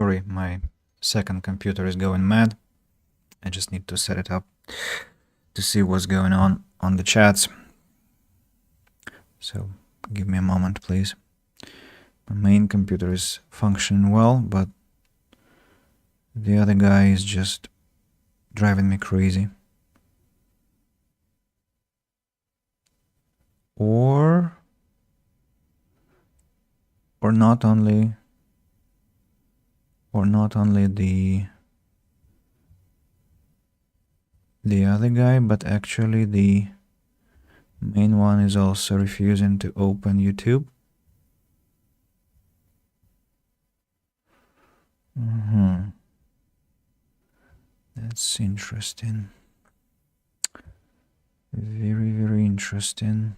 Sorry, my second computer is going mad. I just need to set it up to see what's going on the chats. So give me a moment, please. My main computer is functioning well, but the other guy is just driving me crazy. Or not only the other guy, but actually the main one is also refusing to open YouTube. That's interesting. Very, very interesting.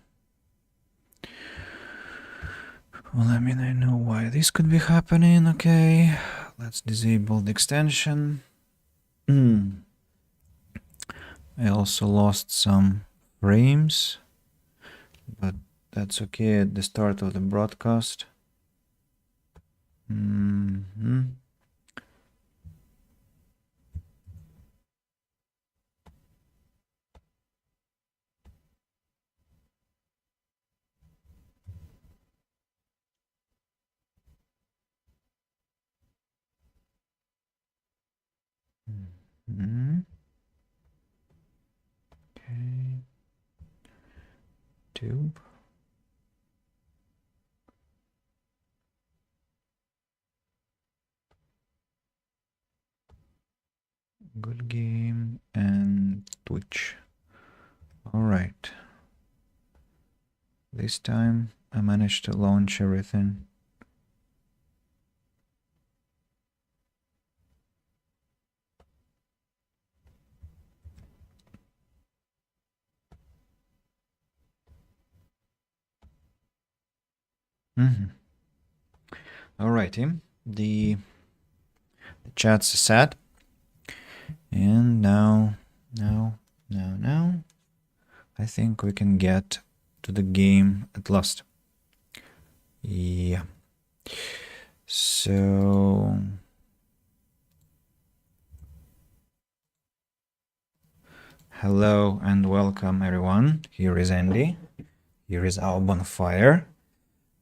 Well, I mean, I know why this could be happening. Okay, let's disable the extension. I also lost some frames, but that's okay at the start of the broadcast. Okay. Tube. Good game and Twitch. All right. This time I managed to launch everything. Alrighty, the chat's set, and now, I think we can get to the game at last. Yeah. So hello and welcome everyone. Here is Andy. Here is our bonfire.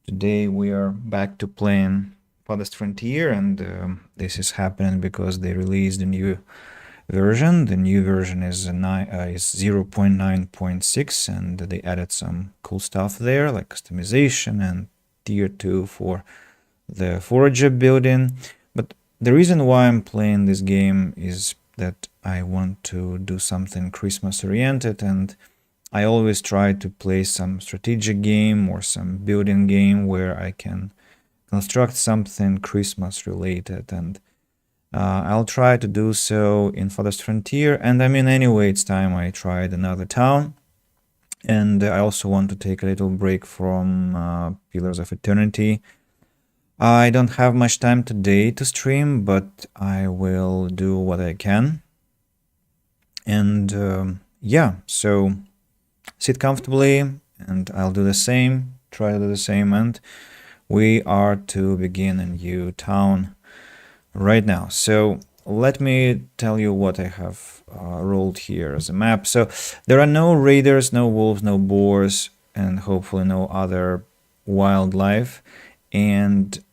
Today we are back to playing Farthest Frontier, and this is happening because they released a new version. The new version is 0.9.6, and they added some cool stuff there, like customization and tier 2 for the forager building. But the reason why I'm playing this game is that I want to do something Christmas oriented, and I always try to play some strategic game or some building game where I can construct something Christmas related, and I'll try to do so in Farthest Frontier. And I mean, anyway, it's time I tried another town, and I also want to take a little break from Pillars of Eternity. I don't have much time today to stream, but I will do what I can. And yeah, so sit comfortably, and I'll do the same, try to do the same, and we are to begin a new town right now. So let me tell you what I have rolled here as a map. So there are no raiders, no wolves, no boars, and hopefully no other wildlife, and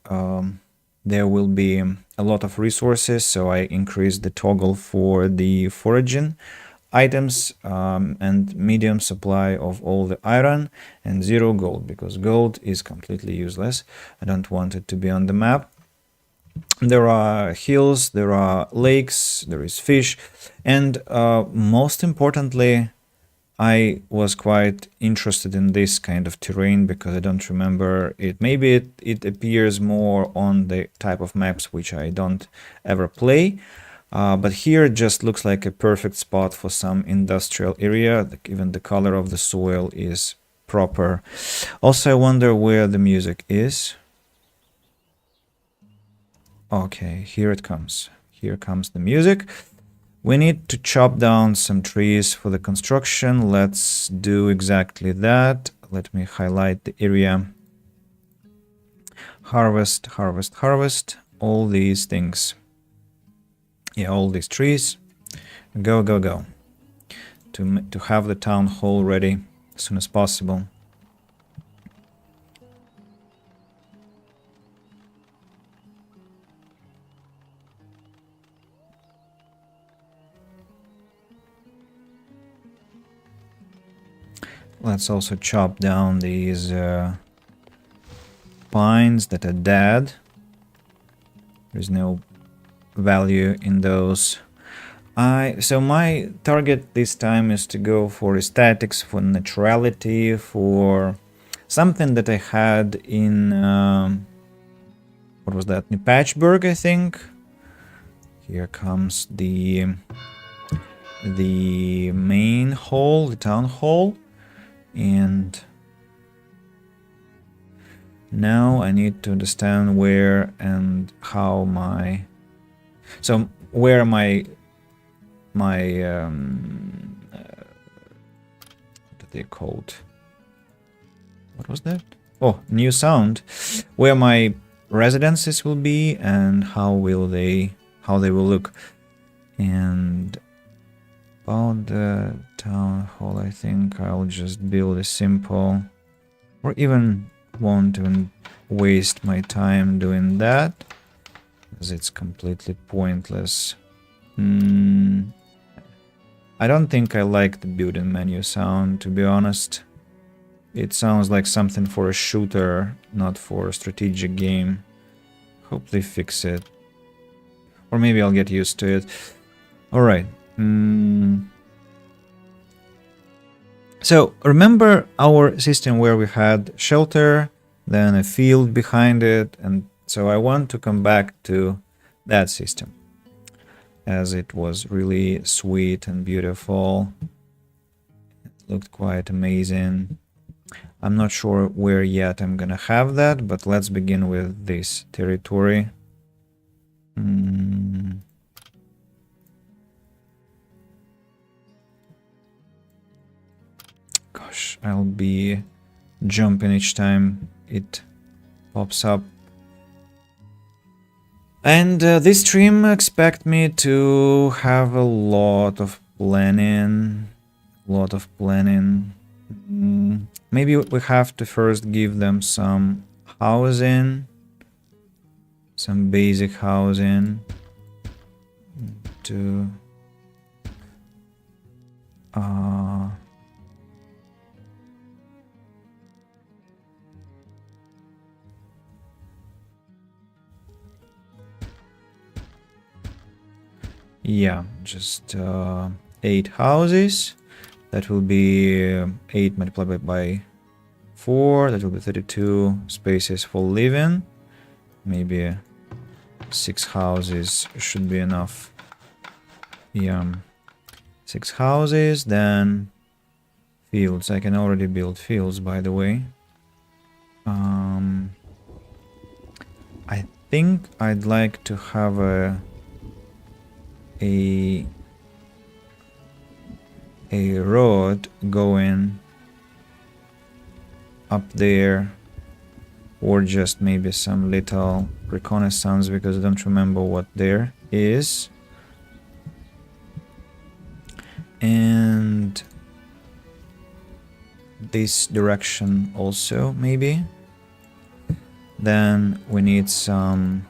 there will be a lot of resources, so I increased the toggle for the foraging items and medium supply of all the iron and 0 gold, because gold is completely useless. I don't want it to be on the map. There are hills, there are lakes, there is fish, and most importantly, I was quite interested in this kind of terrain because I don't remember it. Maybe it appears more on the type of maps which I don't ever play. But here it just looks like a perfect spot for some industrial area. Even the color of the soil is proper. Also, I wonder where the music is. Okay, here it comes. Here comes the music. We need to chop down some trees for the construction. Let's do exactly that. Let me highlight the area. Harvest, harvest, harvest. all these things. Yeah, all these trees. Go, go, go. To have the town hall ready as soon as possible. Let's also chop down these pines that are dead. There's no value in those. So my target this time is to go for aesthetics, for naturality, for something that I had in what was that? New Patchburg, I think. Here comes the main hall, the town hall, and now I need to understand where and how my where my what are they called? What was that? Oh, new sound. Where my residences will be and how they will look. And about the town hall, I think I'll just build a simple, or even won't even waste my time doing that, as it's completely pointless. I don't think I like the building menu sound, to be honest. It sounds like something for a shooter, not for a strategic game. Hope they fix it. Or maybe I'll get used to it. Alright. So, remember our system where we had shelter, then a field behind it, and so I want to come back to that system, as it was really sweet and beautiful. It looked quite amazing. I'm not sure where yet I'm gonna have that, but let's begin with this territory. Gosh, I'll be jumping each time it pops up. And this stream expect me to have a lot of planning. Maybe we have to first give them some housing, some basic housing to yeah, just 8 houses. That will be 8 multiplied by 4. That will be 32 spaces for living. Maybe 6 houses should be enough. Yeah, 6 houses, then fields. I can already build fields, by the way. I think I'd like to have a road going up there, or just maybe some little reconnaissance, because I don't remember what there is. And this direction also, maybe. Then we need some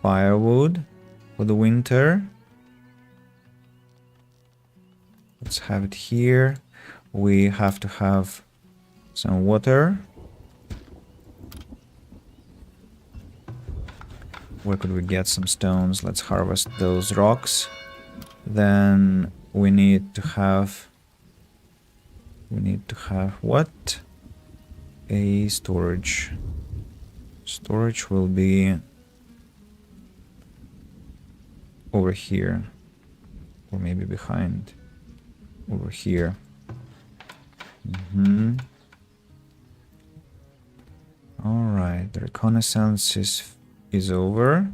firewood for the winter. Let's have it here. We have to have some water. Where could we get some stones? Let's harvest those rocks. Then we need to have what? A storage. Storage will be over here, or maybe behind, over here. All right, the reconnaissance is over.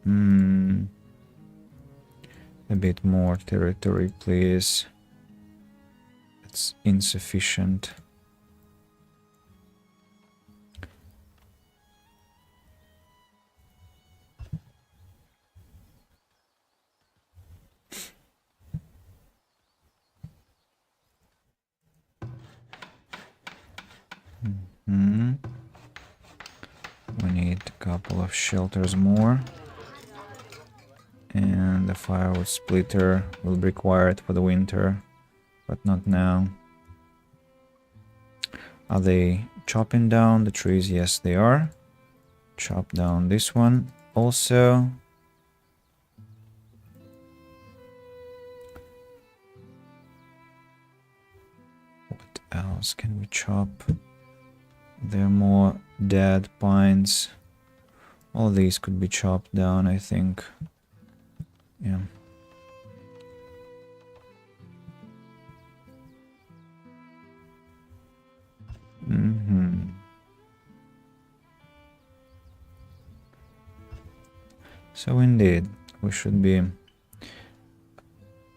A bit more territory, please. It's insufficient. Hmm. We need a couple of shelters more. And the firewood splitter will be required for the winter, but not now. Are they chopping down the trees? Yes, they are. Chop down this one also. What else can we chop? There are more dead pines. All these could be chopped down, I think. Yeah. So indeed, we should be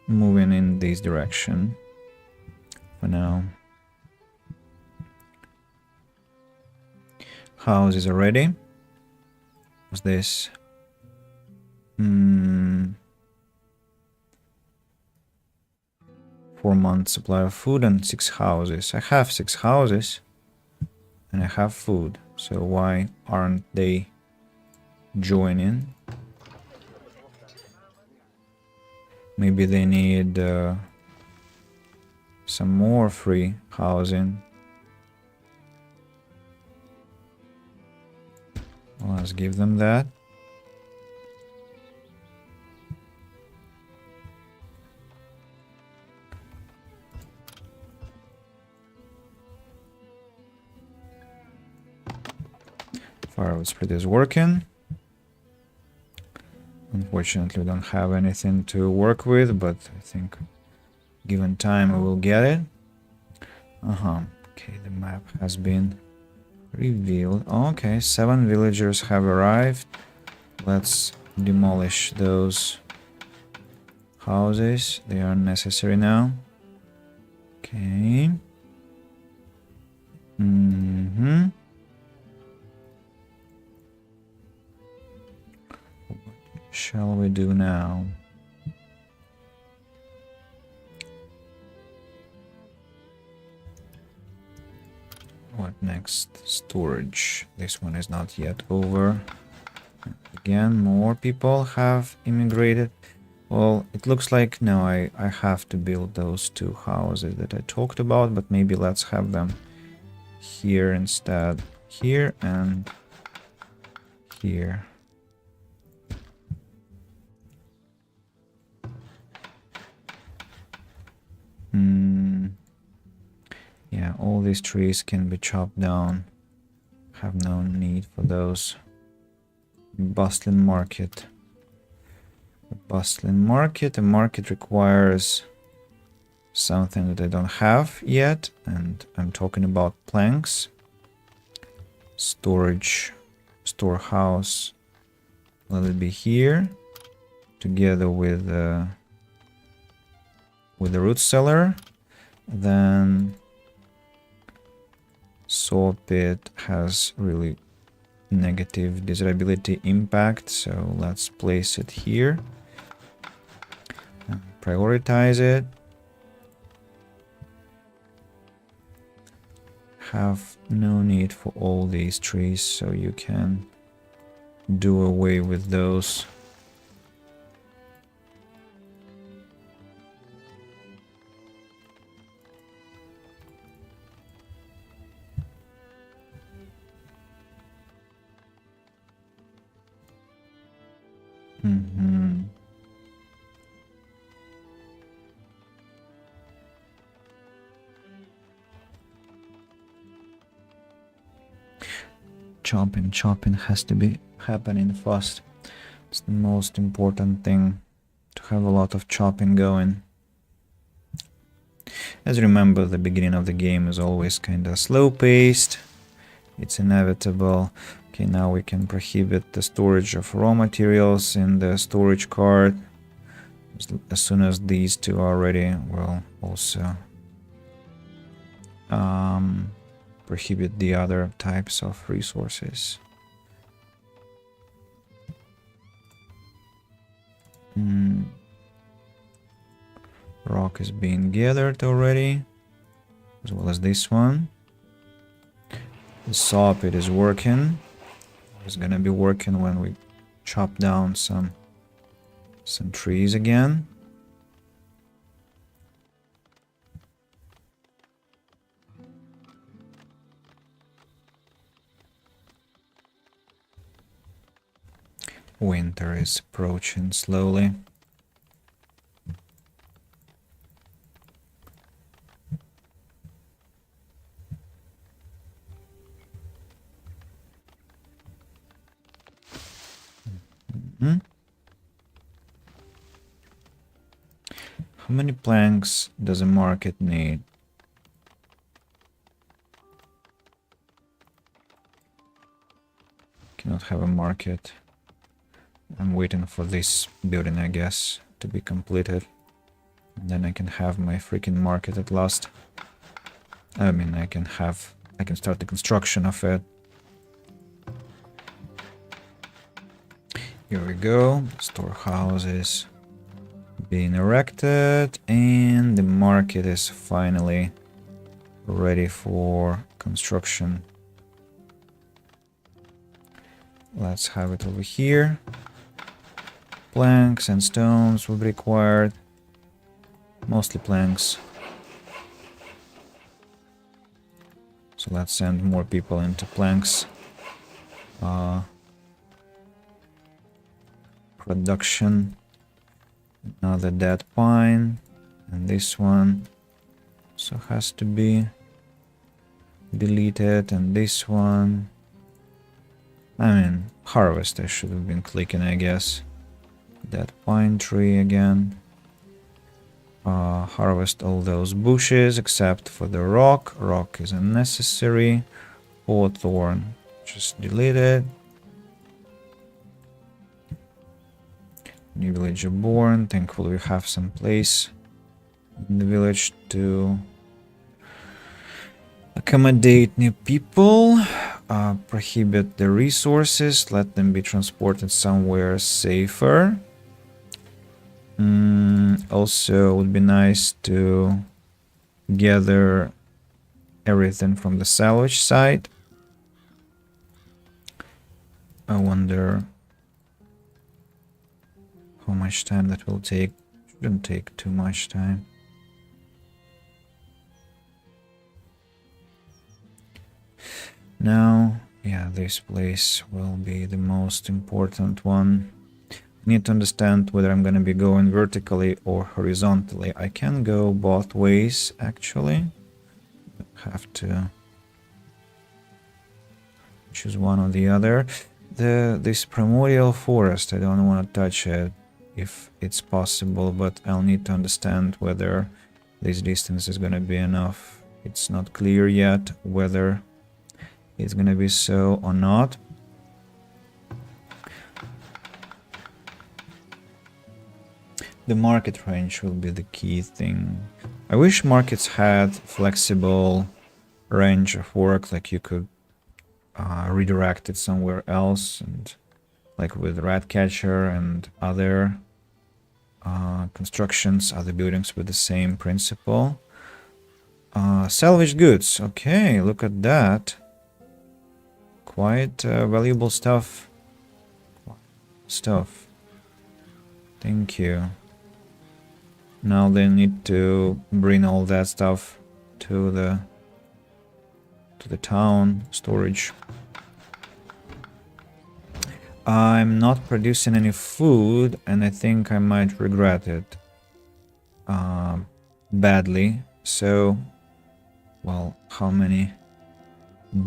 moving in this direction for now. Houses are ready. What's this? 4 months supply of food and 6 houses. I have 6 houses and I have food. So why aren't they joining? Maybe they need some more free housing. Well, let's give them that. Firewood spread is working. Unfortunately, we don't have anything to work with, but I think given time we will get it. Okay, the map has been revealed. Okay, 7 villagers have arrived. Let's demolish those houses. They are necessary now. Okay. What shall we do now? What next? Storage. This one is not yet over. Again, more people have immigrated. Well, it looks like no, I have to build those 2 houses that I talked about, but maybe let's have them here instead. Here and here. Yeah, all these trees can be chopped down. Have no need for those. Bustling market. A bustling market. A market requires something that I don't have yet, and I'm talking about planks. Storage, storehouse. Let it be here, together with the root cellar. Then saw pit has really negative desirability impact, so let's place it here and prioritize it. Have no need for all these trees, so you can do away with those. Chopping has to be happening fast. It's the most important thing, to have a lot of chopping going. As you remember, the beginning of the game is always kinda slow-paced. It's inevitable. Okay, now we can prohibit the storage of raw materials in the storage cart. As soon as these 2 are ready, we'll also prohibit the other types of resources. Rock is being gathered already, as well as this one. The saw pit is working. It's gonna be working when we chop down some trees again. Winter is approaching slowly. Mm-hmm. How many planks does a market need? Cannot have a market. I'm waiting for this building, I guess, to be completed. And then I can have my freaking market at last. I mean, I can start the construction of it. Here we go. Storehouse is being erected, and the market is finally ready for construction. Let's have it over here. Planks and stones will be required. Mostly planks. So let's send more people into planks. Production. Another dead pine. And this one also has to be deleted. And this one. I mean, harvest I should have been clicking, I guess. That pine tree again. Harvest all those bushes except for the rock. Rock is unnecessary. Hawthorn, just delete it. New villager born. Thankfully we have some place in the village to accommodate new people. Prohibit the resources. Let them be transported somewhere safer. Also, it would be nice to gather everything from the salvage site. I wonder how much time that will take. Shouldn't take too much time. Now, yeah, this place will be the most important one. Need to understand whether I'm gonna be going vertically or horizontally. I can go both ways, actually. Have to choose one or the other. This primordial forest, I don't want to touch it if it's possible, but I'll need to understand whether this distance is gonna be enough. It's not clear yet whether it's gonna be so or not. The market range will be the key thing. I wish markets had flexible range of work, like you could redirect it somewhere else, and like with Ratcatcher and other constructions, other buildings with the same principle. Salvage goods. Okay, look at that. Quite valuable stuff. Thank you. Now they need to bring all that stuff to the town storage. I'm not producing any food, and I think I might regret it badly. So, well, how many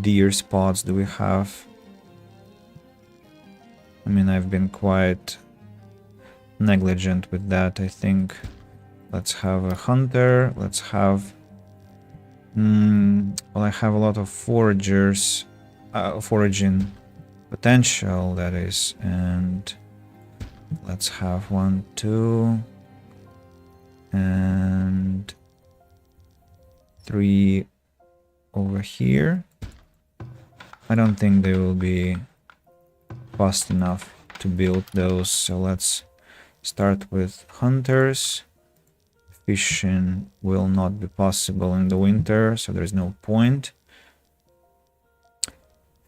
deer spots do we have? I mean, I've been quite negligent with that, I think. Let's have a hunter. Let's have... well, I have a lot of foragers, foraging potential, that is, and let's have 1, 2, and 3 over here. I don't think they will be fast enough to build those, so let's start with hunters. Fishing will not be possible in the winter, so there's no point.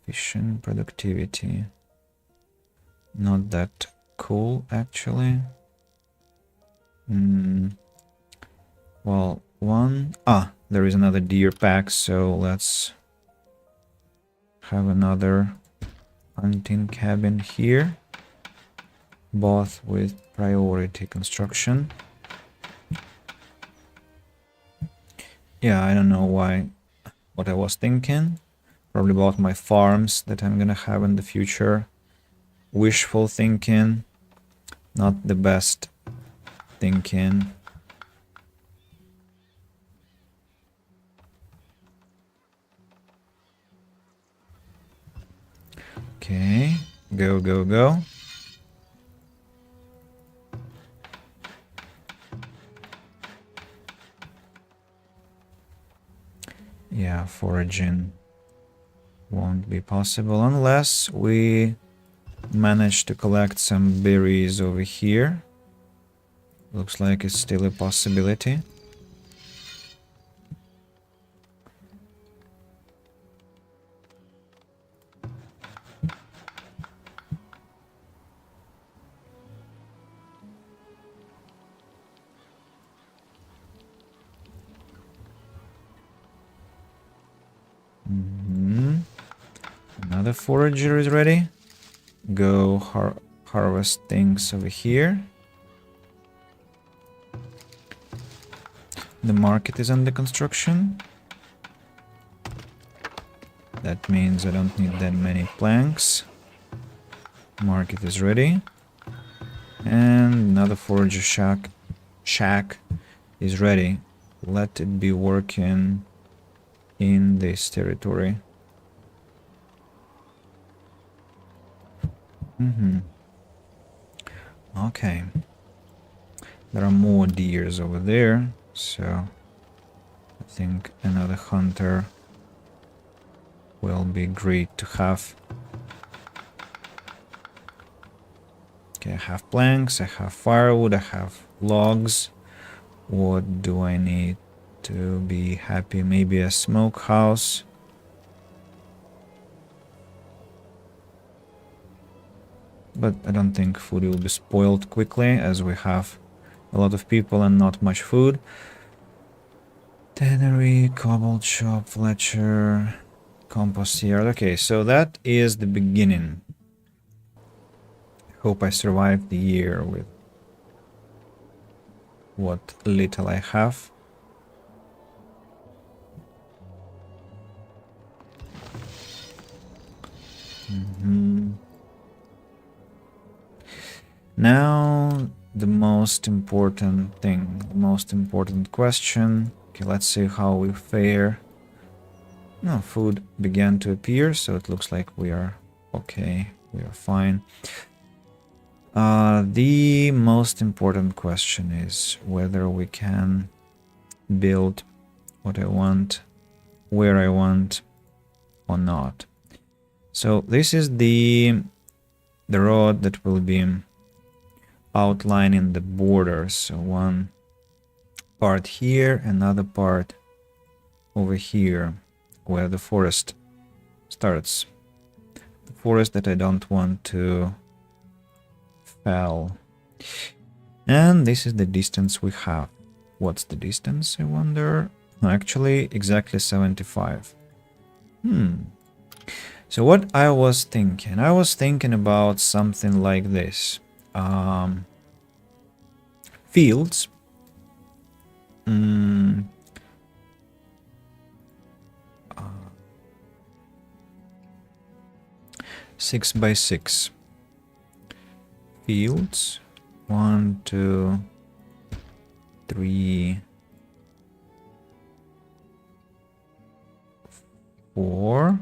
Efficient productivity. Not that cool, actually. Well, there is another deer pack, so let's have another hunting cabin here, both with priority construction. Yeah, I don't know what I was thinking. Probably about my farms that I'm gonna have in the future. Wishful thinking, not the best thinking. Okay, go, go, go. Yeah, foraging won't be possible unless we manage to collect some berries over here. Looks like it's still a possibility. Another forager is ready. Go harvest things over here. The market is under construction. That means I don't need that many planks. Market is ready. And another forager shack is ready. Let it be working in this territory. Okay. There are more deers over there, so I think another hunter will be great to have. Okay, I have planks, I have firewood, I have logs. What do I need to be happy? Maybe a smokehouse. But I don't think food will be spoiled quickly, as we have a lot of people and not much food. Tannery, cobalt shop, Fletcher, compost yard. Okay, so that is the beginning. Hope I survive the year with what little I have. Now, the most important thing, the most important question. Okay, let's see how we fare. No, food began to appear, so it looks like we are okay, we are fine. The most important question is whether we can build what I want, where I want, or not. So this is the road that will be outlining the borders. So one part here, another part over here, where the forest starts. The forest that I don't want to fell. And this is the distance we have. What's the distance, I wonder? Actually, exactly 75. So what I was thinking about something like this. Fields. 6 by 6 fields. 1, 2, 3, 4.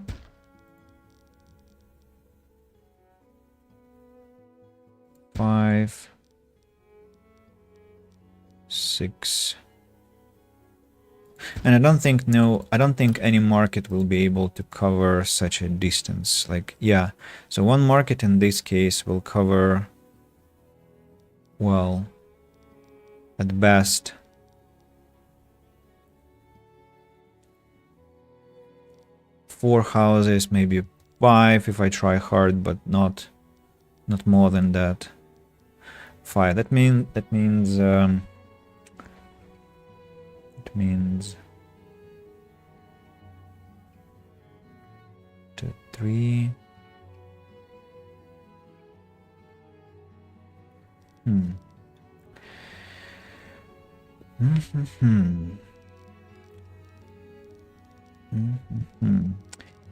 5, 6. And I don't think any market will be able to cover such a distance. Like, yeah, so one market in this case will cover, well, at best, four houses, maybe 5 if I try hard, but not more than that. 5. That means it means 2, 3.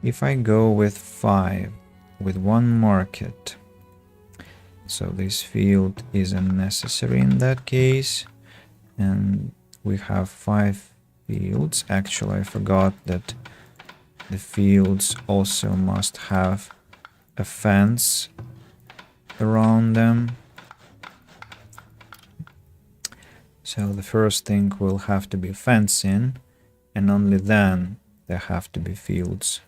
If I go with 5 with one market, so this field is unnecessary in that case, and we have 5 fields. Actually, I forgot that the fields also must have a fence around them. So the first thing will have to be fencing, and only then there have to be fields.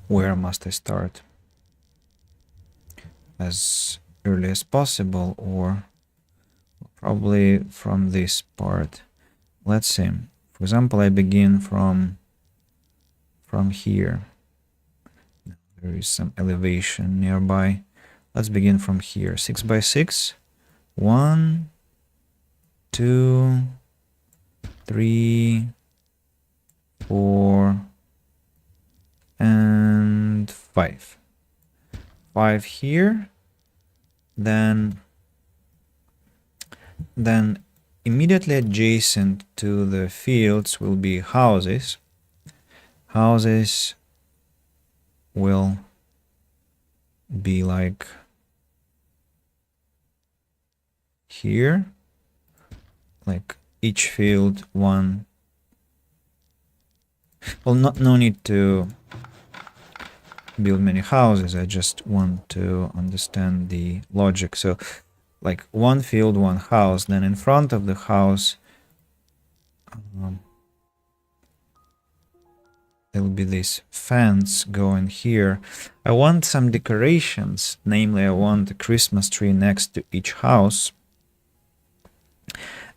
Where must I start? As early as possible, or probably from this part. Let's see. For example, I begin from here. There is some elevation nearby. Let's begin from here. 6 by 6. 1, 2, 3, 4, and 5. 5 here. Then immediately adjacent to the fields will be houses. Houses will be like here, like each field one. Well, no need to build many houses. I just want to understand the logic. So like one field, one house, then in front of the house there will be this fence going here. I want some decorations, namely I want a Christmas tree next to each house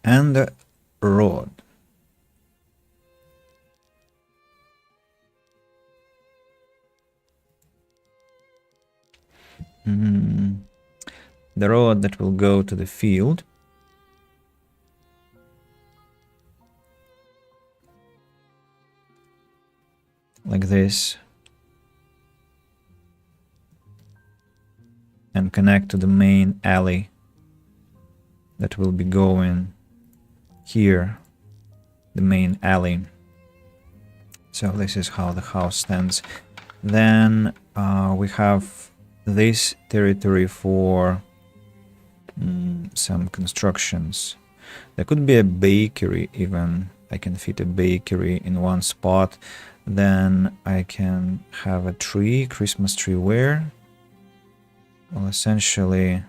and a road. The road that will go to the field. Like this. And connect to the main alley that will be going here, the main alley. So this is how the house stands. Then we have this territory for some constructions. There could be a bakery even. I can fit a bakery in one spot. Then I can have a tree, Christmas tree where? Well, essentially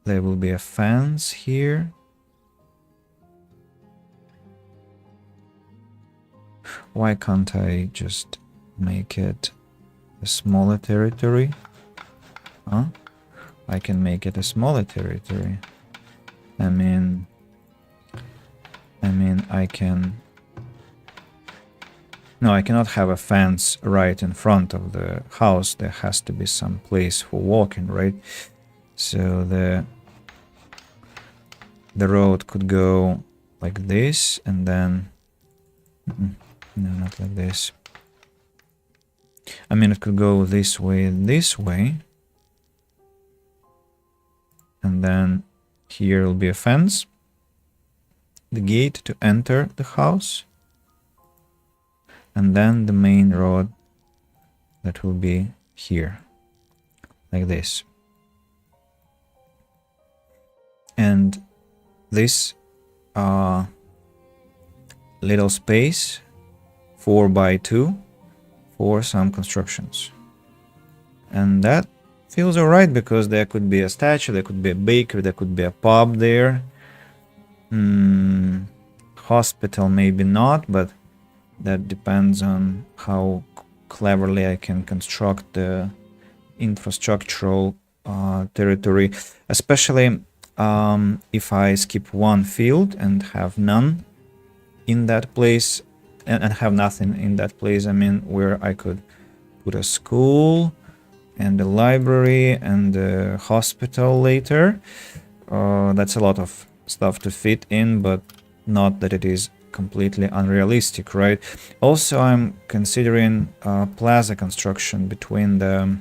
there will be a fence here. Why can't I just make it a smaller territory? Huh? I can make it a smaller territory. I mean, I can... No, I cannot have a fence right in front of the house. There has to be some place for walking, right? So the road could go like this, and then... No, not like this. I mean, it could go this way and this way. And then here will be a fence. The gate to enter the house. And then the main road that will be here. Like this. And this little space 4 by 2 for some constructions. And that feels alright because there could be a statue, there could be a bakery, there could be a pub there. Hospital maybe not, but that depends on how cleverly I can construct the infrastructural territory, especially if I skip one field and have none in that place, and have nothing in that place, I mean, where I could put a school and a library and a hospital later. That's a lot of stuff to fit in, but not that it is completely unrealistic, right? Also, I'm considering plaza construction between the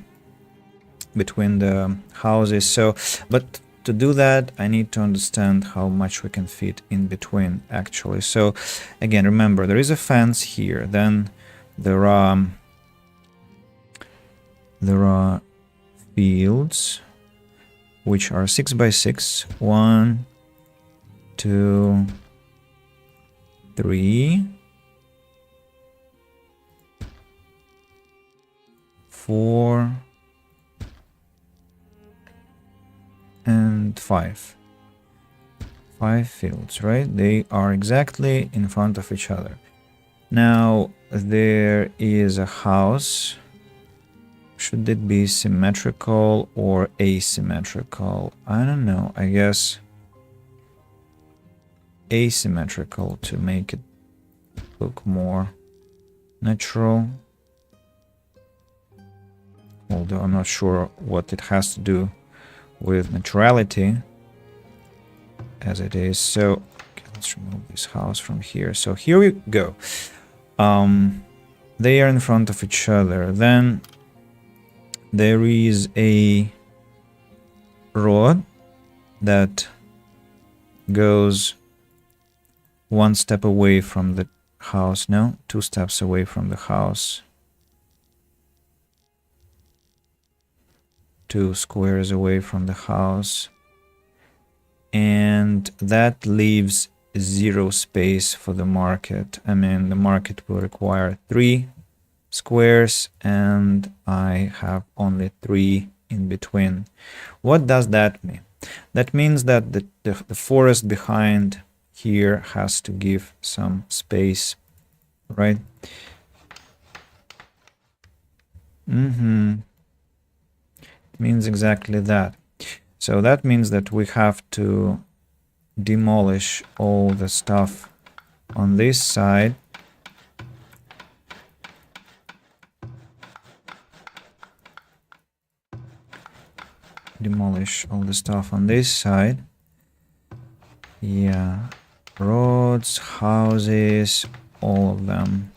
houses. So, but to do that, I need to understand how much we can fit in between, actually. So, again, remember, there is a fence here. Then there are fields which are 6 by 6. 1, 2, 3, 4, and 5. 5 fields, right? They are exactly in front of each other. Now there is a house. Should it be symmetrical or asymmetrical? I don't know. I guess asymmetrical to make it look more natural. Although I'm not sure what it has to do with neutrality as it is. So okay, let's remove this house from here. So here we go. They are in front of each other. Then there is a road that goes one step away from the house. No, 2 steps away from the house. 2 squares away from the house. And that leaves 0 space for the market. I mean, the market will require 3 squares, and I have only 3 in between. What does that mean? That means that the forest behind here has to give some space, right? It means exactly that. So that means that we have to demolish all the stuff on this side. Demolish all the stuff on this side. Yeah, roads, houses, all of them.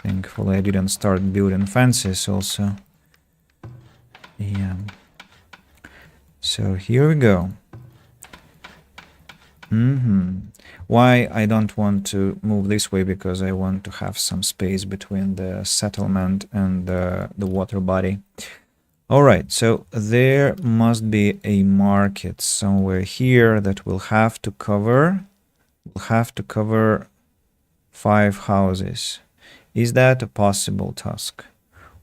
Thankfully I didn't start building fences also. Yeah. So here we go. Why I don't want to move this way? Because I want to have some space between the settlement and the water body. Alright, so there must be a market somewhere here that will have to cover 5 houses. Is that a possible task?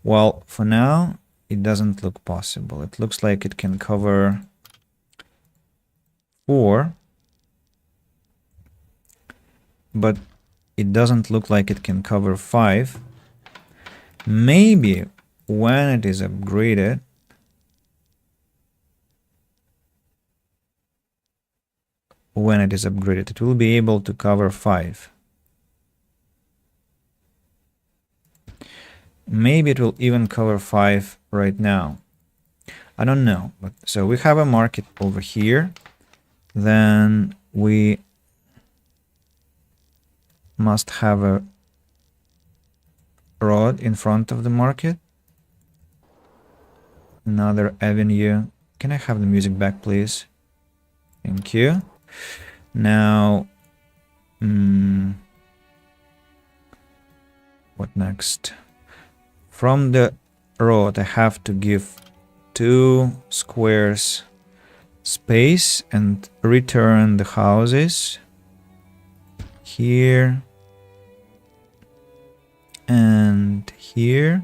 Well, for now, it doesn't look possible. It looks like it can cover 4, but it doesn't look like it can cover 5. Maybe when it is upgraded, it will be able to cover 5. Maybe it will even cover 5 right now. I don't know. But so we have a market over here. Then we must have a road in front of the market. Another avenue. Can I have the music back, please? Thank you. Now, what next? From the road, I have to give 2 squares space and return the houses here and here,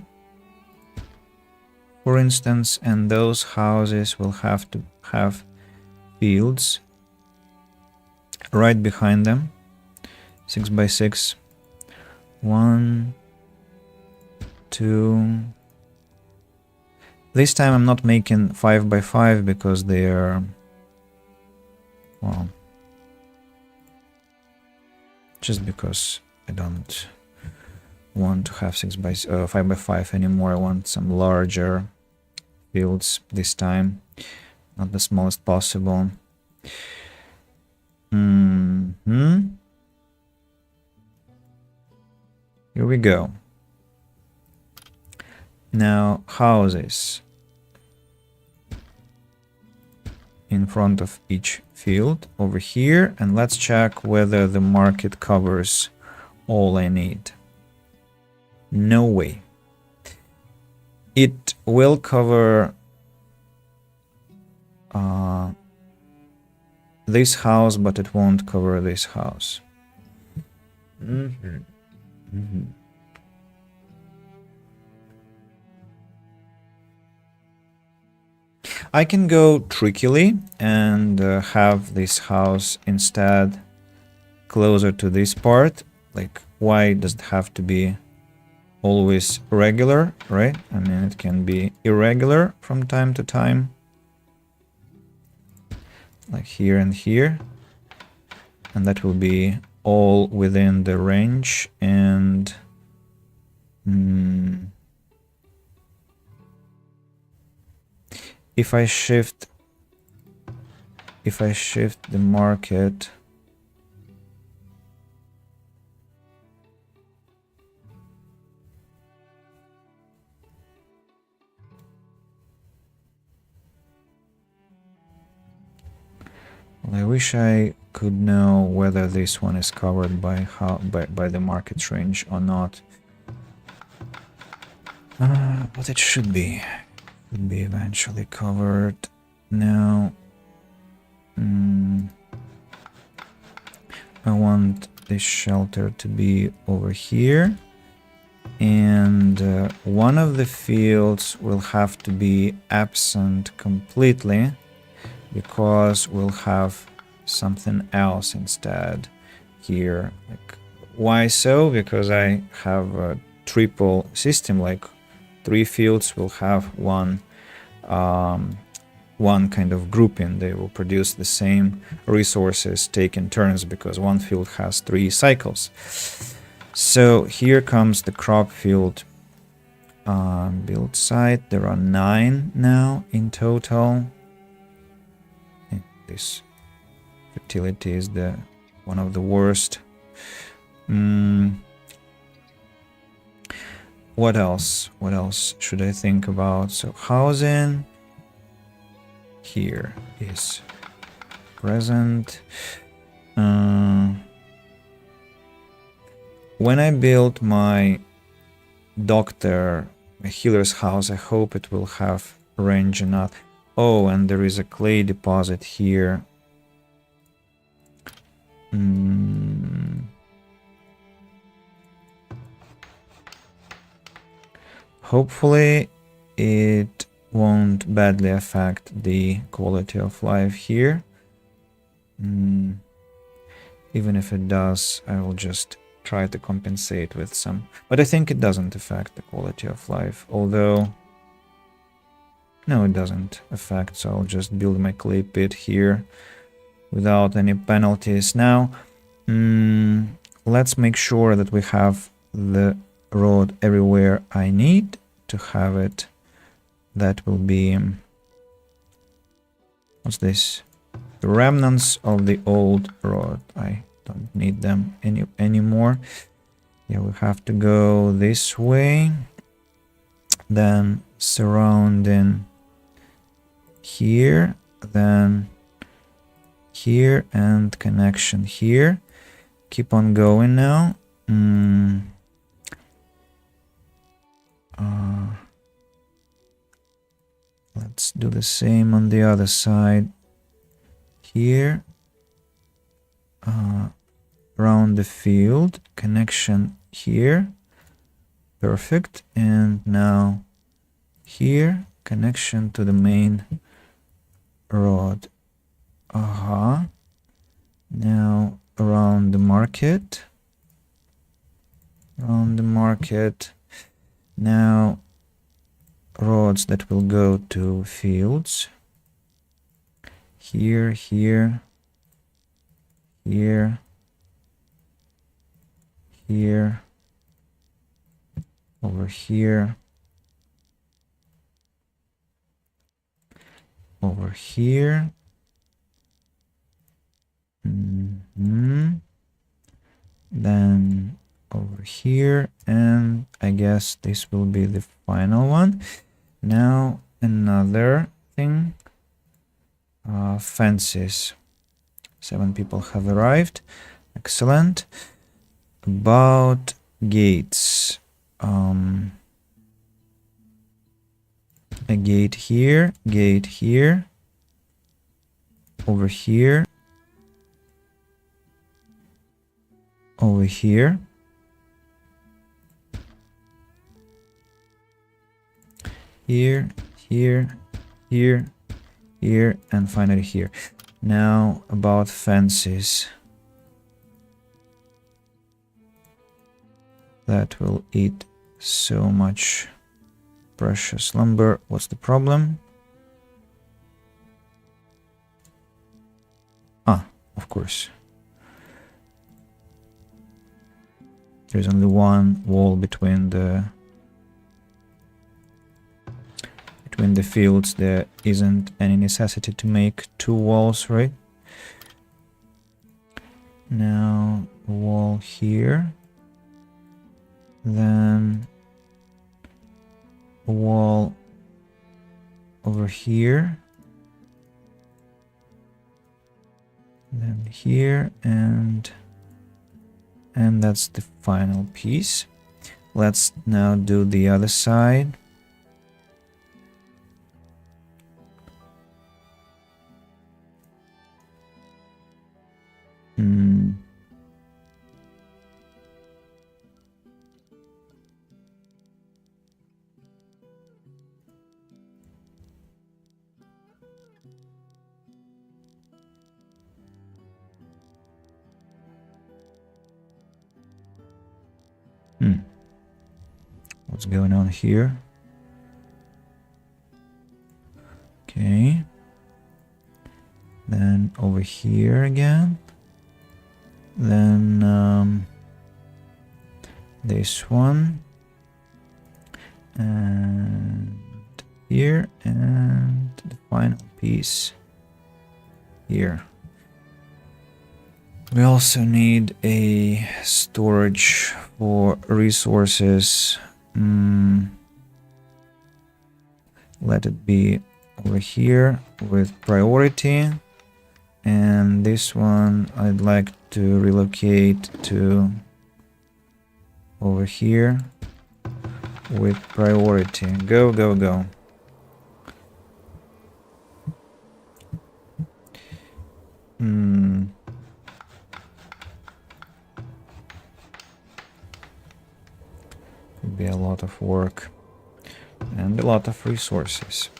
for instance, and those houses will have to have fields right behind them. 6 by 6. 1, 2. This time I'm not making 5 by 5 because they're, well, just because I don't want to have 5 by 5 anymore. I want some larger fields this time, not the smallest possible. Here we go. Now houses in front of each field over here, and let's check whether the market covers all I need. No way. It will cover this house, but it won't cover this house. I can go trickily and have this house instead closer to this part. Like, why does it have to be always regular, right? I mean, it can be irregular from time to time. Like here and here. And that will be all within the range. And if I shift the market I wish I could know whether this one is covered by the market range or not. But it should be. Could be eventually covered. Now, I want this shelter to be over here. And one of the fields will have to be absent completely, because we'll have something else instead here. Like, why so? Because I have a triple system, like 3 fields will have one kind of grouping. They will produce the same resources, take in turns, because one field has 3 cycles. So here comes the crop field build site. There are 9 now in total. This fertility is one of the worst. What else? What else should I think about? So housing here is present. When I build my doctor, my healer's house, I hope it will have range enough. Oh, and there is a clay deposit here. Hopefully it won't badly affect the quality of life here. Even if it does, I will just try to compensate with some. But I think it doesn't affect the quality of life, although... No, it doesn't affect, so I'll just build my clay pit here without any penalties. Now, let's make sure that we have the road everywhere I need to have it. That will be... What's this? The remnants of the old road. I don't need them anymore. Yeah, we have to go this way. Then surrounding... here, then here, and connection here. Keep on going now. Let's do the same on the other side. Here, around the field, connection here. Perfect. And now here, connection to the main road. Now around the market. on the market. Now roads that will go to fields. Here, here, here, here, over here, over here. Then over here, and I guess this will be the final one. Now another thing, fences. 7 people have arrived. Excellent. About gates, a gate here, over here, over here, here, here, here, here, and finally here. Now about fences. That will eat so much precious lumber. What's the problem? Ah, of course. There's only one wall between the fields. There isn't any necessity to make 2 walls, right? Now a wall here, then a wall over here, then here, and that's the final piece. Let's now do the other side. What's going on here? Okay. Then over here again. Then this one. And here. And the final piece here. We also need a storage for resources. Let it be over here with priority, and this one I'd like to relocate to over here with priority. Go, go, go. Be a lot of work and a lot of resources.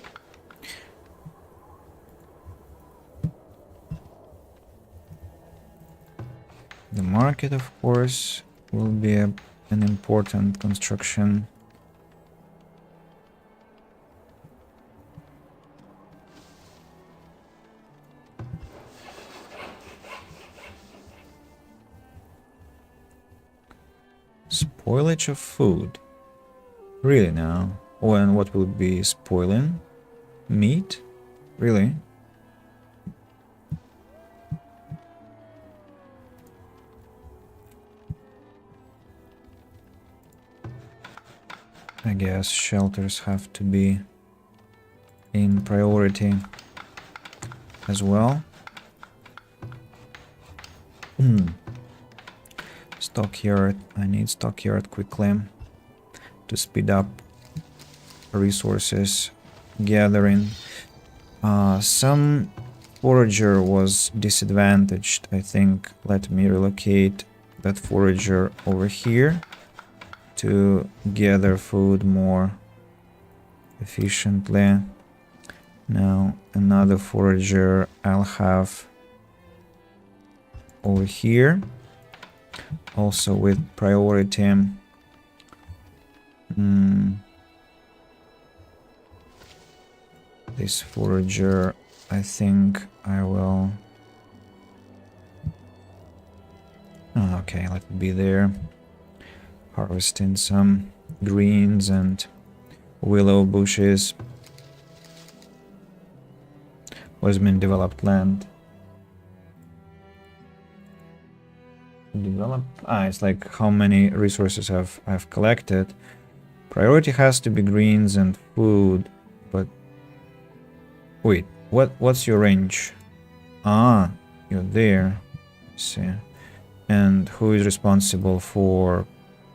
The market, of course, will be an important construction. Spoilage of food. Really now? Oh, and what will be spoiling? Meat? Really? I guess shelters have to be in priority as well. Stockyard. I need stockyard quickly to speed up resources gathering. Some forager was disadvantaged, I think. Let me relocate that forager over here to gather food more efficiently. Now another forager I'll have over here, also with priority. This forager, I think I will... Oh, okay, let it be there. Harvesting some greens and willow bushes. What's been developed land? Develop? It's like how many resources I've collected. Priority has to be greens and food, but wait, what's your range? Ah, you're there. Let's see. And who is responsible for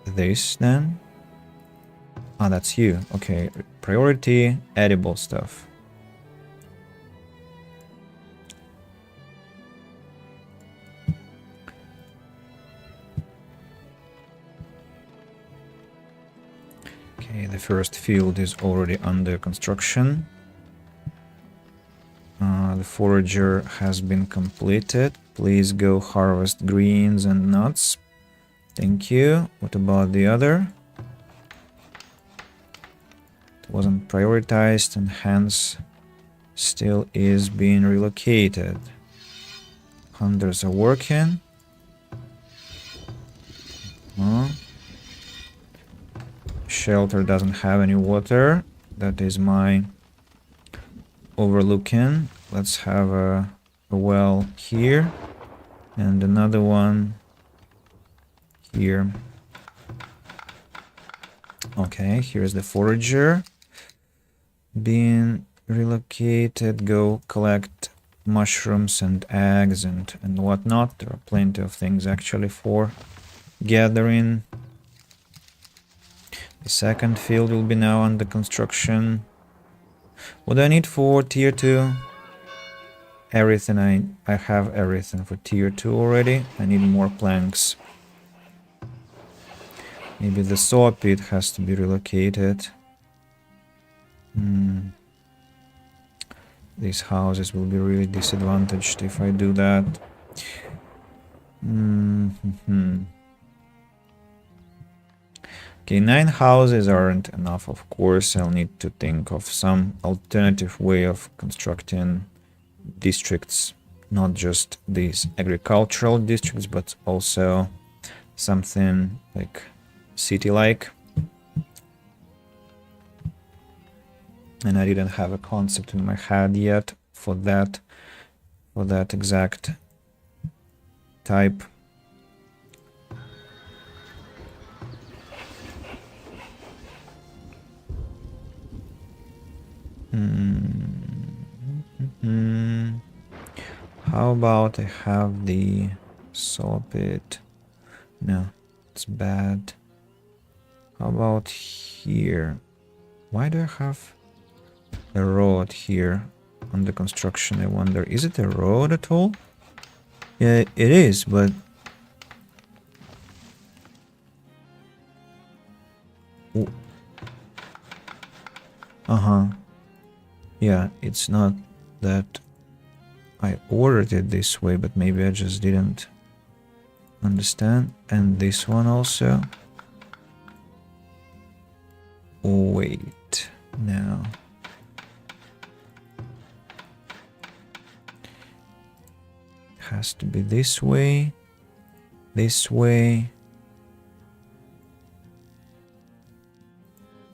this then? Ah, that's you. Okay, priority, edible stuff. Okay, the first field is already under construction. The forager has been completed. Please go harvest greens and nuts. Thank you. What about the other? It wasn't prioritized and hence still is being relocated. Hunters are working. Shelter doesn't have any water. That is my overlooking. Let's have a well here and another one here. Okay, here's the forager being relocated. Go collect mushrooms and eggs and whatnot. There are plenty of things actually for gathering. The second field will be now under construction. What do I need for tier 2? Everything. I have everything for tier 2 already. I need more planks. Maybe the saw pit has to be relocated. These houses will be really disadvantaged if I do that. Okay, 9 houses aren't enough, of course. I'll need to think of some alternative way of constructing districts, not just these agricultural districts, but also something like city-like. And I didn't have a concept in my head yet for that exact type. How about I have the saw pit? No, it's bad. How about here? Why do I have a road here under construction? I wonder, is it a road at all? Yeah, it is, but yeah, it's not that I ordered it this way, but maybe I just didn't understand. And this one also. Wait, no. It has to be this way, this way,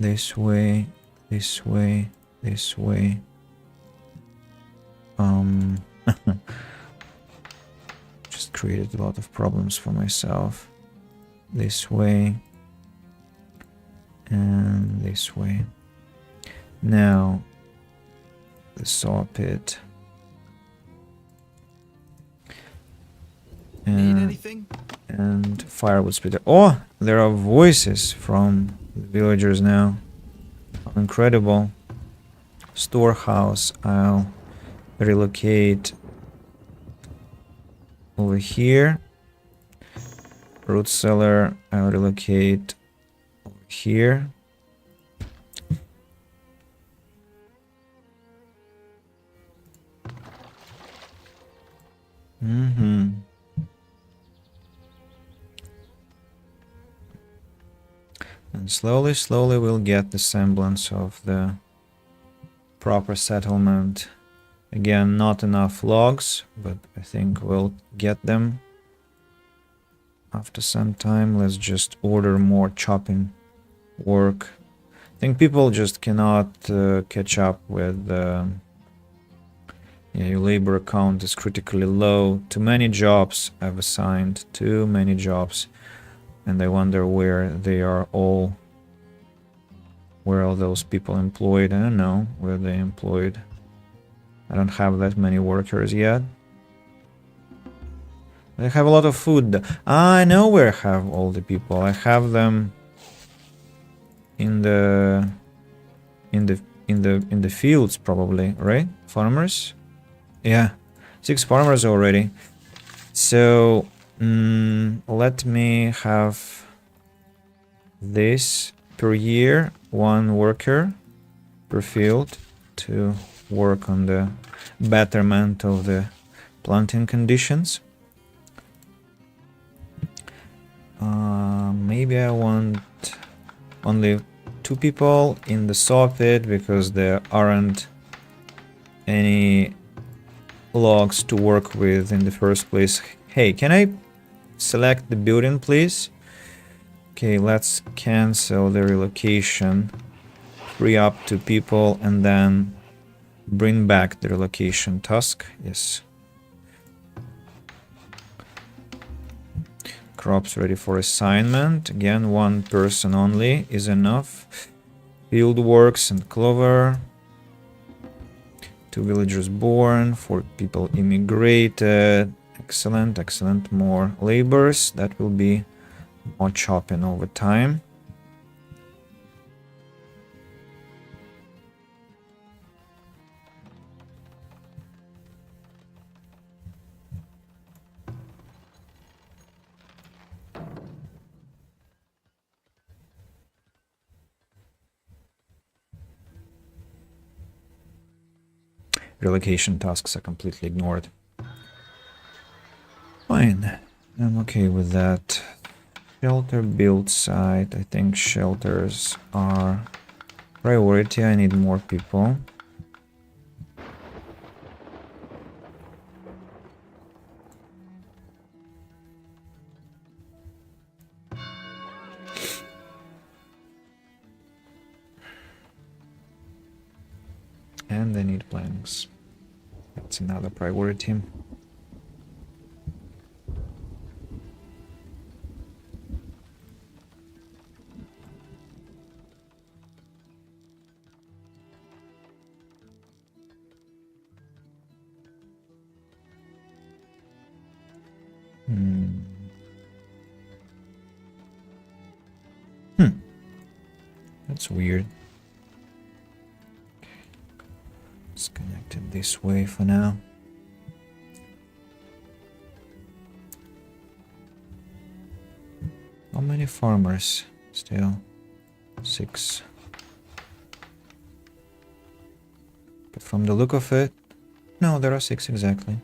this way, this way, this way. Just created a lot of problems for myself. This way and this way. Now the saw pit. Need anything? And firewood splitter. Oh, there are voices from the villagers now. How incredible. Storehouse, I'll relocate over here. Root cellar, I'll relocate over here. And slowly, slowly we'll get the semblance of the proper settlement. Again, not enough logs, but I think we'll get them after some time. Let's just order more chopping work. I think people just cannot catch up with... yeah, your labor count is critically low. Too many jobs I've assigned. Too many jobs. And I wonder where they are all... Where are those people employed? I don't know where they're employed. I don't have that many workers yet. I have a lot of food. I know where I have all the people. I have them in the fields probably, right? Farmers? Yeah, 6 farmers already. So let me have this per year, 1 worker per field to work on the betterment of the planting conditions. Maybe I want only 2 people in the saw pit because there aren't any logs to work with in the first place. Hey, can I select the building, please? Okay, let's cancel the relocation, free up 2 people, and then bring back the relocation task. Yes. Crops ready for assignment. Again, 1 person only is enough. Field works and clover. 2 villagers born, 4 people immigrated. Excellent, excellent. More laborers. That will be more chopping over time. Relocation tasks are completely ignored. Fine, I'm okay with that. Shelter build site. I think shelters are priority. I need more people. And I need planks. That's another priority. That's weird. Let's connect it this way for now. How many farmers? Still 6. But from the look of it, no, there are 6 exactly.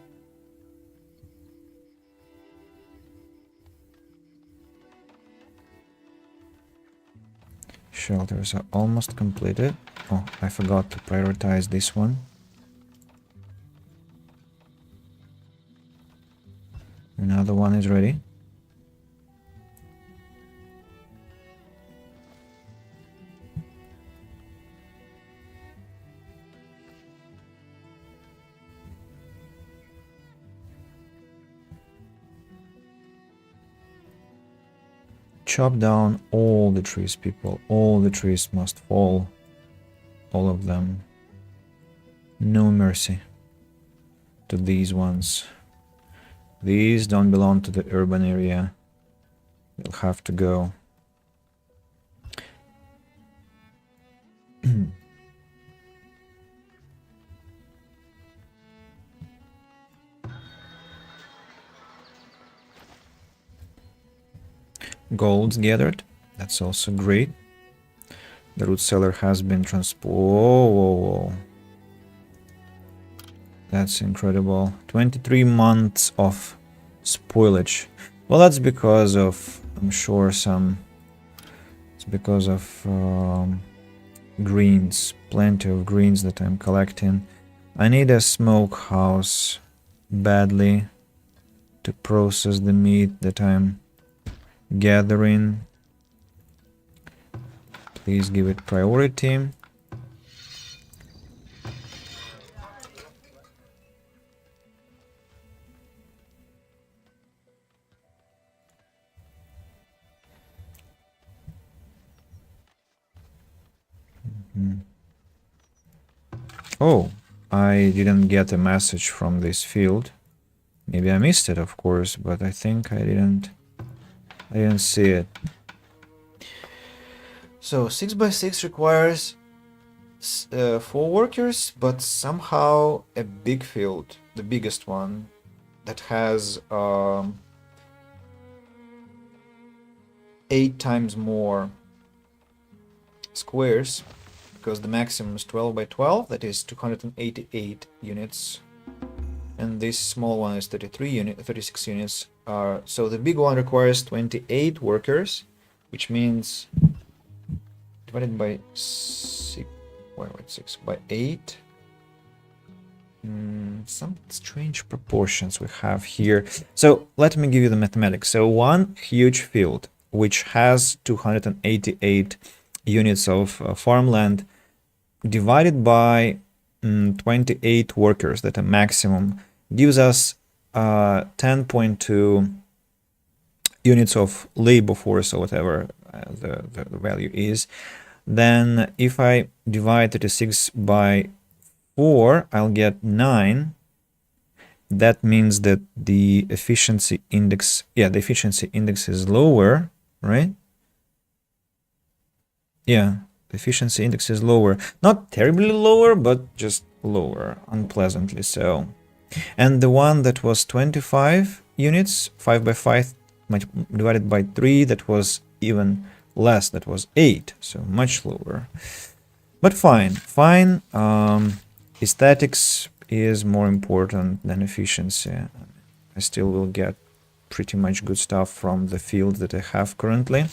Shelters are almost completed. Oh, I forgot to prioritize this one. Another one is ready. Chop down all the trees, people. All the trees must fall. All of them. No mercy to these ones. These don't belong to the urban area. They'll have to go. Gold's gathered. That's also great. The root cellar has been whoa. That's incredible. 23 months of spoilage. Well, that's because of, I'm sure, some It's because of greens, plenty of greens that I'm collecting. I need a smokehouse badly to process the meat that I'm gathering. Please give it priority. Oh, I didn't get a message from this field. Maybe I missed it, of course, but I think I didn't see it. So 6x6 requires 4 workers, but somehow a big field, the biggest one, that has 8 times more squares, because the maximum is 12 by 12, that is 288 units, and this small one is 36 units. So the big one requires 28 workers, which means divided by 6, wait, 6 by 8. Some strange proportions we have here. So let me give you the mathematics. So one huge field which has 288 units of farmland divided by 28 workers, that a maximum, gives us 10.2 units of labor force, or whatever the value is. Then if I divide 36 by 4, I'll get 9. That means that the efficiency index, the efficiency index is lower, right? Yeah, the efficiency index is lower. Not terribly lower, but just lower, unpleasantly so. And the one that was 25 units, 5 by 5 divided by 3, that was even less, that was 8, so much lower. But fine. Aesthetics is more important than efficiency. I still will get pretty much good stuff from the field that I have currently,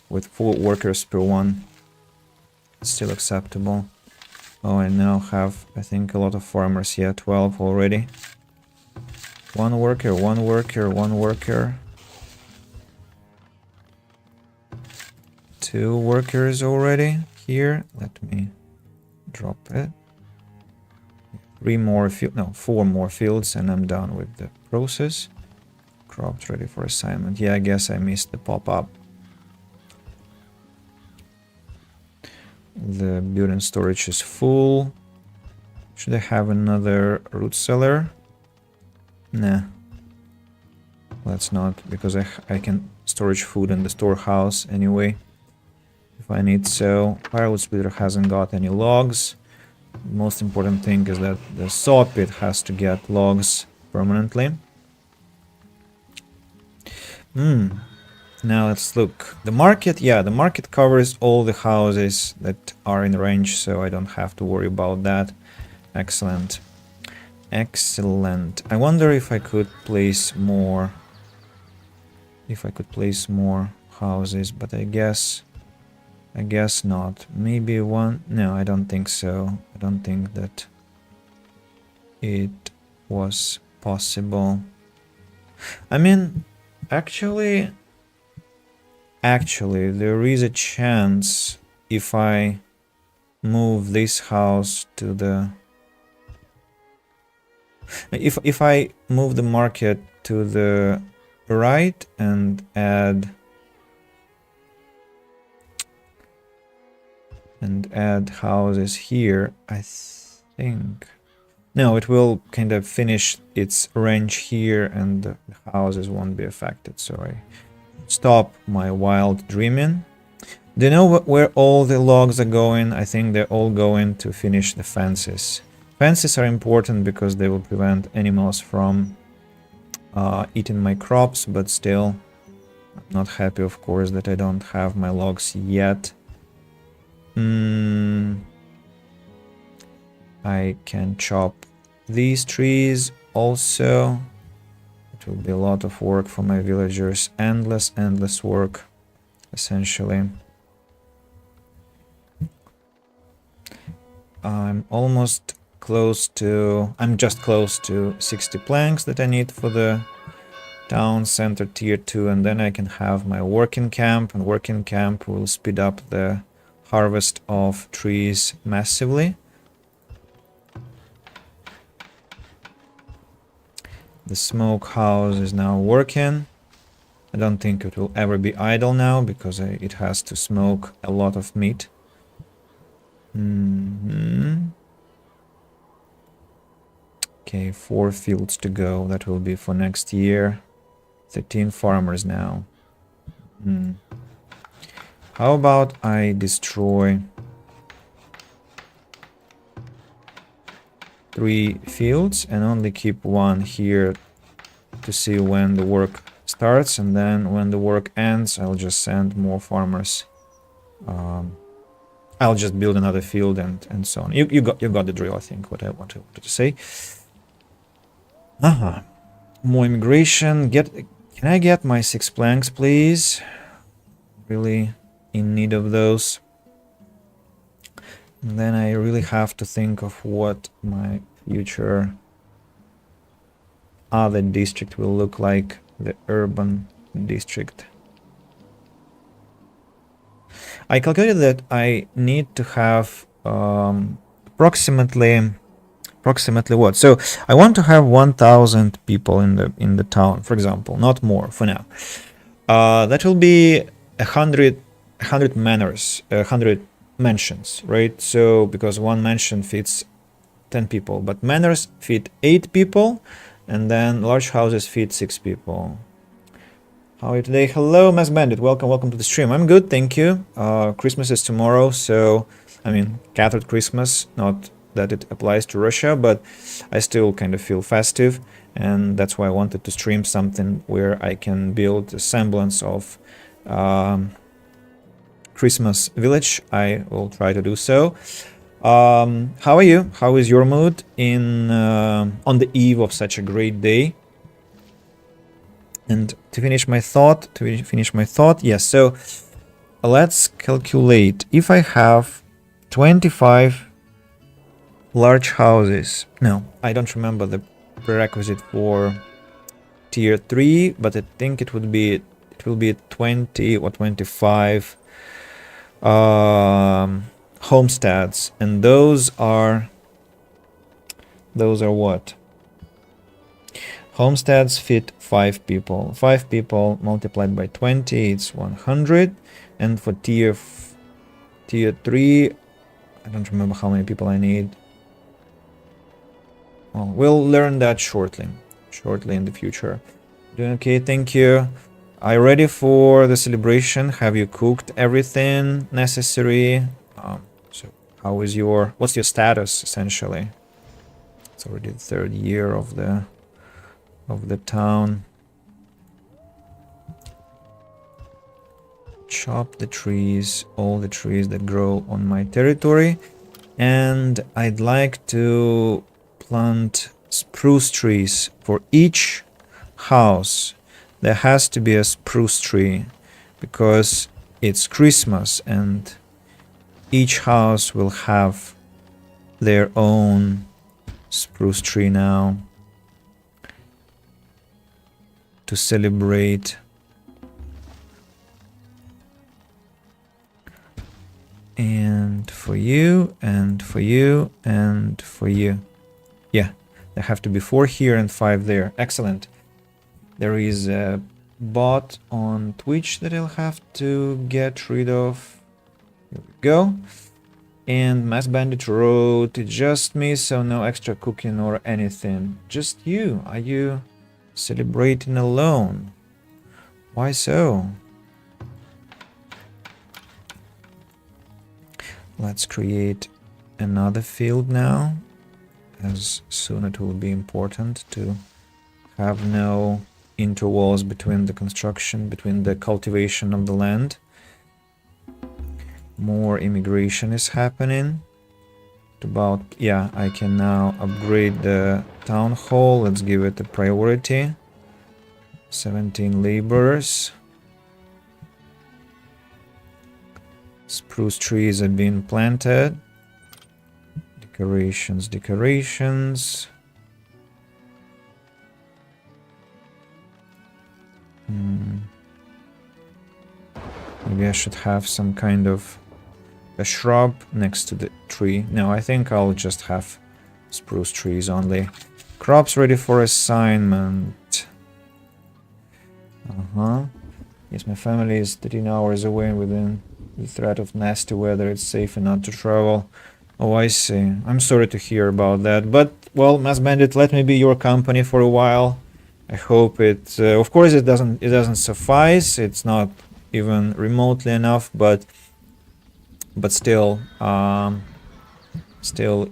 with 4 workers per one. It's still acceptable. Oh, I now have, I think, a lot of farmers. Yeah, 12 already. One worker, one worker, one worker. 2 workers already here. Let me drop it. 4 more fields, and I'm done with the process. Crops ready for assignment. Yeah, I guess I missed the pop-up. The building storage is full. Should I have another root cellar? Nah. Let's not, because I can storage food in the storehouse anyway, if I need so. Firewood splitter hasn't got any logs. Most important thing is that the saw pit has to get logs permanently. Now let's look. The market, yeah, the market covers all the houses that are in range, so I don't have to worry about that. Excellent. Excellent. I wonder if I could place more... houses, but I guess not. Maybe one... No, I don't think so. I don't think that it was possible. I mean, actually, there is a chance if I move this house to the... If I move the market to the right and add houses here, I think... No, it will kind of finish its range here and the houses won't be affected, so I stop my wild dreaming. Do you know where all the logs are going? I think they're all going to finish the fences. Fences are important because they will prevent animals from eating my crops, but still, I'm not happy, of course, that I don't have my logs yet. I can chop these trees also. It will be a lot of work for my villagers. Endless work, essentially. I'm almost close to... I'm just close to 60 planks that I need for the town center tier 2, and then I can have my working camp, and working camp will speed up the harvest of trees massively. The smokehouse is now working. I don't think it will ever be idle now, because it has to smoke a lot of meat. Okay, 4 fields to go. That will be for next year. 13 farmers now. How about I destroy 3 fields and only keep 1 here to see when the work starts, and then when the work ends, I'll just send more farmers. I'll just build another field and so on. You got the drill, I think, what I wanted to say. More immigration. Can I get my 6 planks, please? Really in need of those. And then I really have to think of what my future other district will look like, the urban district. I calculated that I need to have approximately what? So I want to have 1,000 people in the town, for example, not more for now. That will be 100 manors, 100 mansions, right? So because one mansion fits 10 people, but manors fit 8 people, and then large houses fit 6 people. How are you today? Hello, Mass Bandit. Welcome to the stream. I'm good, thank you. Christmas is tomorrow, so I mean, Catholic Christmas, not that it applies to Russia, but I still kind of feel festive, and that's why I wanted to stream something where I can build a semblance of Christmas village. I will try to do so. How are you? How is your mood on the eve of such a great day? And to finish my thought, yes, so let's calculate. If I have 25 large houses, no, I don't remember the prerequisite for tier 3, but I think it will be 20 or 25 homesteads, and those are what? Homesteads fit 5 people. 5 people multiplied by 20, it's 100. And for tier 3, I don't remember how many people I need. Well, we'll learn that shortly in the future. Doing okay, thank you. Are you ready for the celebration? Have you cooked everything necessary? So how is what's your status, essentially? It's already the 3rd year of the town. Chop the trees, all the trees that grow on my territory, and I'd like to plant spruce trees for each house. There has to be a spruce tree because it's Christmas and each house will have their own spruce tree now to celebrate. And for you, and for you, and for you. Yeah, there have to be 4 here and 5 there. Excellent. There is a bot on Twitch that I'll have to get rid of. Here we go. And Mass Bandit wrote, just me, so no extra cooking or anything. Just you. Are you celebrating alone? Why so? Let's create another field now, as soon it will be important to have no interwalls between the construction, between the cultivation of the land. More immigration is happening. Yeah, I can now upgrade the town hall. Let's give it a priority. 17 laborers. Spruce trees are being planted. Decorations. Maybe I should have some kind of a shrub next to the tree. No, I think I'll just have spruce trees only. Crops ready for assignment. Yes, my family is 13 hours away and within the threat of nasty weather. It's safer not to travel. Oh, I see. I'm sorry to hear about that. But, well, Mass Bandit, let me be your company for a while. I hope it... of course, it doesn't suffice. It's not even remotely enough, but still,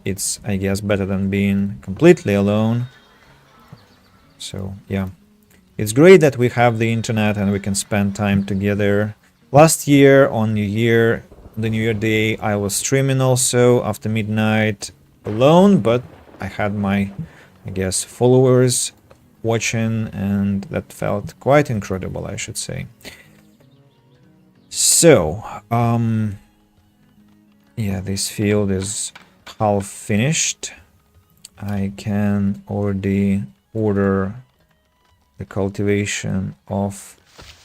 it's, I guess, better than being completely alone. So, yeah. It's great that we have the internet and we can spend time together. Last year on the New Year Day, I was streaming also after midnight alone, but I had my, I guess, followers watching, and that felt quite incredible, I should say. So, yeah, this field is half finished. I can already order the cultivation of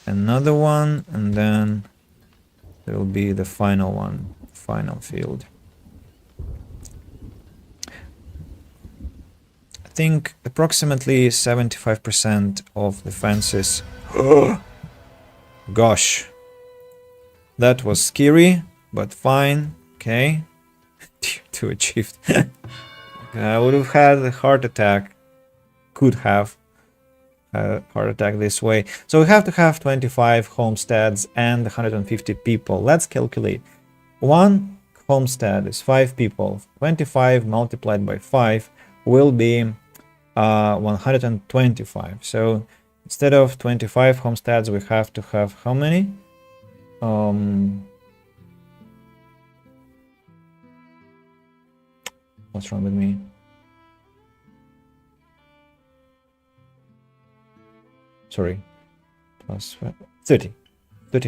another one, and then there will be the final field. I think approximately 75% of the fences. Gosh, that was scary, but fine. Okay, to achieve. I would have had a heart attack. Could have. Heart attack this way. So we have to have 25 homesteads and 150 people. Let's calculate. One homestead is 5 people. 25 multiplied by 5 will be 125. So instead of 25 homesteads, we have to have how many? What's wrong with me? Sorry, plus 30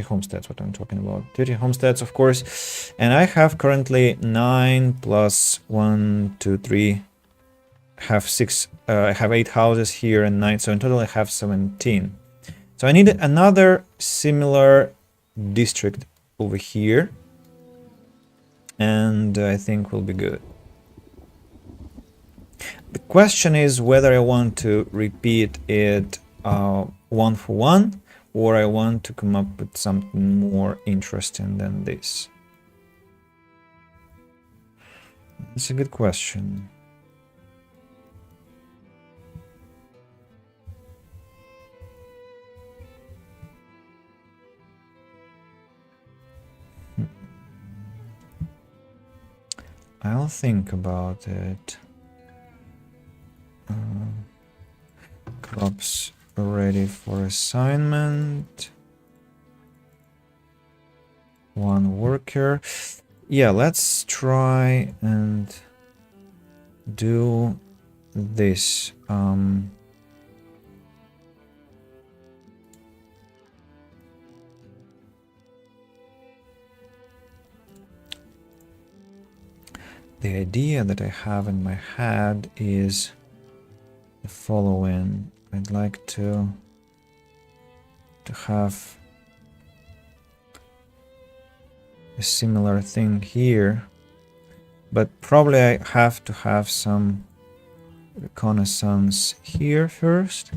homesteads, what I'm talking about. 30 homesteads, of course. And I have currently 9 plus 1, 2, 3. I have 6. I have 8 houses here and 9. So in total, I have 17. So I need another similar district over here. And I think we'll be good. The question is whether I want to repeat it 1 for 1, or I want to come up with something more interesting than this. That's a good question. I'll think about it. Crops ready for assignment. 1 worker. Yeah, let's try and do this. The idea that I have in my head is the following. I'd like to have a similar thing here, but probably I have to have some reconnaissance here first,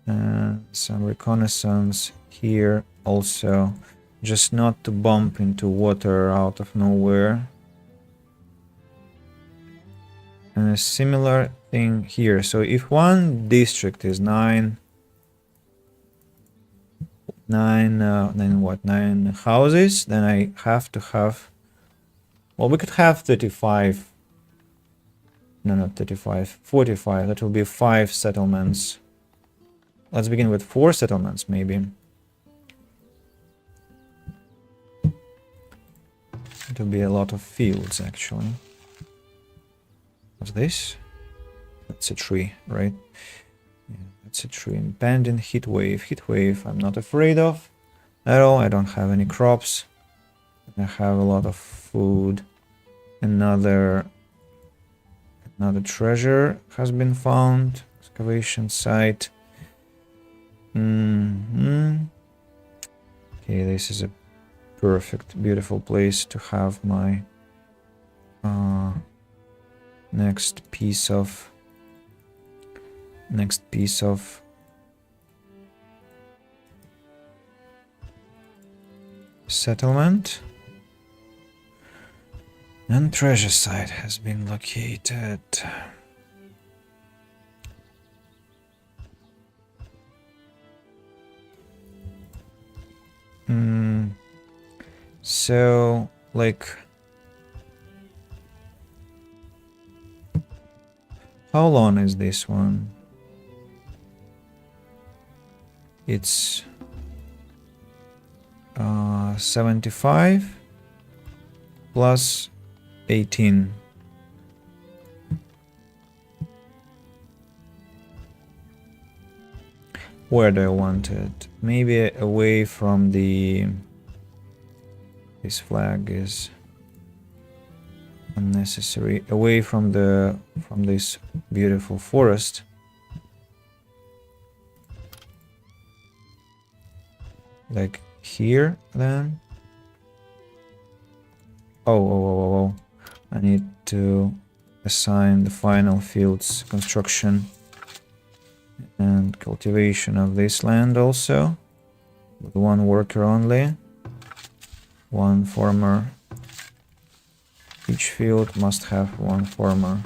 and some reconnaissance here also, just not to bump into water out of nowhere. And a similar thing here. So if one district is 9 houses, then I have to have, well, we could have 35. No, not 35, 45. That will be 5 settlements. Let's begin with 4 settlements, maybe. It will be a lot of fields, actually. What's this? That's a tree, right? Yeah, that's a tree. Impending heat wave. Heat wave I'm not afraid of at all. I don't have any crops. I have a lot of food. Another Another treasure has been found. Excavation site. Okay, this is a perfect, beautiful place to have my next piece of settlement. And treasure site has been located. So, like, how long is this one? It's 75 plus 18. Where do I want it? Maybe away from the... This flag is unnecessary. Away from this beautiful forest. Like here, then. Oh. I need to assign the final fields construction and cultivation of this land also. With one worker only. One farmer. Each field must have one farmer.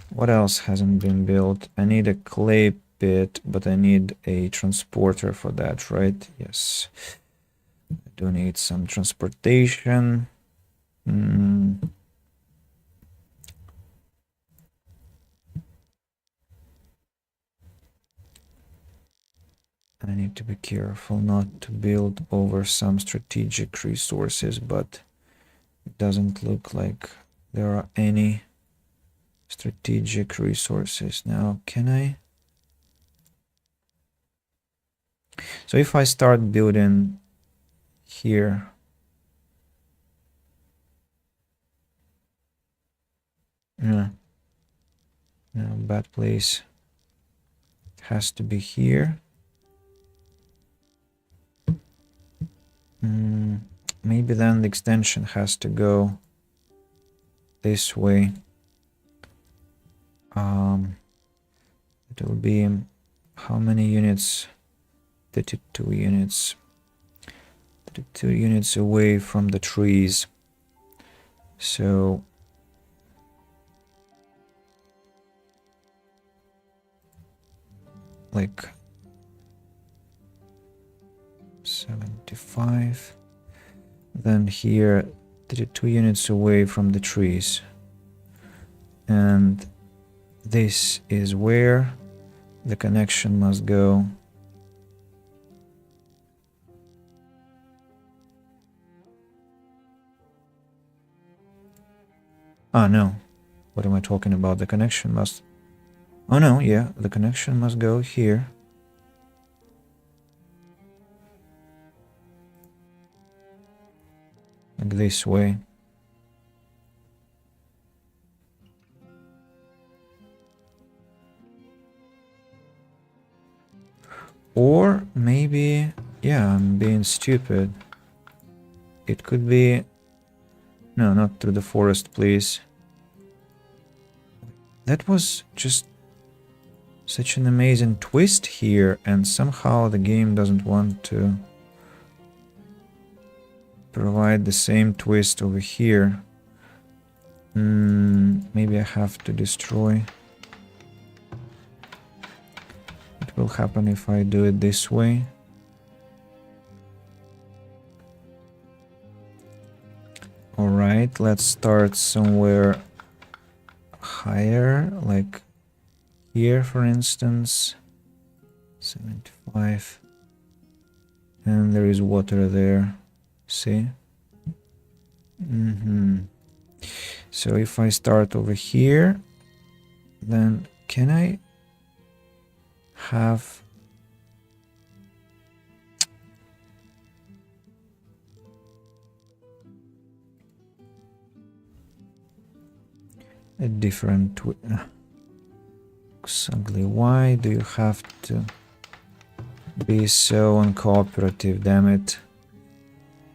What else hasn't been built? I need a clay pit, but I need a transporter for that, right? Yes. I do need some transportation. I need to be careful not to build over some strategic resources, but it doesn't look like there are any strategic resources. Now, can I? So if I start building here, no, bad place. It has to be here. Maybe then the extension has to go this way. It will be how many units? 32 units. 32 units away from the trees. So like 75. Then here 32 units away from the trees. And this is where the connection must go. Ah, no. What am I talking about? The connection must... Oh, no, yeah. The connection must go here. Like this way. Or maybe... Yeah, I'm being stupid. It could be... No, not through the forest, please. That was just such an amazing twist here, and somehow the game doesn't want to provide the same twist over here. Maybe I have to destroy. It will happen if I do it this way. Alright, let's start somewhere higher, like here, for instance. 75. And there is water there. See? So if I start over here, then can I have... a different ugly. Why do you have to be so uncooperative, damn it?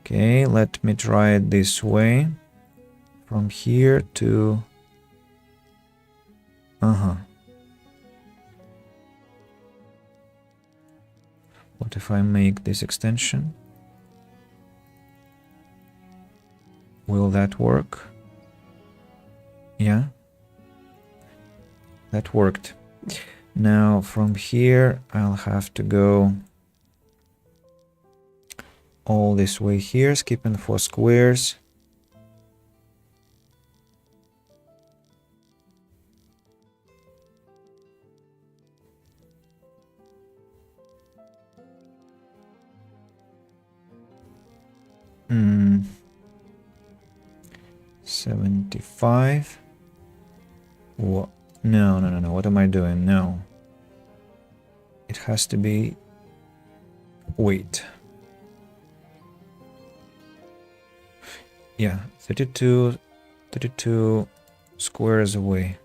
Okay, let me try it this way. From here to... What if I make this extension? Will that work? Yeah. That worked. Now from here I'll have to go all this way here, skipping 4 squares. Hmm. 75. What? No. What am I doing? No. It has to be... Wait. Yeah, 32 squares away.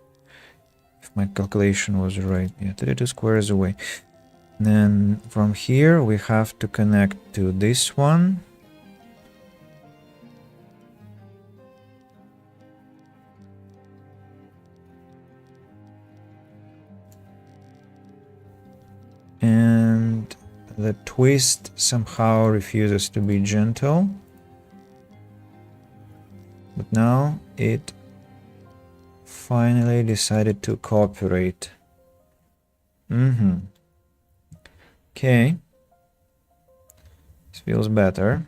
If my calculation was right. Yeah, 32 squares away. Then from here we have to connect to this one. And the twist somehow refuses to be gentle. But now it finally decided to cooperate. Okay. This feels better.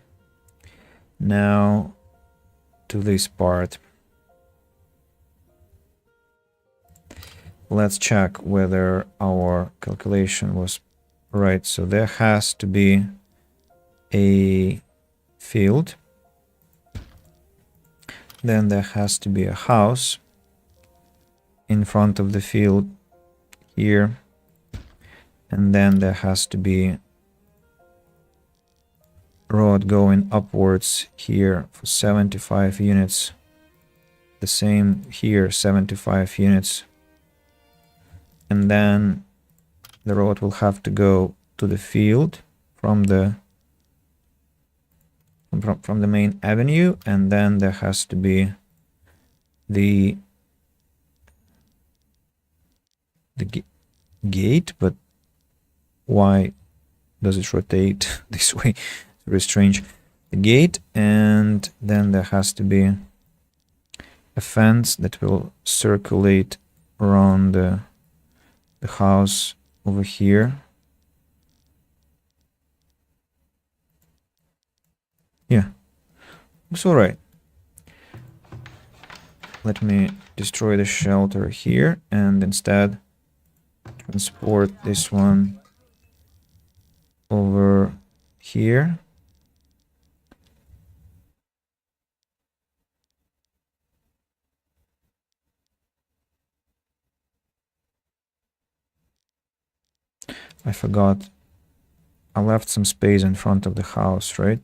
Now to this part. Let's check whether our calculation was right. So there has to be a field. Then there has to be a house in front of the field here. And then there has to be a road going upwards here for 75 units. The same here, 75 units. And then the road will have to go to the field from the main avenue, and then there has to be the gate. But why does it rotate this way? It's very strange. The gate, and then there has to be a fence that will circulate around the house over here. Yeah, looks alright. Let me destroy the shelter here and instead transport this one over here. I forgot. I left some space in front of the house, right?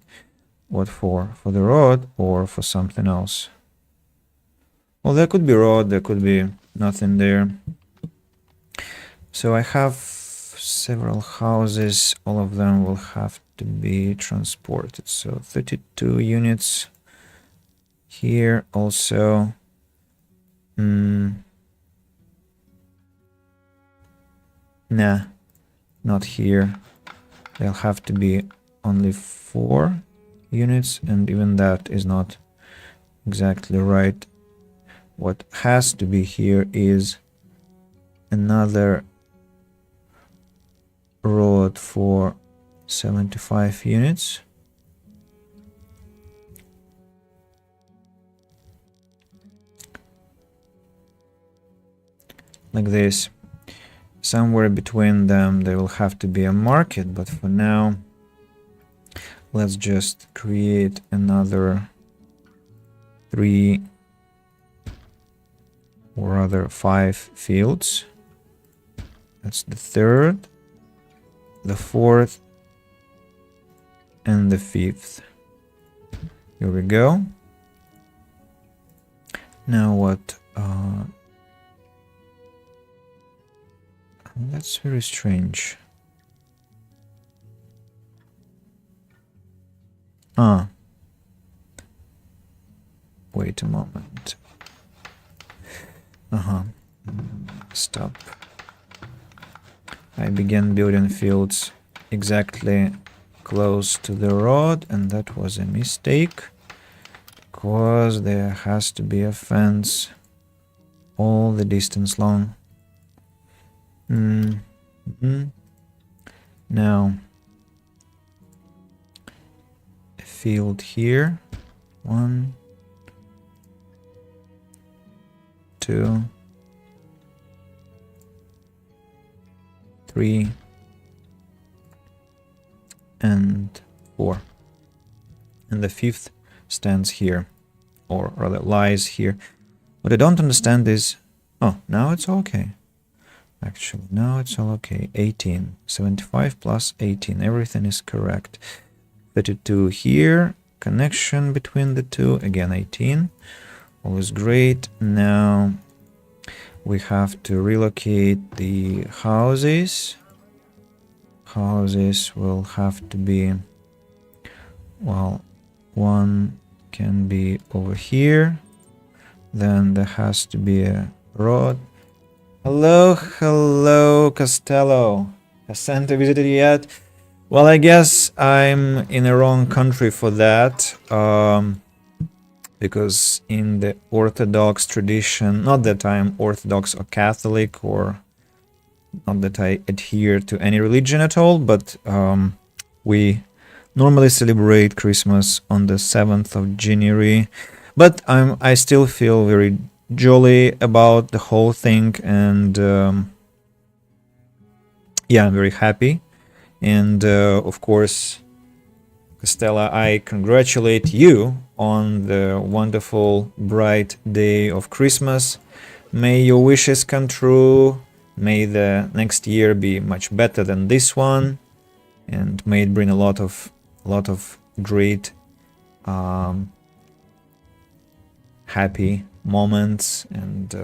What for? For the road or for something else? Well, there could be road, there could be nothing there. So I have several houses, all of them will have to be transported. So 32 units here also. Nah, not here. There'll have to be only 4 units, and even that is not exactly right. What has to be here is another road for 75 units. Like this. Somewhere between them there will have to be a market, but for now let's just create another 3 or rather 5 fields. That's the 3rd, the 4th, and the 5th. Here we go. Now what That's very strange. Ah. Wait a moment. Stop. I began building fields exactly close to the road, and that was a mistake, because there has to be a fence all the distance long. Now, a field here. 1, 2, 3, and 4. And the 5th stands here, or rather lies here. What I don't understand is... Oh, now it's okay. Actually, now it's all okay. 18. 75 plus 18. Everything is correct. 32 here. Connection between the two. Again, 18. All is great. Now we have to relocate the houses. Houses will have to be... Well, one can be over here. Then there has to be a road. Hello, Costello. Has Santa visited yet? Well, I guess I'm in the wrong country for that. Because in the Orthodox tradition, not that I'm Orthodox or Catholic, or not that I adhere to any religion at all, but we normally celebrate Christmas on the 7th of January. But I still feel very jolly about the whole thing, and yeah, I'm very happy. And of course, Stella, I congratulate you on the wonderful bright day of Christmas. May your wishes come true. May the next year be much better than this one, and may it bring a lot of great happy moments, and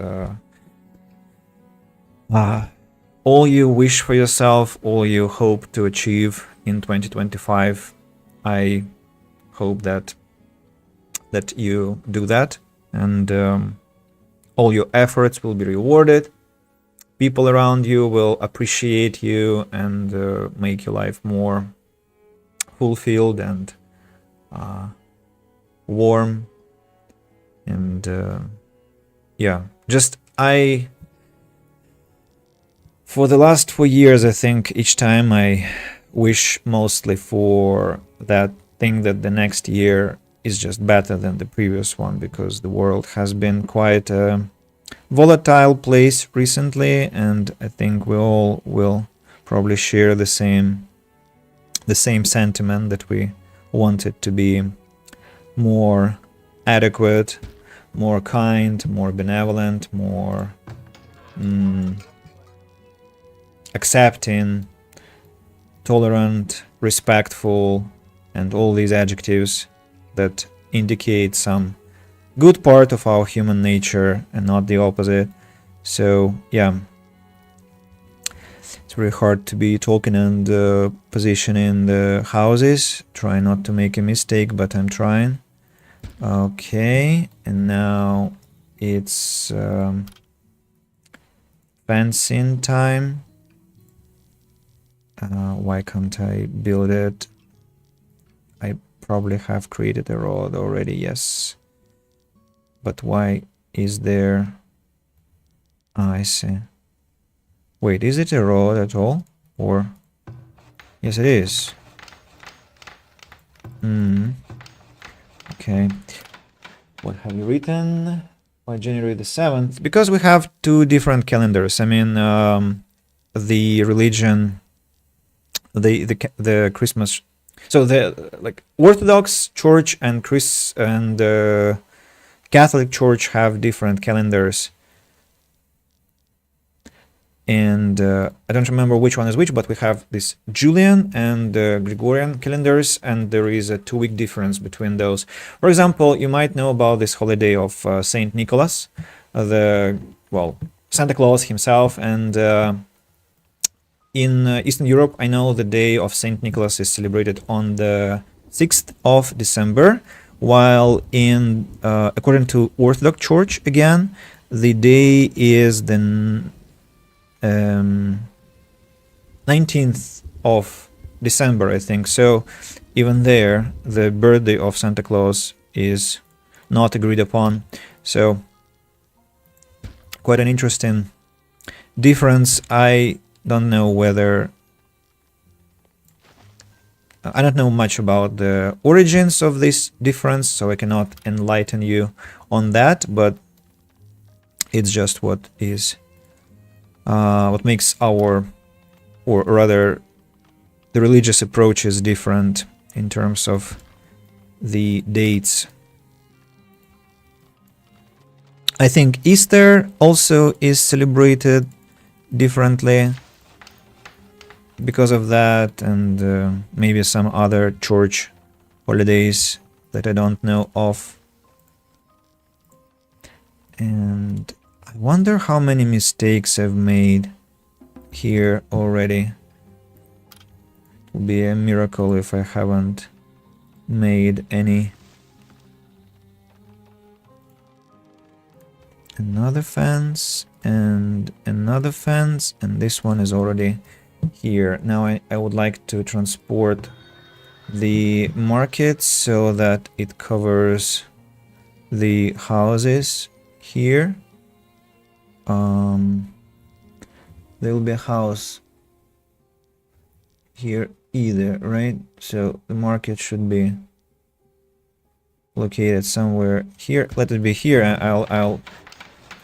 all you wish for yourself, all you hope to achieve in 2025. I hope that you do that, and all your efforts will be rewarded. People around you will appreciate you and make your life more fulfilled and warm. And yeah, just for the last 4 years, I think each time I wish mostly for that thing that the next year is just better than the previous one, because the world has been quite a volatile place recently, and I think we all will probably share the same sentiment, that we want it to be more adequate, more kind, more benevolent, more accepting, tolerant, respectful, and all these adjectives that indicate some good part of our human nature and not the opposite. So yeah, it's very hard to be talking and positioning the houses. Try not to make a mistake, but I'm trying. Okay, and now it's fencing time. Why can't I build it? I probably have created a road already, yes. But why is there... I see. Wait, is it a road at all? Or... Yes, it is. Okay. What have you written? By January the 7th? Because we have two different calendars. I mean, the religion... the Christmas, so the Orthodox Church and Catholic Church have different calendars, and I don't remember which one is which, but we have this Julian and Gregorian calendars, and there is a 2-week difference between those. For example, you might know about this holiday of Saint Nicholas, Santa Claus himself, and in Eastern Europe, I know the day of Saint Nicholas is celebrated on the 6th of December, while in according to Orthodox Church, again, the day is the 19th of December, I think. So even there, the birthday of Santa Claus is not agreed upon. So quite an interesting difference. I don't know whether I don't know much about the origins of this difference, so I cannot enlighten you on that, but it's just what is what makes our, or rather the religious approach is different in terms of the dates. I think Easter also is celebrated differently because of that, and maybe some other church holidays that I don't know of. And I wonder how many mistakes I've made here already. It would be a miracle if I haven't made any. Another fence and another fence, and this one is already here. Now I would like to transport the market so that it covers the houses here. There will be a house here either, right? So the market should be located somewhere here. Let it be here. I'll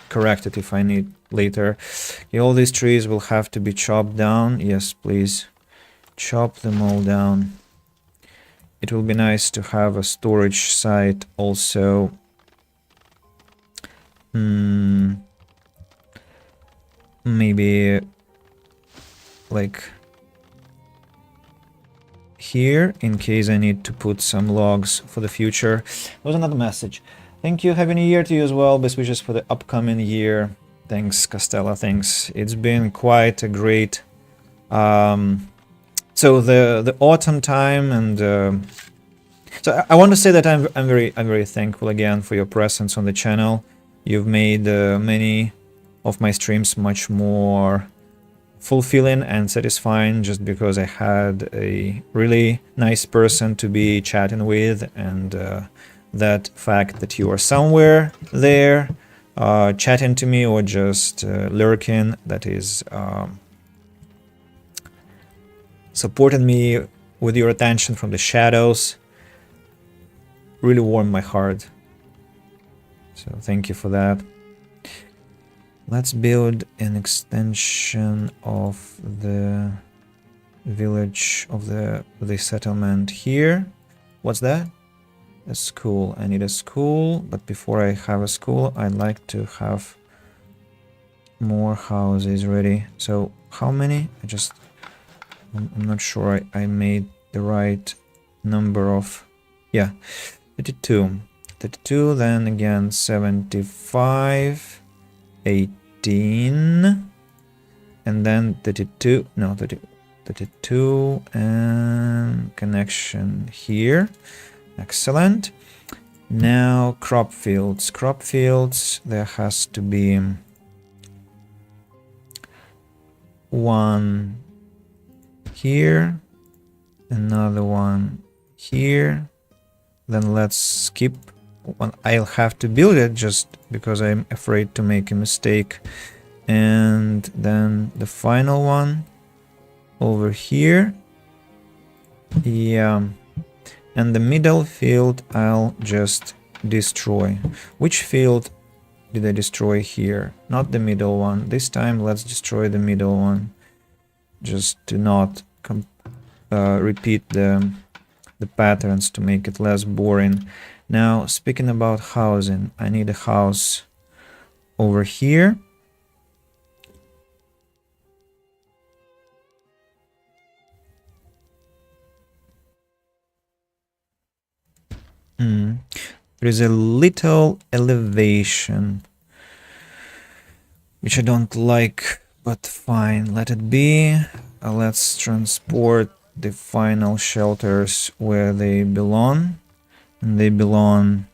correct it if I need later. Okay, all these trees will have to be chopped down. Yes, please chop them all down. It will be nice to have a storage site also. Maybe like here, in case I need to put some logs for the future. There was another message. Thank you. Happy New Year to you as well. Best wishes for the upcoming year. Thanks, Costella. Thanks. It's been quite a great. So the autumn time, and so I want to say that I'm very thankful again for your presence on the channel. You've made many of my streams much more fulfilling and satisfying, just because I had a really nice person to be chatting with, and that fact that you are somewhere there chatting to me or just lurking, that is supporting me with your attention from the shadows, really warmed my heart. So thank you for that. Let's build an extension of the village, of the settlement here. What's that? A school. I need a school, but before I have a school, I'd like to have more houses ready. So how many? I'm not sure I made the right number of, yeah, 32. 32, then again 75, 18, and then 32, no, 32, and connection here. Excellent. Now crop fields. Crop fields, there has to be one here, another one here. Then let's skip one. I'll have to build it just because I'm afraid to make a mistake. And then the final one over here. Yeah. And the middle field I'll just destroy. Which field did I destroy here? Not the middle one. This time let's destroy the middle one, just to not repeat the patterns, to make it less boring. Now, speaking about housing, I need a house over here. There is a little elevation, which I don't like But fine, let it be. Let's transport the final shelters where they belong. And they belong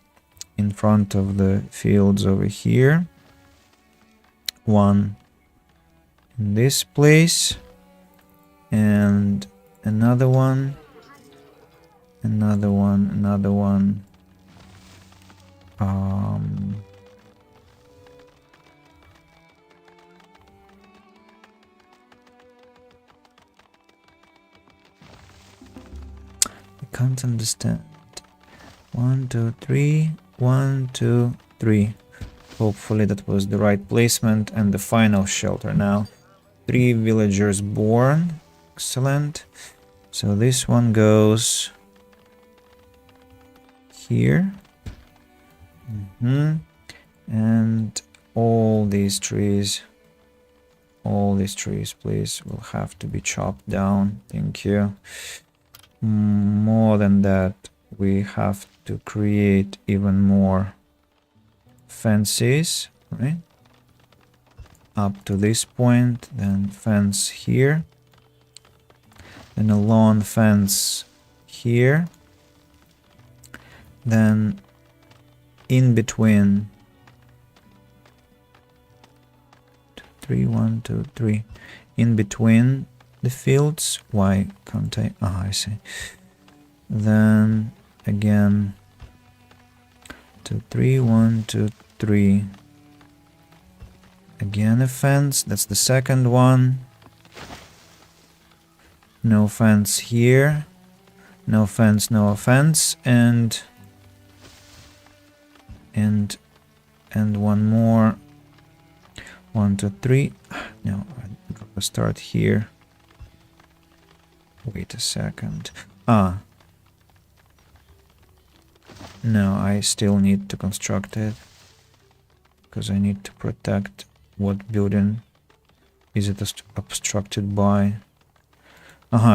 in front of the fields over here. One in this place. And another one. Another one. Another one. I can't understand. 1, 2, 3. 1, 2, 3. Hopefully that was the right placement. And the final shelter now. 3 villagers born. Excellent. So this one goes here. And all these trees, please, will have to be chopped down. Thank you. More than that, we have to create even more fences, right? Up to this point, then fence here. Then a lawn fence here. Then in between 3, 1, 2, 3. In between the fields. Why can't I? Ah, I see. Then again 2, 3, 1, 2, 3. Again a fence. That's the second one. No fence here. No fence, no offense. And one more. 1, 2, 3. No, I'll start here. Wait a second. Ah. No, I still need to construct it. Because I need to protect what building is it obstructed by.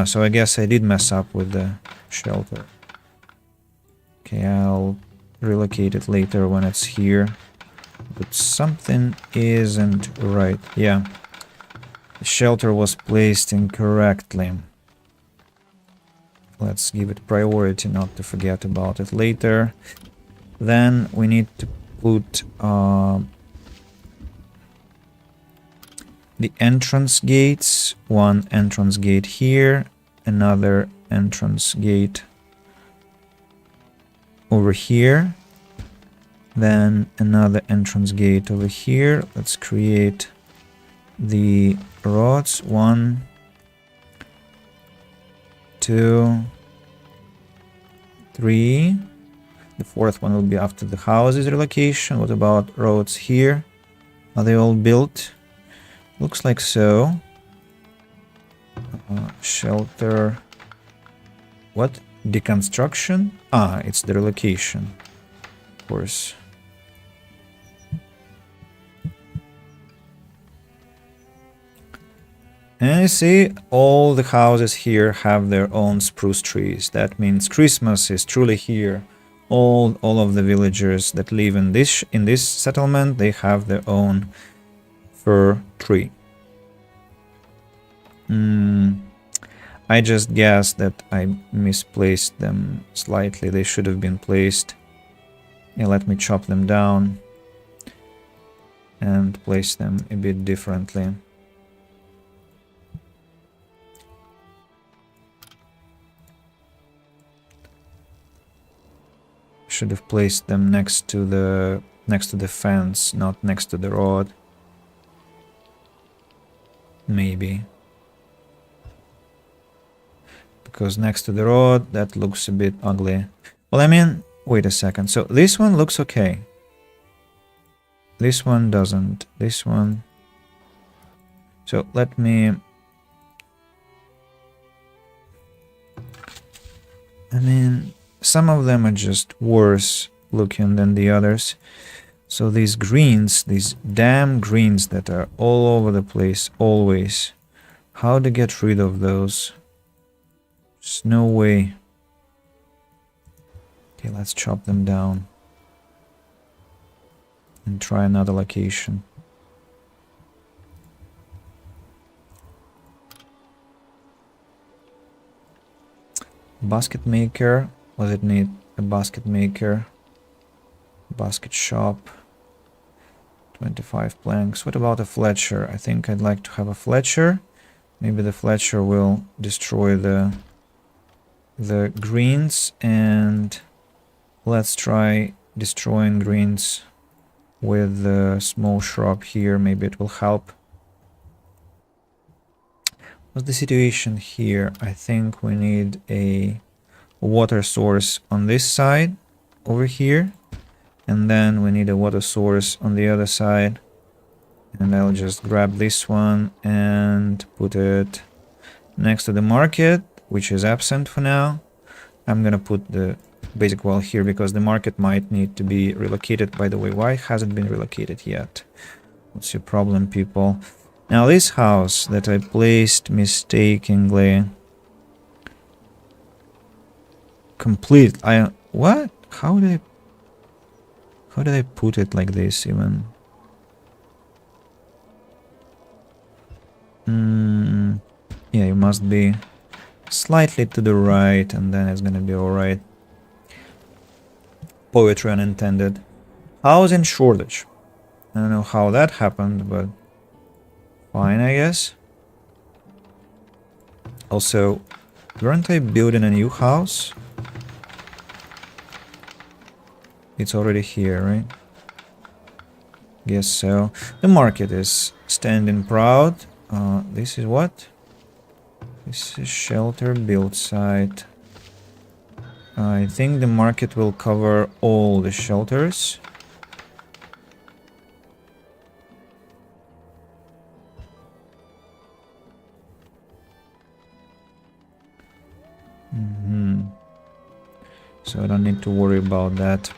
So I guess I did mess up with the shelter. Okay, I'll relocate it later when it's here. But something isn't right. Yeah. The shelter was placed incorrectly. Let's give it priority not to forget about it later. Then we need to put the entrance gates. One entrance gate here. Another entrance gate over here. Then another entrance gate over here. Let's create the rods. 1, 2, 3. The fourth one will be after the houses relocation. What about roads here? Are they all built? Looks like so. Shelter. What? Deconstruction? It's the relocation. Of course. And you see, all the houses here have their own spruce trees. That means Christmas is truly here. All of the villagers that live in this settlement, they have their own fir tree. I just guessed that I misplaced them slightly. They should have been placed. Yeah, let me chop them down and place them a bit differently. Should have placed them next to the fence, not next to the road. Maybe. Because next to the road, that looks a bit ugly. Well, I mean, wait a second. So this one looks okay. This one doesn't. This one. So let me... I mean, some of them are just worse looking than the others. So these greens, these damn greens that are all over the place, always. How to get rid of those? There's no way. Okay, let's chop them down. And try another location. Basket maker. What does it need? A basket maker. Basket shop. 25 planks. What about a Fletcher? I think I'd like to have a Fletcher. Maybe the Fletcher will destroy the greens, and let's try destroying greens with the small shrub here. Maybe it will help. What's the situation here? I think we need a water source on this side over here, and then we need a water source on the other side. And I'll just grab this one and put it next to the market, which is absent for now. I'm gonna put the basic well here because the market might need to be relocated. By the way, why hasn't been relocated yet? What's your problem, people? Now this house that I placed mistakenly complete. What? How did I put it like this even? Yeah, you must be slightly to the right, and then it's gonna be alright. Poetry unintended. Housing shortage. I don't know how that happened, but fine, I guess. Also, weren't I building a new house? It's already here, right? Guess so. The market is standing proud. This is what? This is shelter build site. I think the market will cover all the shelters. So I don't need to worry about that.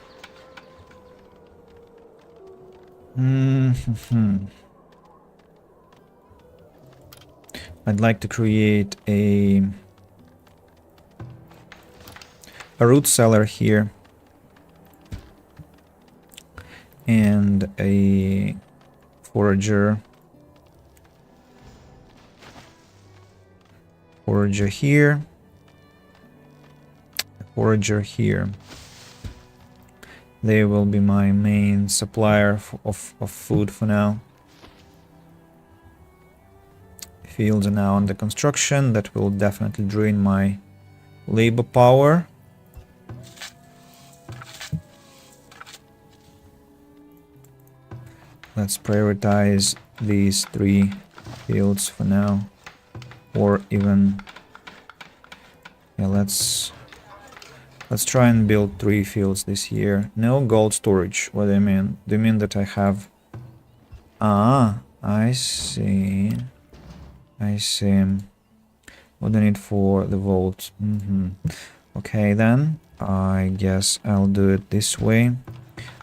I'd like to create a root cellar here and a forager here, a forager here. They will be my main supplier of food for now. Fields are now under construction. That will definitely drain my labor power. Let's prioritize these 3 fields for now. Or even... yeah, let's try and build 3 fields this year. No gold storage. What do you mean? Do you mean that I have... Ah, I see. I see. What do I need for the vault? Okay, then. I guess I'll do it this way.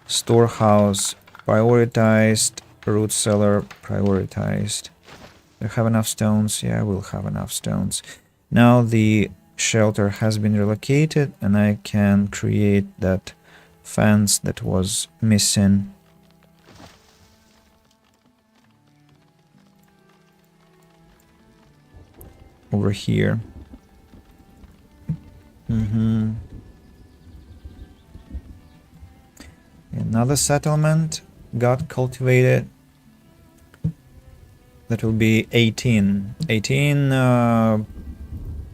Storehouse prioritized. Root cellar prioritized. Do I have enough stones? Yeah, I will have enough stones. Now the shelter has been relocated, and I can create that fence that was missing. Over here. Another settlement got cultivated. That will be 18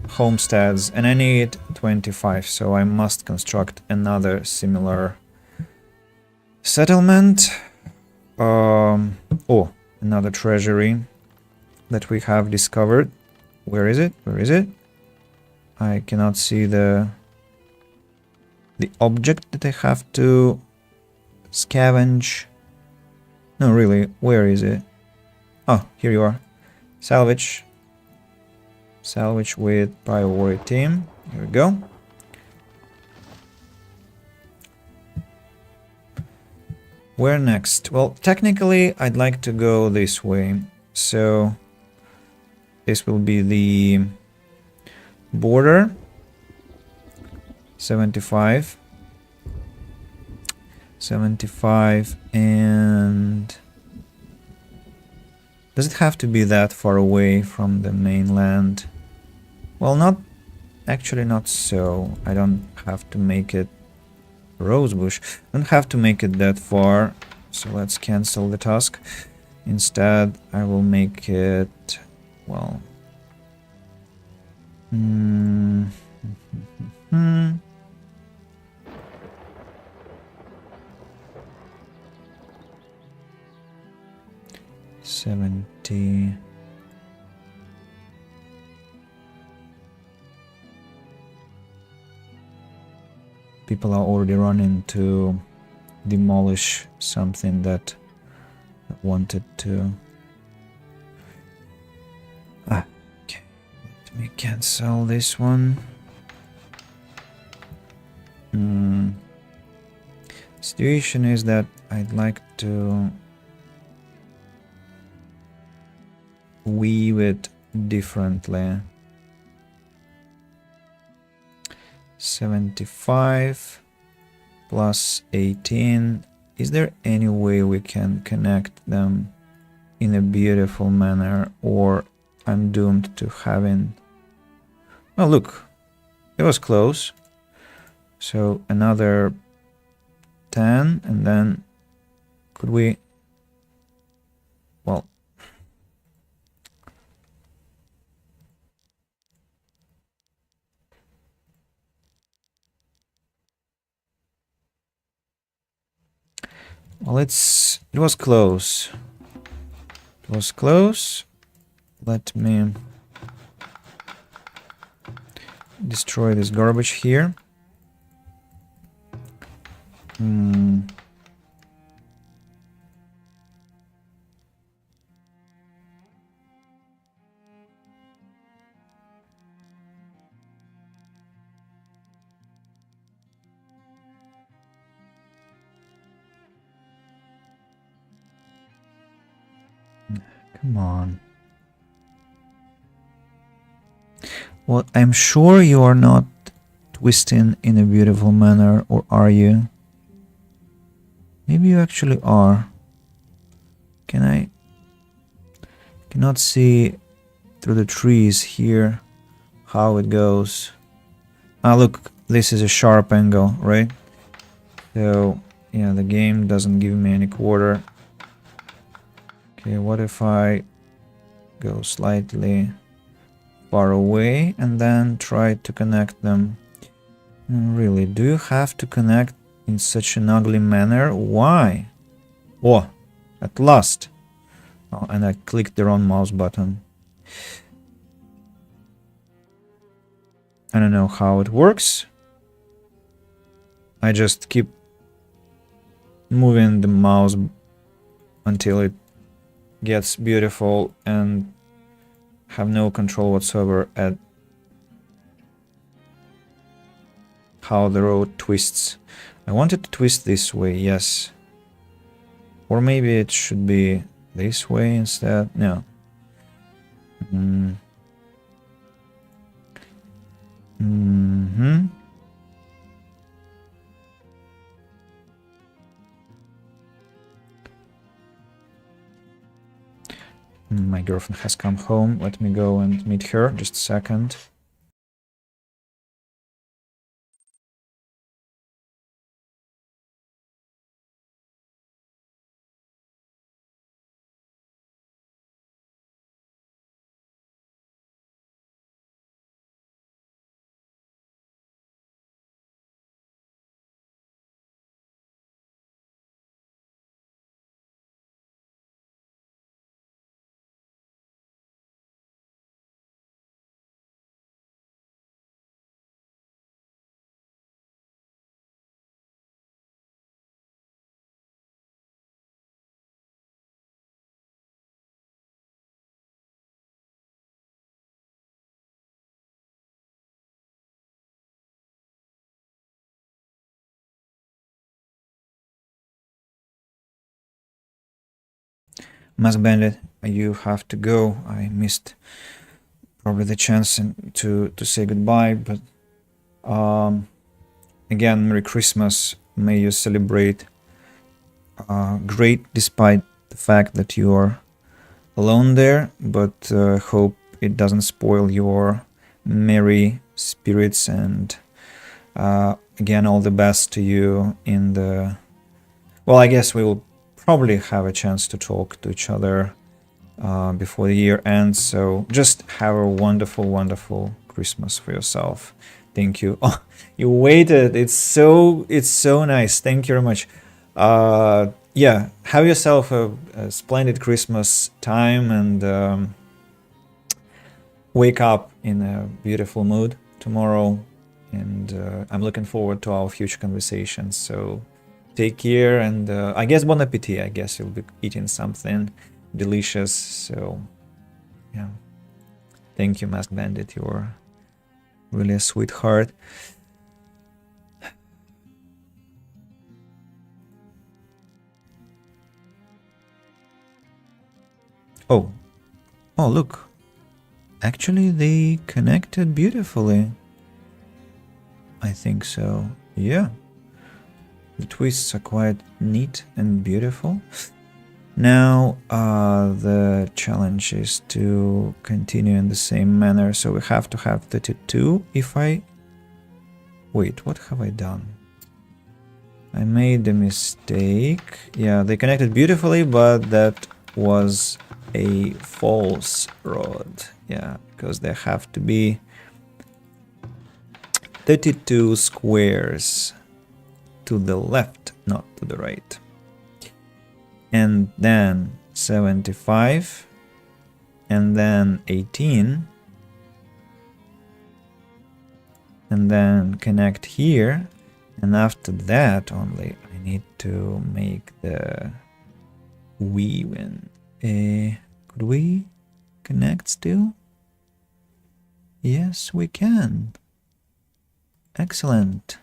homesteads, and I need 25, so I must construct another similar settlement. Oh, another treasury that we have discovered. Where is it? Where is it? I cannot see the object that I have to scavenge. No, really, where is it? Oh, here you are. Salvage. Salvage with priority. Here we go. Where next? Well, technically, I'd like to go this way. So, this will be the border. 75. 75 and... does it have to be that far away from the mainland? Well, not Actually not so. I don't have to make it rosebush. I don't have to make it that far. So let's cancel the task. Instead, I will make it, well... Hmm... 70... People are already running to demolish something that I wanted to... Okay, let me cancel this one. Situation is that I'd like to weave it differently. 75 plus 18. Is there any way we can connect them in a beautiful manner, or I'm doomed to having... Oh, look, it was close. So another 10, and then could we... Well... Well, it was close. It was close. Let me destroy this garbage here. Come on. Well, I'm sure you are not twisting in a beautiful manner, or are you? Maybe you actually are. Cannot see through the trees here how it goes. Ah, look, this is a sharp angle, right? So, yeah, the game doesn't give me any quarter. Okay, what if I go slightly far away and then try to connect them? Really, do you have to connect in such an ugly manner? Why? Oh, at last. Oh, and I clicked the wrong mouse button. I don't know how it works. I just keep moving the mouse until it gets beautiful and have no control whatsoever at how the road twists. I wanted to twist this way, yes. Or maybe it should be this way instead. No. My girlfriend has come home. Let me go and meet her. Just a second. Mask Bandit, you have to go. I missed probably the chance to say goodbye, but again, Merry Christmas. May you celebrate great despite the fact that you are alone there, but hope it doesn't spoil your merry spirits, and again, all the best to you in the... Well, I guess we will probably have a chance to talk to each other before the year ends, so just have a wonderful, wonderful Christmas for yourself. Thank you. Oh, you waited. It's so nice. Thank you very much. Yeah, have yourself a splendid Christmas time, and wake up in a beautiful mood tomorrow. And I'm looking forward to our future conversations. So take care, and I guess bon appetit. I guess you'll be eating something delicious. So yeah, thank you, Masked Bandit. You're really a sweetheart. Oh, look. Actually, they connected beautifully. I think so. Yeah. The twists are quite neat and beautiful. Now, the challenge is to continue in the same manner. So we have to have 32. If I... Wait, what have I done? I made a mistake. Yeah, they connected beautifully, but that was a false rod. Yeah, because there have to be 32 squares to the left, not to the right. And then 75, and then 18, and then connect here, and after that only I need to make the weaving. Could we connect still? Yes, we can. Excellent.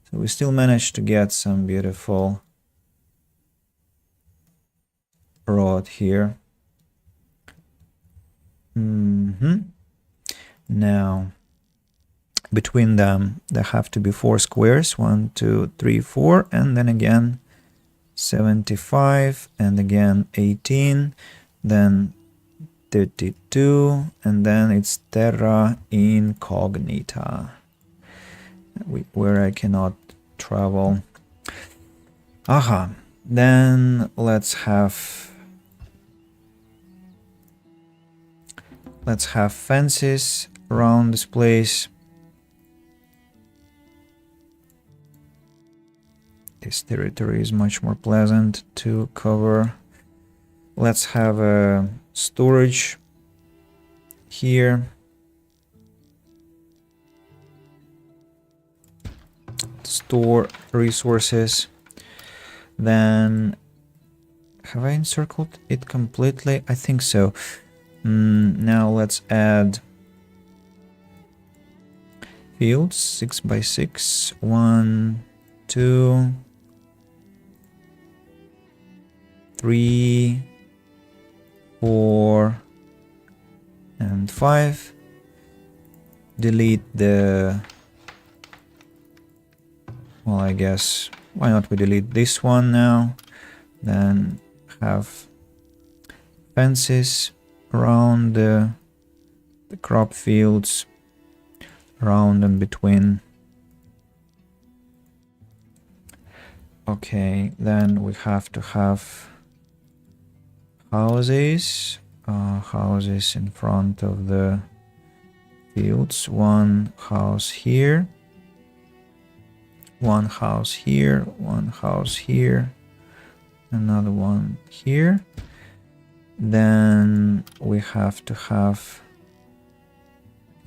So we still managed to get some beautiful rod here. Now, between them, there have to be 4 squares. 1, 2, 3, 4, and then again 75, and again 18, then 32, and then it's terra incognita, where I cannot travel. Aha. Then let's have fences around this place. This territory is much more pleasant to cover. Let's have a storage here. Store resources. Then, have I encircled it completely? I think so. Now let's add fields 6 by 6. 1, 2, 3, 4, and 5. Delete the... Well, I guess, why not we delete this one now? Then have fences around the crop fields, around and between. Okay, then we have to have houses, houses in front of the fields. 1 house here, 1 house here, 1 house here, another one here. Then we have to have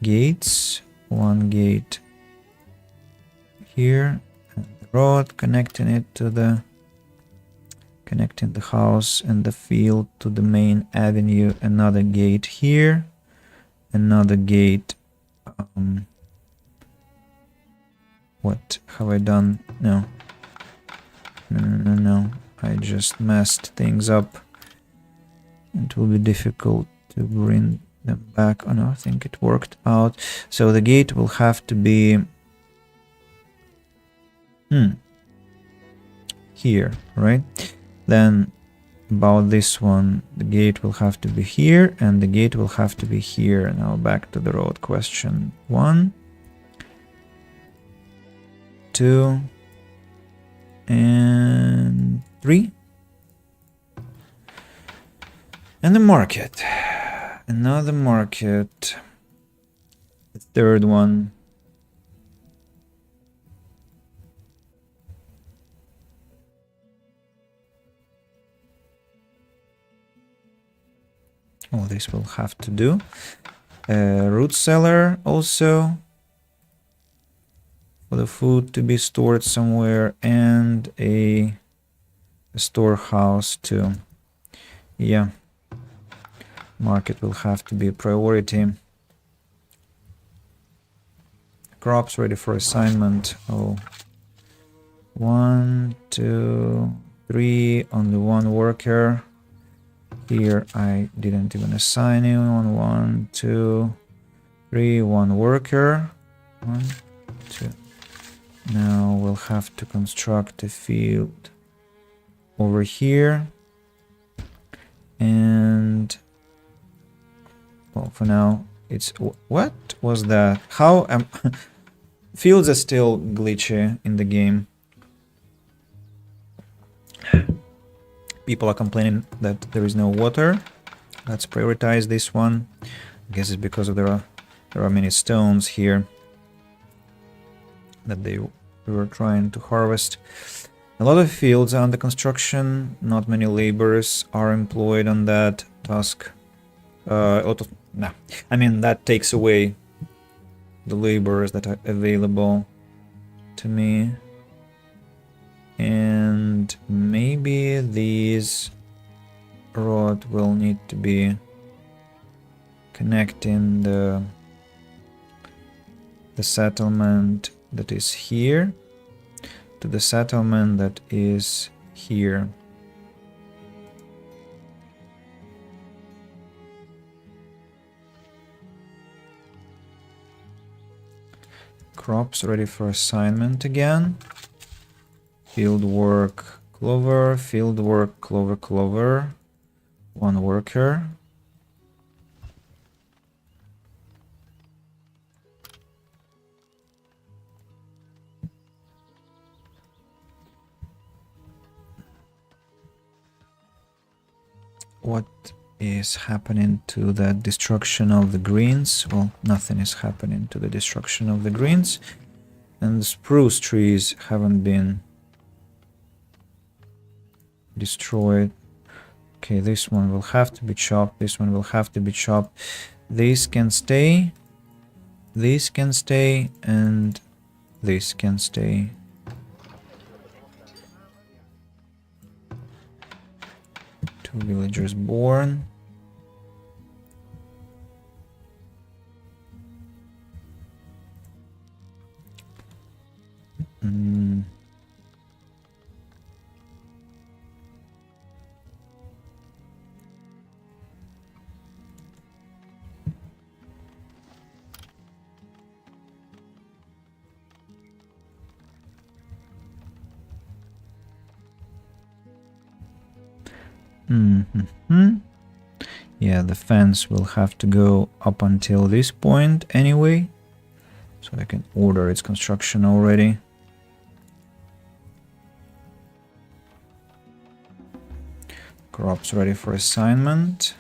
gates, 1 gate here, and the road connecting it to the house and the field to the main avenue. Another gate here, another gate. What have I done? No. I just messed things up. It will be difficult to bring them back. Oh no, I think it worked out. So the gate will have to be here, right? Then about this one. The gate will have to be here, and the gate will have to be here. Now back to the road question. 1, 2, and 3. And the market. Another market. The third one. Oh, this will have to do. Root cellar also. For the food to be stored somewhere. And a storehouse too. Yeah. Market will have to be a priority. Crops ready for assignment. Oh. 1, 2, 3. Only one worker. Here I didn't even assign anyone. 1, 2, 3. One worker. 1, 2. Now we'll have to construct a field over here. And well, for now it's what was that? How am fields are still glitchy in the game. People are complaining that there is no water. Let's prioritize this one. I guess it's because of there are many stones here that they were trying to harvest. A lot of fields are under construction. Not many laborers are employed on that task. I mean, that takes away the laborers that are available to me. And maybe these road will need to be connecting the settlement that is here to the settlement that is here. Crops ready for assignment again. Field work clover, field work clover, clover. One worker. What is happening to the destruction of the greens? Well, nothing is happening to the destruction of the greens. And the spruce trees haven't been destroyed. Okay, this one will have to be chopped. This one will have to be chopped. These can stay. These can stay. And this can stay. Two villagers born. Yeah, the fence will have to go up until this point anyway. So I can order its construction already. Crops ready for assignment.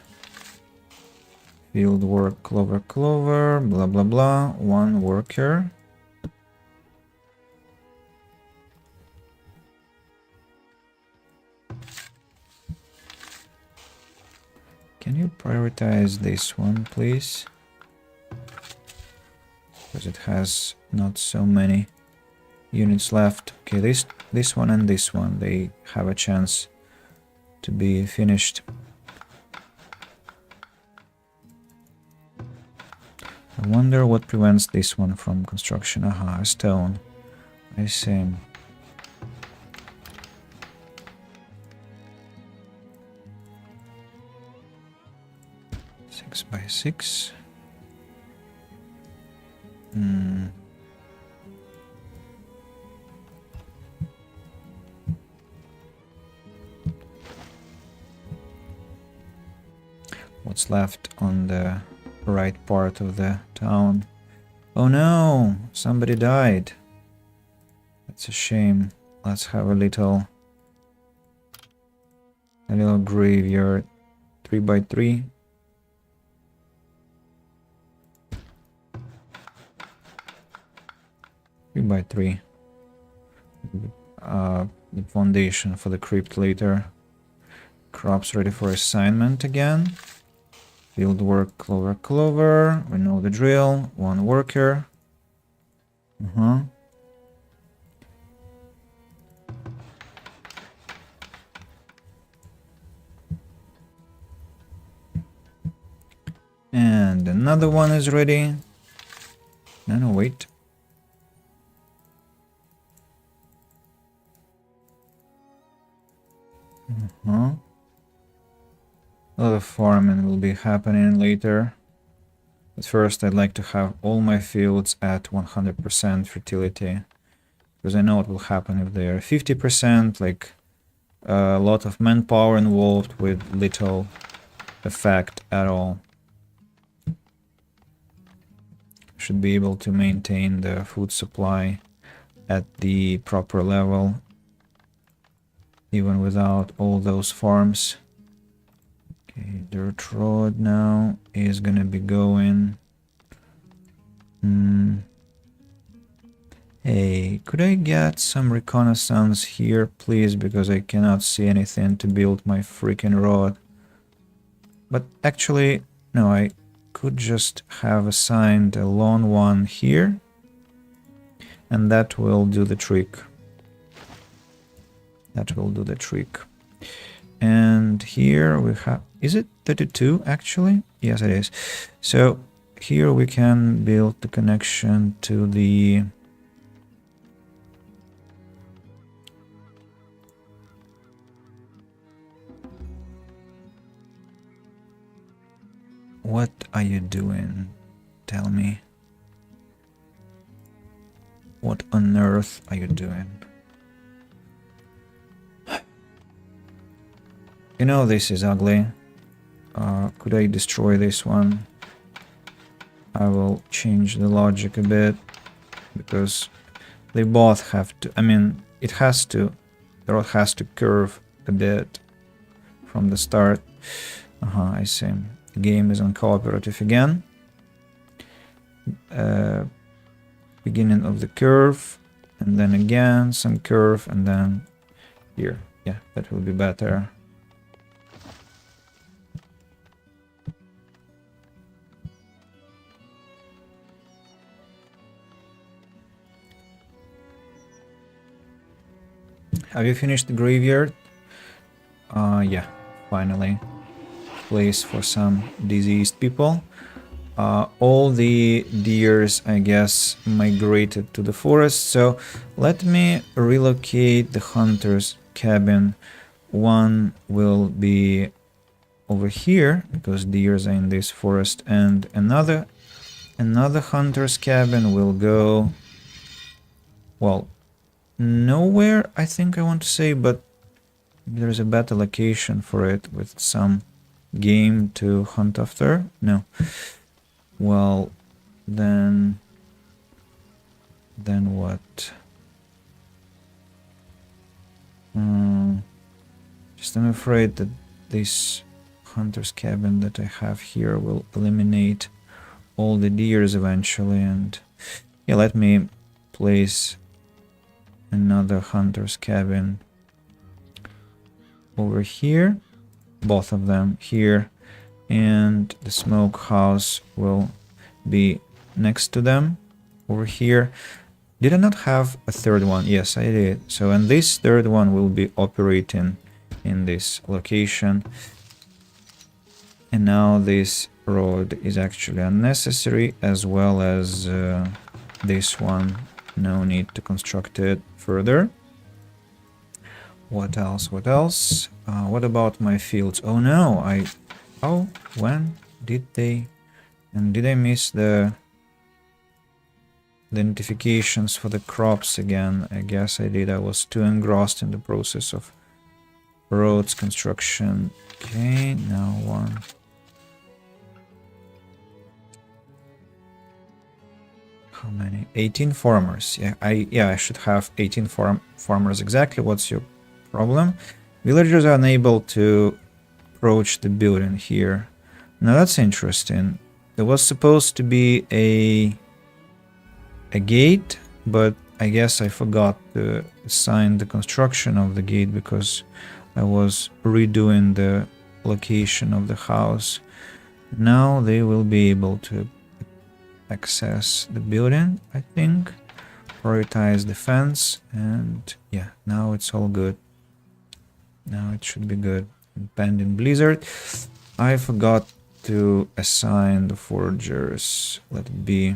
Field work, clover, clover, blah, blah, blah. One worker. Can you prioritize this one, please? Because it has not so many units left. Okay, this one and this one, they have a chance to be finished. I wonder what prevents this one from construction. Aha, a stone. I see. 6 by 6. what's left on the right part of the town. Oh no, somebody died. That's a shame. Let's have a little graveyard. 3x3. Three by three. The foundation for the crypt later. Crops ready for assignment again. Field work, clover, clover. We know the drill. One worker. And another one is ready. No, wait. A lot of farming will be happening later. But first I'd like to have all my fields at 100% fertility. Because I know what will happen if they are 50%, like a lot of manpower involved with little effect at all. Should be able to maintain the food supply at the proper level, even without all those farms. Okay, dirt road now is gonna be going. Hey, could I get some reconnaissance here, please? Because I cannot see anything to build my freaking road. But actually, no, I could just have assigned a lone one here, and that will do the trick. That will do the trick. And here we have... Is it 32 actually? Yes, it is. So here we can build the connection to the... What are you doing? Tell me. What on earth are you doing? You know this is ugly. Could I destroy this one? I will change the logic a bit, because they both have to... I mean, it has to... The road has to curve a bit from the start. I see. The game is on cooperative again. Beginning of the curve, and then again some curve, and then here. Yeah, that will be better. Have you finished the graveyard? Yeah, finally. Place for some diseased people. All the deers, I guess, migrated to the forest, so let me relocate the hunter's cabin. One will be over here, because deers are in this forest, and another hunter's cabin will go... Well, nowhere, I think I want to say, but there's a better location for it with some game to hunt after. No. Well, then what? Just I'm afraid that this hunter's cabin that I have here will eliminate all the deers eventually, and yeah, let me place another hunter's cabin over here, both of them here, and the smokehouse will be next to them over here. Did I not have a third one? Yes, I did. So, and this third one will be operating in this location. And now this road is actually unnecessary, as well as this one. No need to construct it further. What else? What else? What about my fields? Oh no, Oh, when did they... And did I miss the notifications for the crops again? I guess I did. I was too engrossed in the process of roads construction. Okay, now one. How many? 18 farmers. Yeah, I should have 18 farmers exactly. What's your problem? Villagers are unable to approach the building here. Now that's interesting. There was supposed to be a gate, but I guess I forgot to assign the construction of the gate because I was redoing the location of the house. Now they will be able to access the building, I think. Prioritize defense, and yeah, now it's all good. Now it should be good. Pending blizzard. I forgot to assign the foragers. Let it be.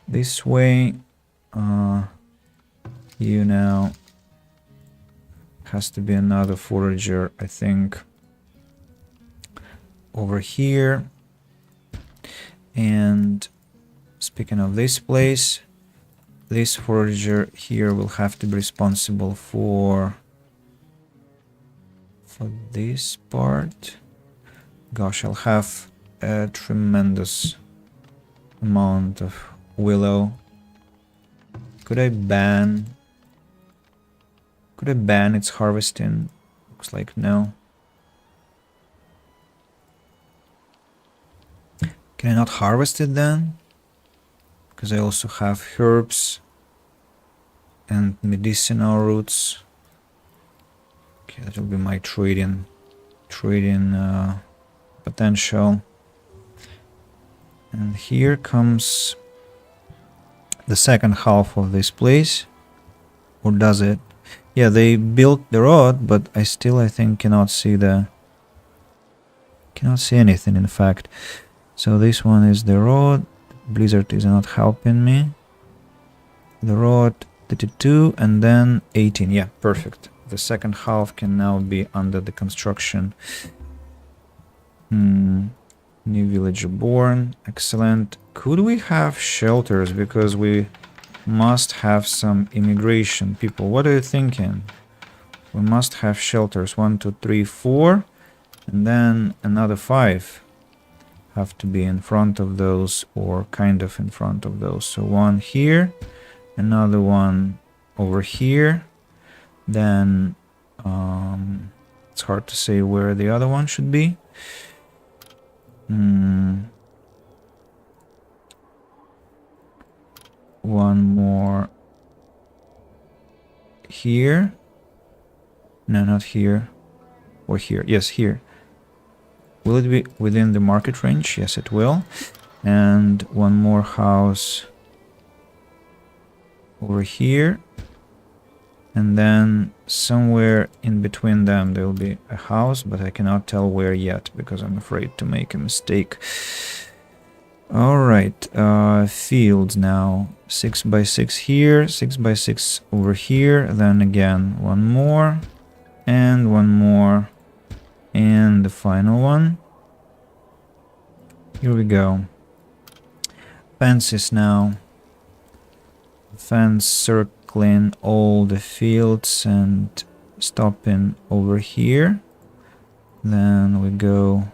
This way, you now has to be another forager, I think, over here. And speaking of this place, this forager here will have to be responsible for this part. Gosh, I'll have a tremendous amount of willow. Could I ban its harvesting? Looks like no. Can I not harvest it then? Because I also have herbs and medicinal roots. Okay, that will be my trading potential. And here comes the second half of this place. Or does it? Yeah, they built the road, but I think cannot see anything, in fact. So this one is the road. Blizzard is not helping me. The road 32 and then 18. Yeah, perfect. The second half can now be under the construction. New villager born. Excellent. Could we have shelters? Because we must have some immigration people. What are you thinking? We must have shelters. 1, 2, 3, 4. And then another 5 have to be in front of those, or kind of in front of those. So one here, another one over here. Then it's hard to say where the other one should be. One more here. No, not here. Or here. Yes, here. Will it be within the market range? Yes, it will. And one more house over here. And then somewhere in between them there will be a house, but I cannot tell where yet because I'm afraid to make a mistake. Alright, fields now. 6 by 6 here, 6 by 6 over here, then again one more, and one more, and the final one. Here we go. Fences now. Fence circling all the fields and stopping over here. Then we go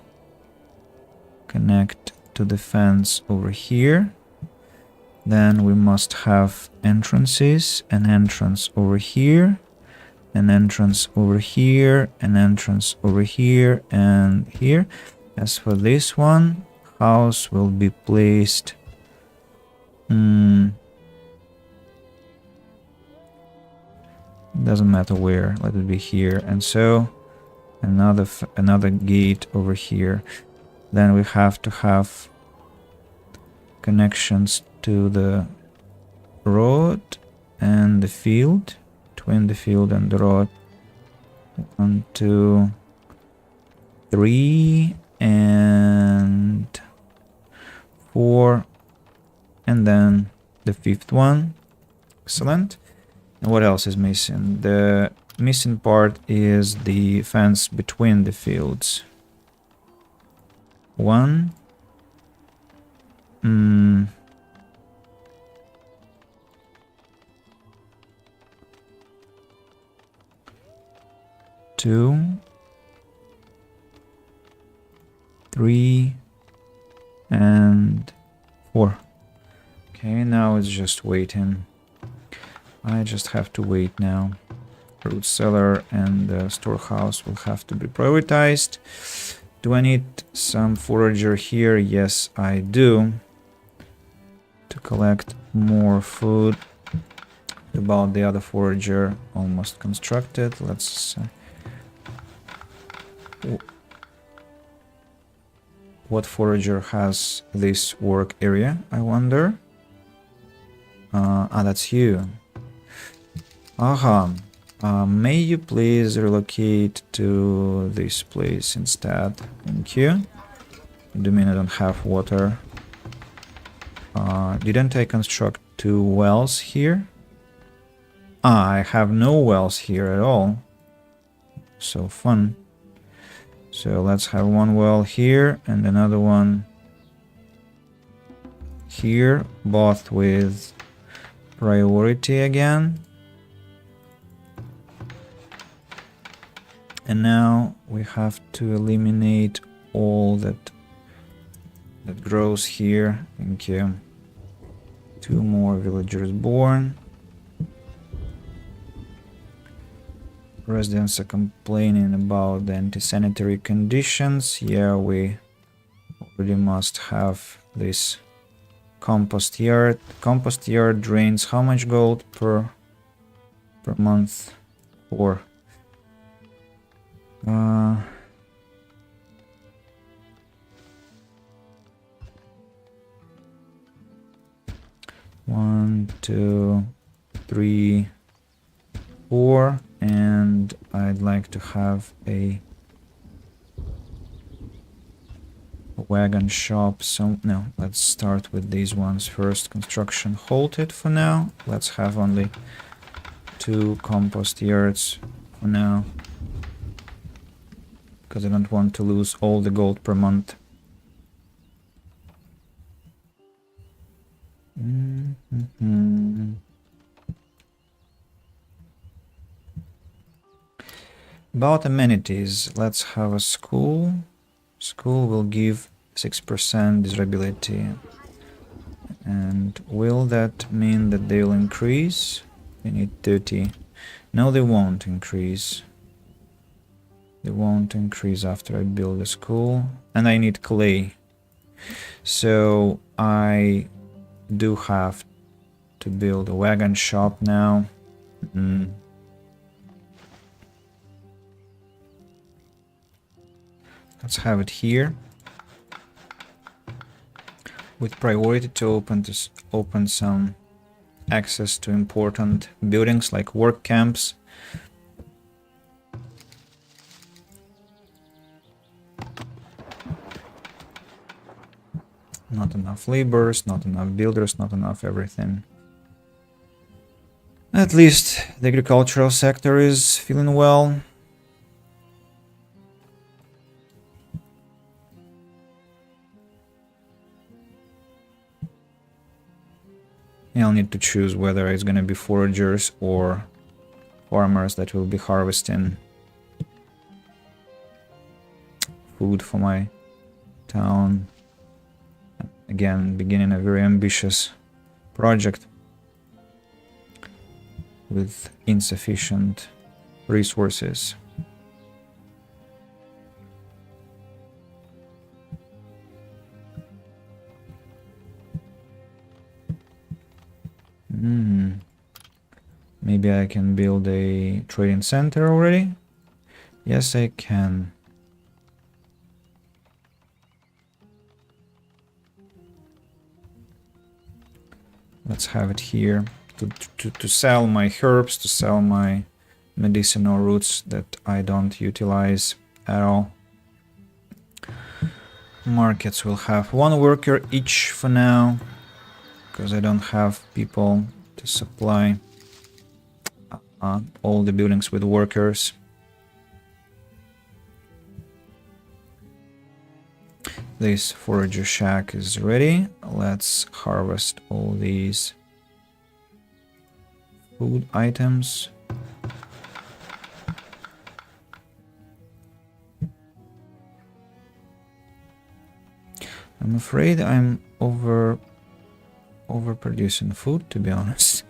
connect to the fence over here. Then we must have entrances, an entrance over here, an entrance over here, an entrance over here, and here. As for this one, house will be placed doesn't matter where, let it be here. And so another gate over here. Then we have to have connections to the road and the field, between the field and the road. 1, 2, 3 and 4, and then the 5th one. Excellent. And what else is missing? The missing part is the fence between the fields. 1. 2, 3, 4. Okay, now it's just waiting. I just have to wait now. Root cellar and the storehouse will have to be prioritized. Do I need some forager here? Yes, I do. To collect more food. About the other forager, almost constructed. Let's... what forager has this work area, I wonder? That's you. Aha. May you please relocate to this place instead? Thank you. Do mean I don't have water? Didn't I construct 2 wells here? I have no wells here at all. So fun. So let's have 1 well here and another one here, both with priority again. And now we have to eliminate all that grows here. Thank you. 2 more villagers born. Residents are complaining about the anti-sanitary conditions. Yeah, we already must have this compost yard. Compost yard drains how much gold per month? 4. 1, 2, 3, 4, and I'd like to have a wagon shop. So no, let's start with these ones first. Construction halted for now. Let's have only 2 compost yards for now, because I don't want to lose all the gold per month. About amenities, let's have a school. School will give 6% desirability. And will that mean that they'll increase? We need 30. No, they won't increase. They won't increase after I build a school. And I need clay. So I do have to build a wagon shop now. Let's have it here. With priority to open some access to important buildings like work camps. Not enough laborers, not enough builders, not enough everything. At least the agricultural sector is feeling well. I'll need to choose whether it's gonna be foragers or farmers that will be harvesting food for my town. Again, beginning a very ambitious project with insufficient resources. Maybe I can build a trading center already? Yes, I can. Let's have it here to sell my herbs, to sell my medicinal roots that I don't utilize at all. Markets will have 1 worker each for now, because I don't have people to supply all the buildings with workers. This forager shack is ready. Let's harvest all these food items. I'm afraid I'm over overproducing food, to be honest.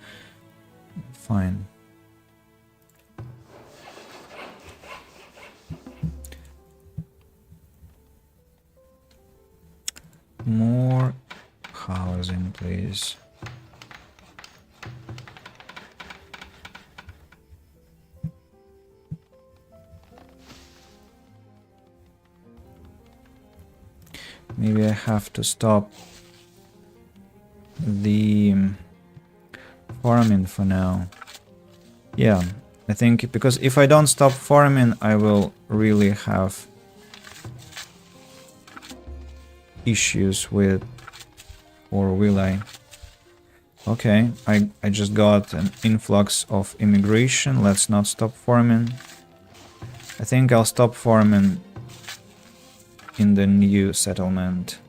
Fine. More housing, please. Maybe I have to stop the farming for now. Yeah, I think because if I don't stop farming, I will really have issues with, or will I? Okay, I just got an influx of immigration. Let's not stop farming. I think I'll stop farming in the new settlement.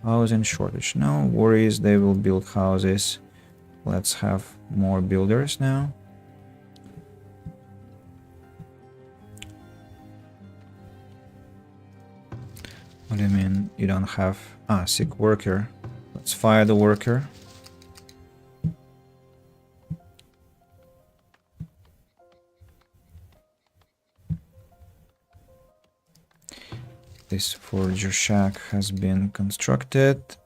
Housing shortage. No worries, they will build houses. Let's have more builders now. What do you mean you don't have... Ah, sick worker. Let's fire the worker. This forager shack has been constructed.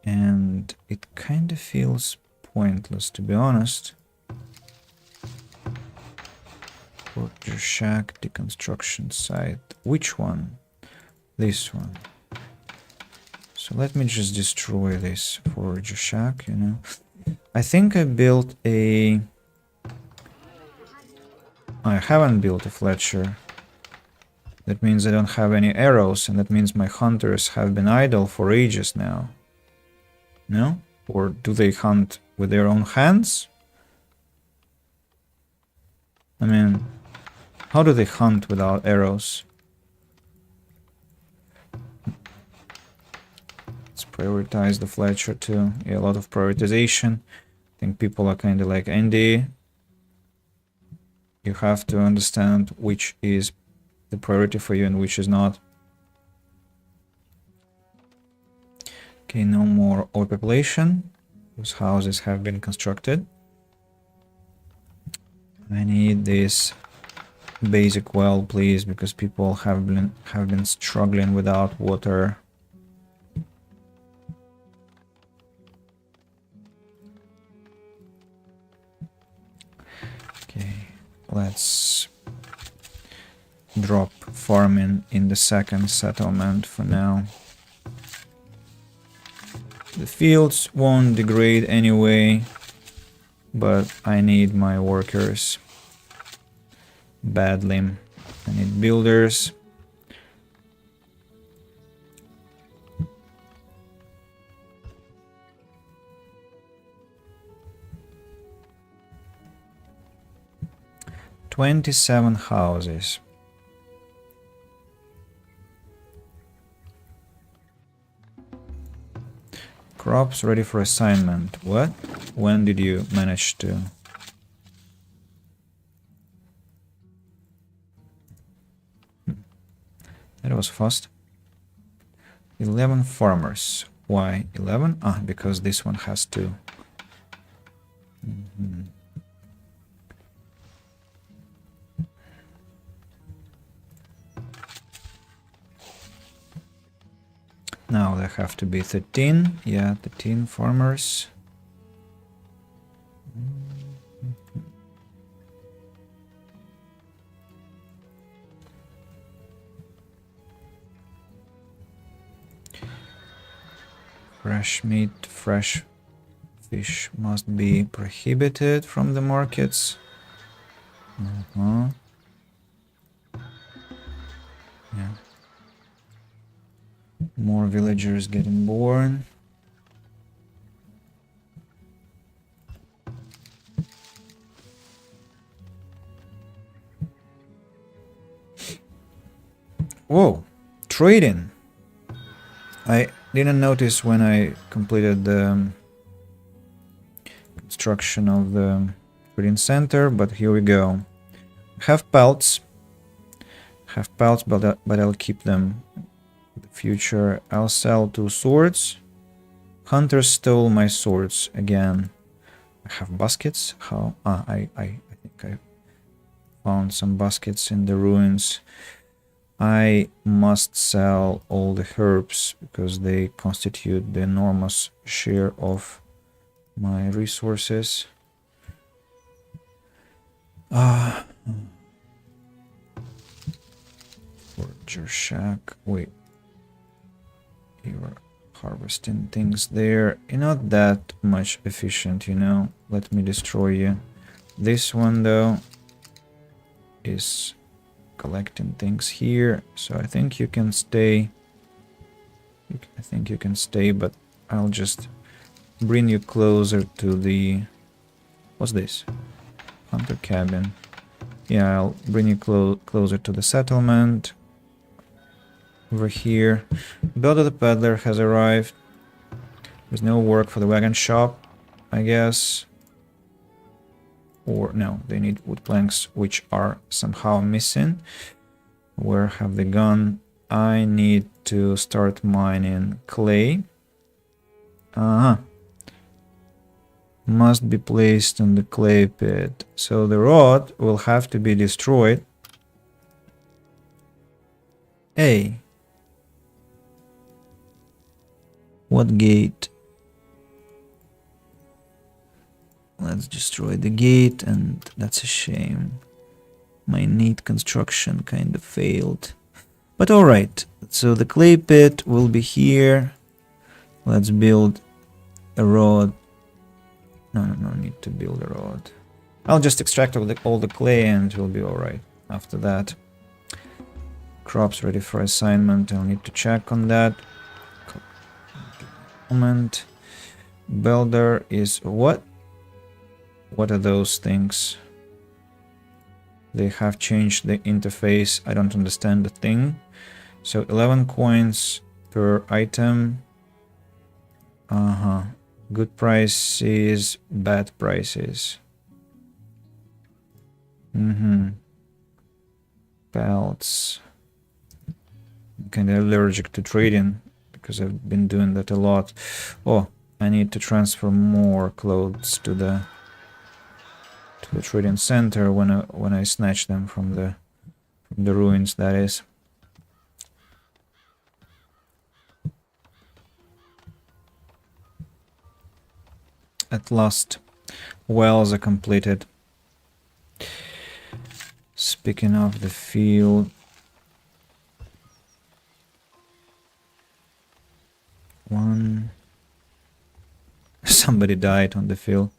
And it kind of feels pointless, to be honest. Forager shack, deconstruction site. Which one? This one. So let me just destroy this forager shack, you know. I think I built a... I haven't built a Fletcher. That means I don't have any arrows, and that means my hunters have been idle for ages now. No? Or do they hunt with their own hands? I mean, how do they hunt without arrows? Let's prioritize the Fletcher too. Yeah, a lot of prioritization. I think people are kind of like, Andy, you have to understand which is the priority for you and which is not. Okay, no more overpopulation. Those houses have been constructed. I need this basic well, please, because people have been struggling without water. Okay, let's drop farming in the second settlement for now. The fields won't degrade anyway, but I need my workers badly. I need builders. "27 houses. Crops ready for assignment. What? When did you manage to? That was fast. 11 farmers. Why 11? Ah, because this one has to. Now there have to be 13. Yeah, 13 farmers. Fresh meat, fresh fish must be prohibited from the markets. Yeah. More villagers getting born. Whoa, trading. I didn't notice when I completed the construction of the trading center, but here we go. Have pelts, but I'll keep them. The future. I'll sell 2 swords. Hunter stole my swords again. I have baskets. How? I think I found some baskets in the ruins. I must sell all the herbs because they constitute the enormous share of my resources. Forger shack. Wait. You're harvesting things there. You're not that much efficient, you know. Let me destroy you. This one, though, is collecting things here. So I think you can stay. I think you can stay, but I'll just bring you closer to the... What's this? Hunter cabin. Yeah, I'll bring you closer to the settlement. Over here. Builder the peddler has arrived. There's no work for the wagon shop, I guess. Or no, they need wood planks, which are somehow missing. Where have they gone? I need to start mining clay. Must be placed in the clay pit. So the rod will have to be destroyed. Hey. What gate? Let's destroy the gate, and that's a shame. My neat construction kind of failed. But alright, so the clay pit will be here. Let's build a rod. No need to build a rod. I'll just extract all the clay and it will be alright after that. Crops ready for assignment. I'll need to check on that. Moment. Builder is what? What are those things? They have changed the interface. I don't understand the thing. So 11 coins per item. Good prices, bad prices. Pelts. I'm kind of allergic to trading because I've been doing that a lot. Oh, I need to transfer more clothes to the trading center when I snatch them from the ruins, that is. At last, wells are completed. Speaking of the field, somebody died on the field.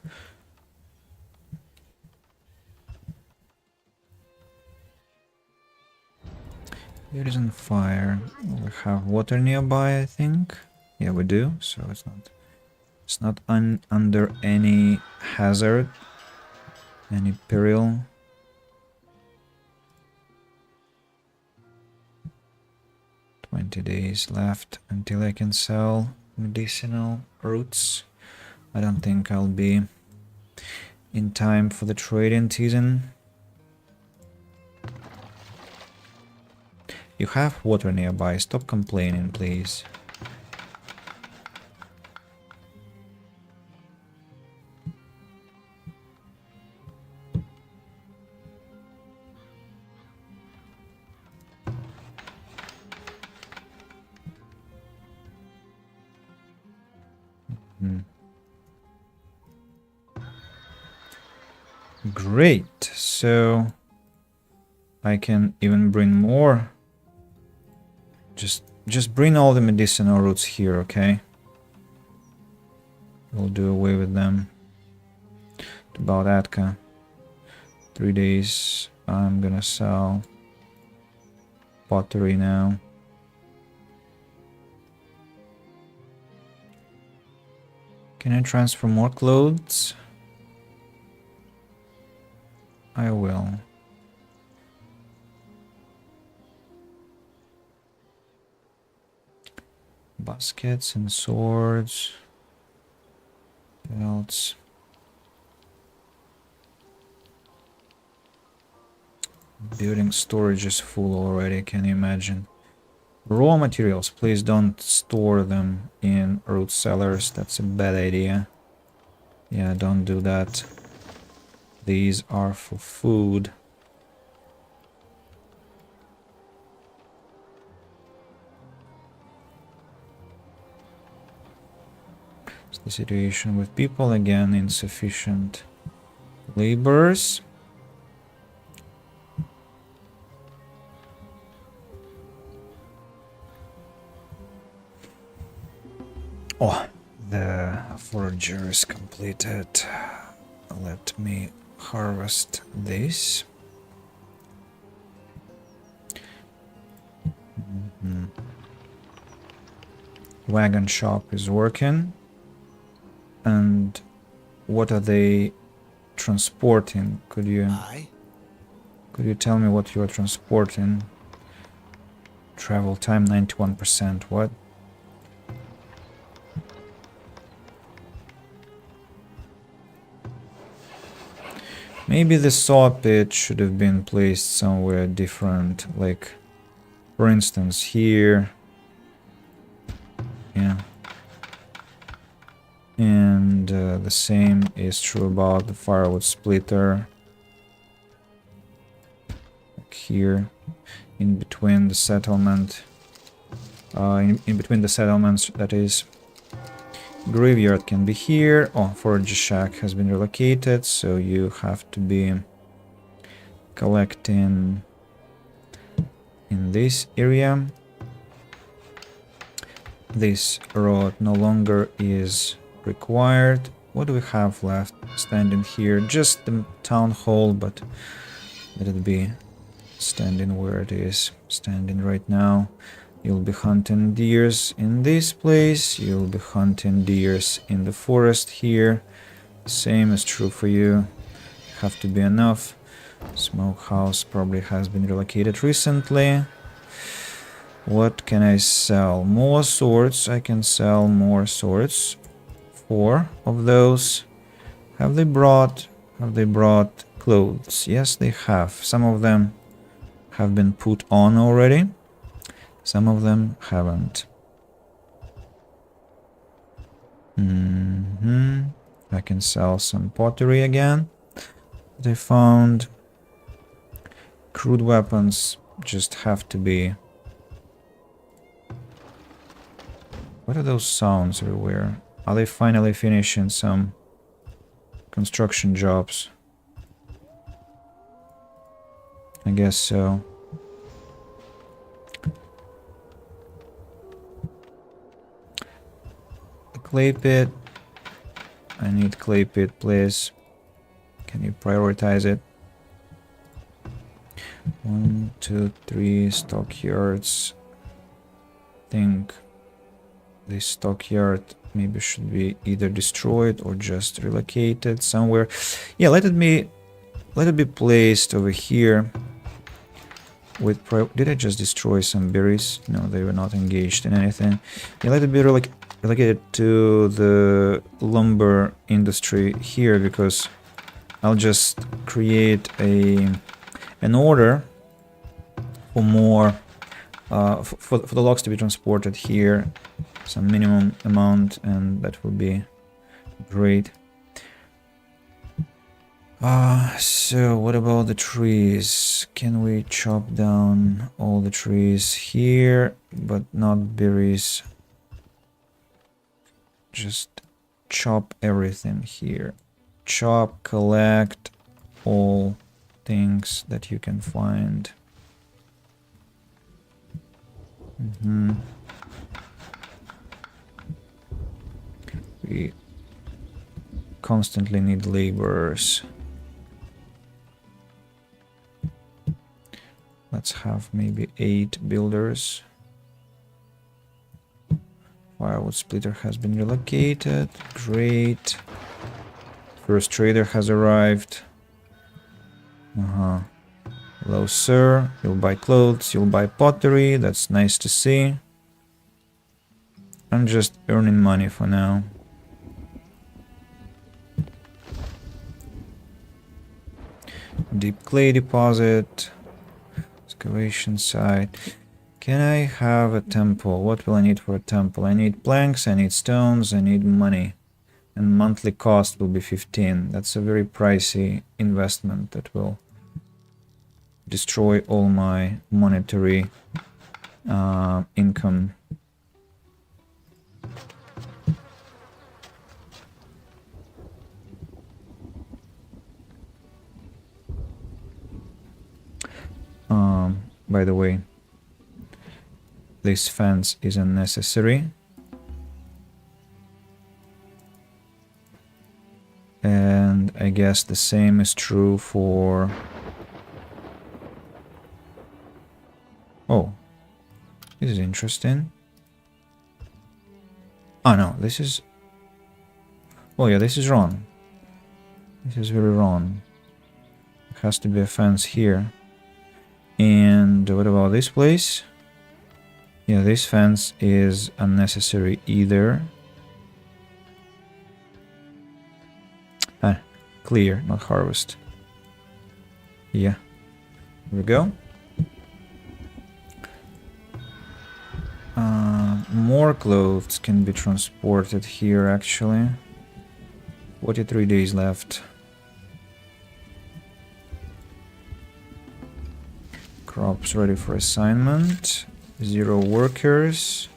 It is on fire. We have water nearby, I think. Yeah, we do. So it's not under any hazard, any peril. $20 days left until I can sell medicinal roots. I don't think I'll be in time for the trading season. You have water nearby. Stop complaining, please. Great. So I can even bring more. Just bring all the medicinal roots here, okay? We'll do away with them. About Atka. 3 days. I'm gonna sell pottery now. Can I transfer more clothes? I will. Baskets and swords. Belts. Building storage is full already, can you imagine? Raw materials, please don't store them in root cellars. That's a bad idea. Yeah, don't do that. These are for food. It's the situation with people, again, insufficient laborers. Oh, the forager is completed. Let me harvest this. Wagon shop is working. And what are they transporting? Could you tell me what you are transporting? Travel time 91%. What? Maybe the saw pit should have been placed somewhere different, like, for instance, here. Yeah. And the same is true about the firewood splitter. Like here, in between the settlement. In between the settlements, that is. Graveyard can be here. Oh, forage shack has been relocated, so you have to be collecting in this area. This road no longer is required. What do we have left standing here? Just the town hall, but let it be standing where it is standing right now. You'll be hunting deers in this place. You'll be hunting deers in the forest here. Same is true for you. Have to be enough. Smokehouse probably has been relocated recently. What can I sell? More swords. I can sell more swords. 4 of those. Have they brought clothes? Yes, they have. Some of them have been put on already. Some of them haven't. I can sell some pottery again that I found. Crude weapons just have to be... What are those sounds everywhere? Are they finally finishing some construction jobs? I guess so. Clay pit. I need clay pit, please. Can you prioritize it? 1, 2, 3 stockyards. Think this stockyard maybe should be either destroyed or just relocated somewhere. Yeah, let it be placed over here. With did I just destroy some berries? No, they were not engaged in anything. Yeah, let it be relocated to the lumber industry here, because I'll just create an order for more for the logs to be transported here, some minimum amount, and that will be great. So what about the trees? Can we chop down all the trees here, but not berries? Just chop everything here. Chop, collect all things that you can find. We constantly need laborers. Let's have maybe 8 builders. Firewood splitter has been relocated. Great. First trader has arrived. Hello, sir. You'll buy clothes, you'll buy pottery. That's nice to see. I'm just earning money for now. Deep clay deposit. Excavation site. Can I have a temple? What will I need for a temple? I need planks, I need stones, I need money. And monthly cost will be 15. That's a very pricey investment that will destroy all my monetary income. By the way, this fence is unnecessary. And I guess the same is true for... Oh, this is interesting. Oh no, this is... Oh yeah, this is wrong. This is very wrong. There has to be a fence here. And what about this place? Yeah, this fence is unnecessary either. Ah, clear, not harvest. Yeah, here we go. More clothes can be transported here actually. 43 days left. Crops ready for assignment. 0 workers.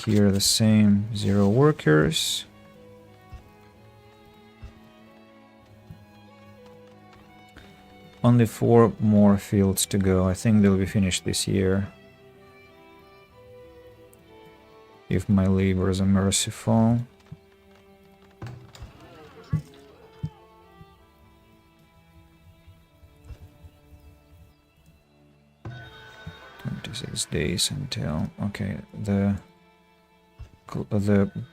Here the same, 0 workers. Only 4 more fields to go. I think they'll be finished this year. If my labors are merciful. Six days until... Okay, the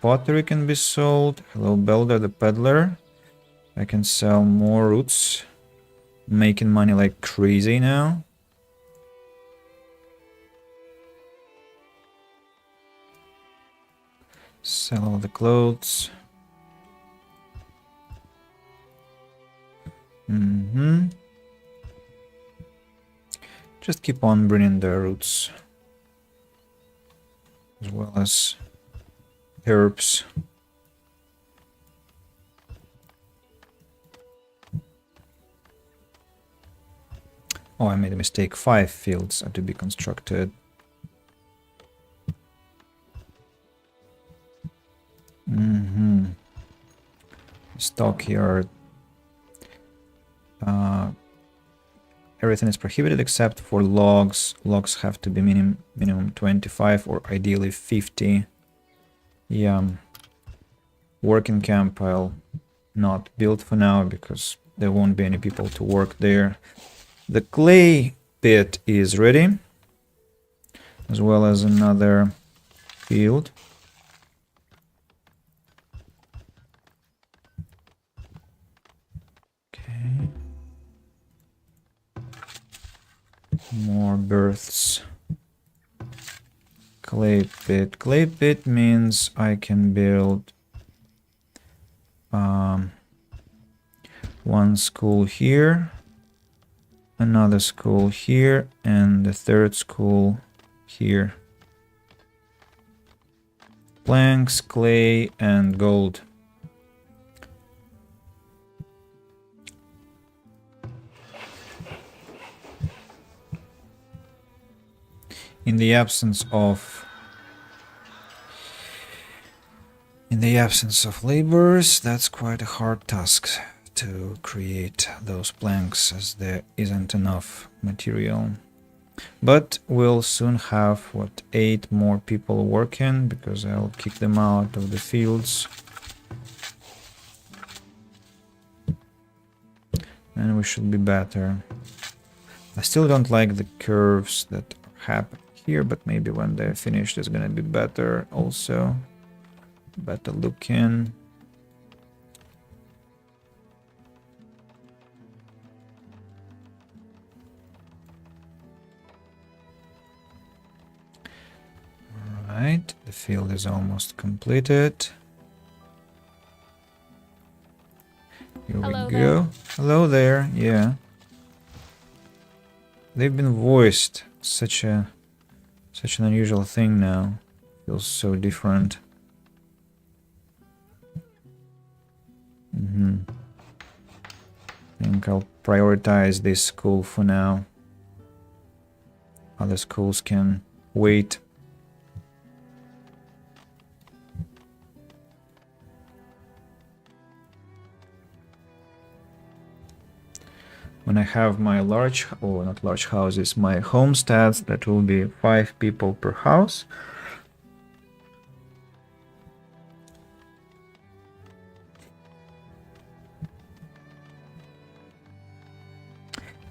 pottery can be sold. Hello, Belder, the peddler. I can sell more roots. Making money like crazy now. Sell all the clothes. Just keep on bringing the roots. As well as herbs. Oh, I made a mistake. 5 fields are to be constructed. Stockyard. Everything is prohibited except for logs. Logs have to be minimum 25 or ideally 50. Yeah. Working camp I'll not build for now because there won't be any people to work there. The clay pit is ready, as well as another field. Okay. More berths. Clay pit. Clay pit means I can build one school here, another school here, and the third school here. Planks, clay, and gold. In the absence of laborers, that's quite a hard task to create those planks, as there isn't enough material. But we'll soon have, what, 8 more people working, because I'll kick them out of the fields. And we should be better. I still don't like the curves that happen here, but maybe when they're finished it's gonna be better also. Better looking. Alright, the field is almost completed. Here we Hello go. there. Hello there. Yeah. They've been voiced. Such an unusual thing now. Feels so different. I think I'll prioritize this school for now. Other schools can wait. When I have my large, or not large houses, my homesteads, that will be 5 people per house.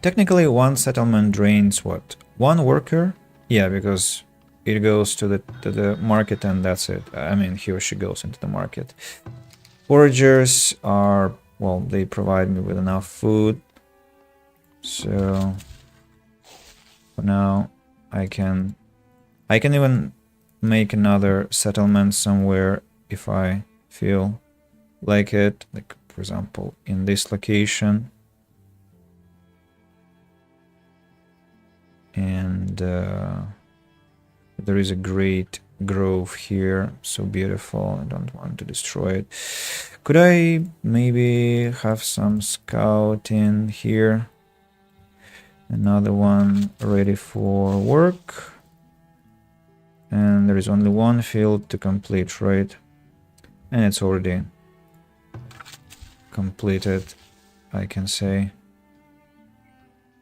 Technically, one settlement drains what? 1 worker? Yeah, because it goes to the market and that's it. I mean, he or she goes into the market. Foragers are, well, they provide me with enough food. So for now, I can even make another settlement somewhere if I feel like it. Like, for example, in this location. And there is a great grove here, so beautiful. I don't want to destroy it. Could I maybe have some scouting here? Another one ready for work. And there is only 1 field to complete, right? And it's already completed, I can say.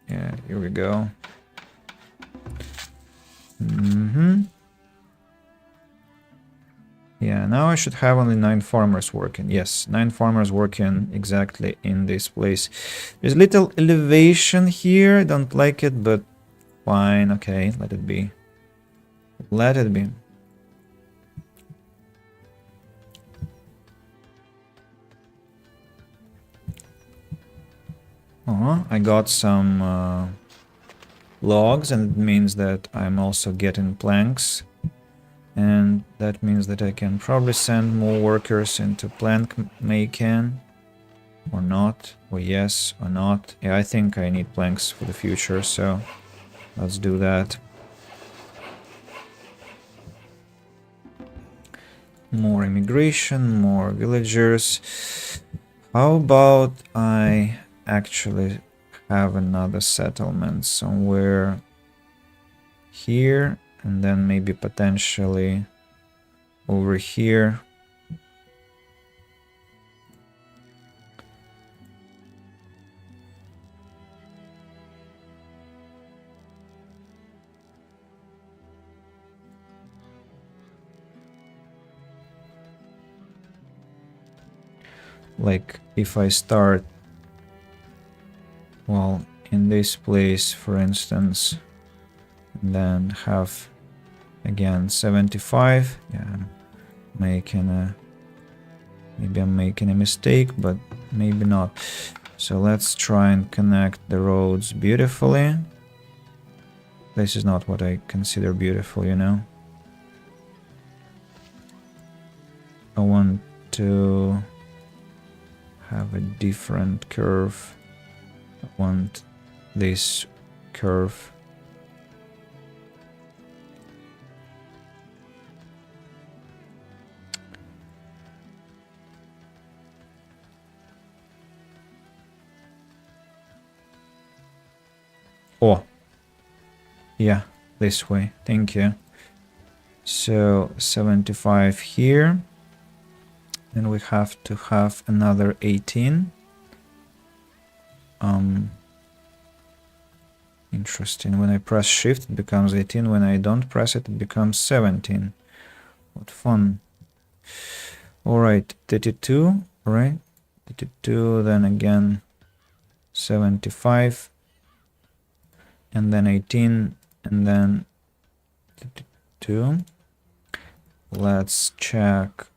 Yeah, here we go. Yeah, now I should have only 9 farmers working. Yes, 9 farmers working exactly in this place. There's little elevation here. Don't like it, but fine. Okay, let it be. Let it be. I got some logs, and it means that I'm also getting planks. And that means that I can probably send more workers into plank making. Or not. Or yes, or not. Yeah, I think I need planks for the future, so let's do that. More immigration, more villagers. How about I actually have another settlement somewhere here, and then maybe potentially over here. Like if I start, well, in this place, for instance, and then have again 75. Yeah, I'm making a, maybe I'm making a mistake, but maybe not. So let's try and connect the roads beautifully. This is not what I consider beautiful, you know. I want to have a different curve. I want this curve. Oh, yeah, this way. Thank you. So 75 here. Then we have to have another 18. Interesting. When I press shift, it becomes 18. When I don't press it, it becomes 17. What fun. Alright, 32, right? 32, then again 75. And then 18, and then 32. Let's check.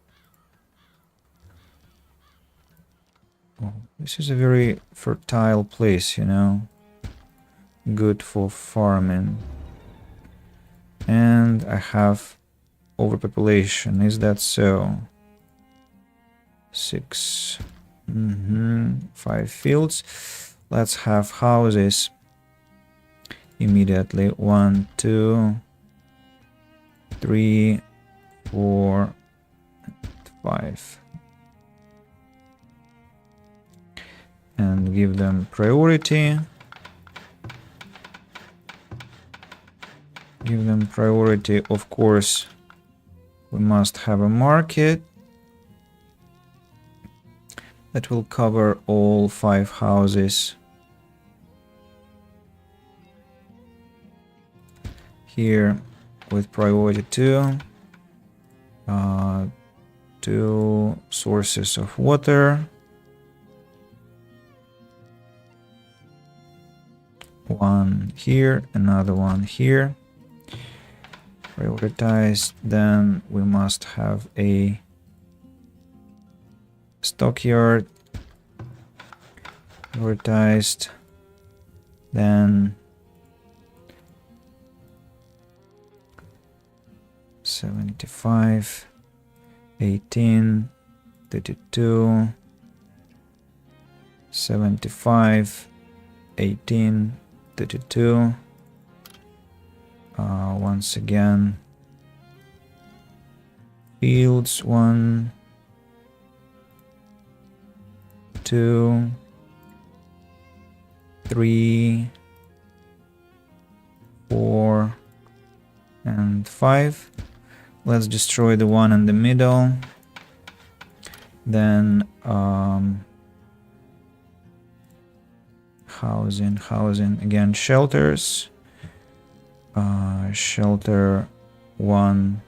Oh, this is a very fertile place, you know. Good for farming. And I have overpopulation. Is that so? 6, 5 fields. Let's have houses immediately. 1, 2, 3, 4, 5. And give them priority. Give them priority. Of course, we must have a market that will cover all 5 houses. Here with priority 2. 2 sources of water. 1 here, another one here. Prioritized. Then we must have a stockyard. Prioritized. Then 75, 18, 32, 75, 18, 32. Once again, fields 1, 2, 3, 4, and 5. Let's destroy the one in the middle. Then housing again, shelters. Shelter 1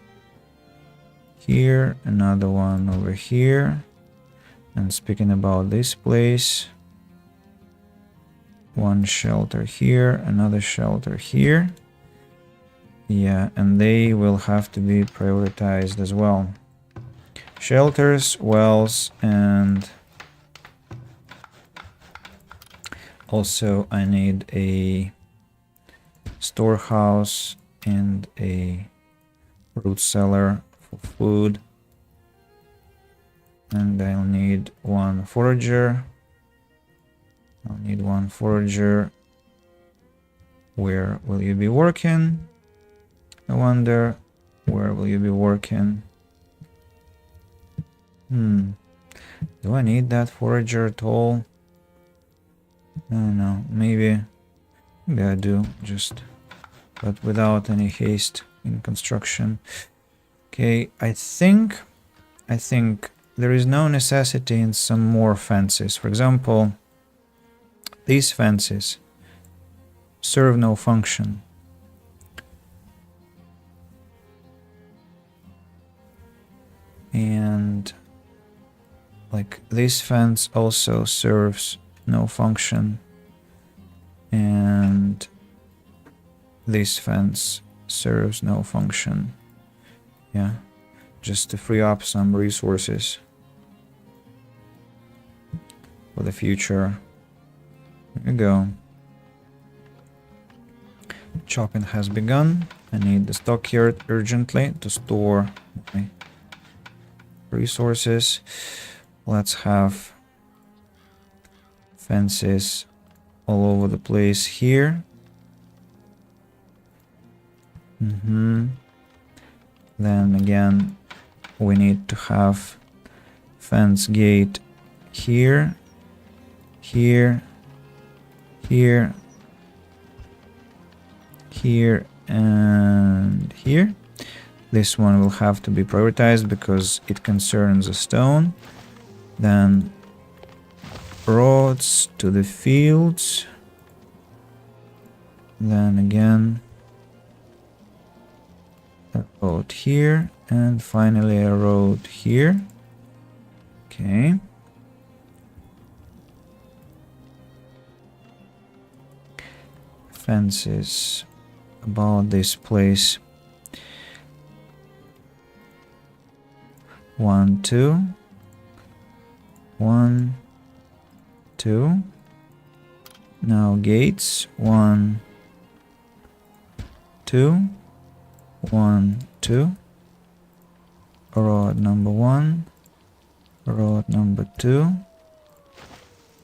here, another one over here. And speaking about this place, 1 shelter here, another shelter here. Yeah, and they will have to be prioritized as well. Shelters, wells, and also I need a storehouse and a root cellar for food. And I'll need 1 forager. I'll need 1 forager. Where will you be working? I wonder, where will you be working? Do I need that forager at all? I don't know, maybe I do, just, but without any haste in construction. Okay, I think there is no necessity in some more fences. For example, these fences serve no function. And like this fence also serves no function. And this fence serves no function. Yeah, just to free up some resources for the future. There you go. Chopping has begun. I need the stockyard urgently to store my resources. Let's have fences all over the place here. Then again, we need to have fence gate here, here, here, here, and here. This one will have to be prioritized because it concerns a stone. Then roads to the fields. Then again a road here, and finally a road here. Okay. Fences about this place. 1, 2. 1, 2. Now gates. 1, 2. 1, 2. Road number 1. Road number 2.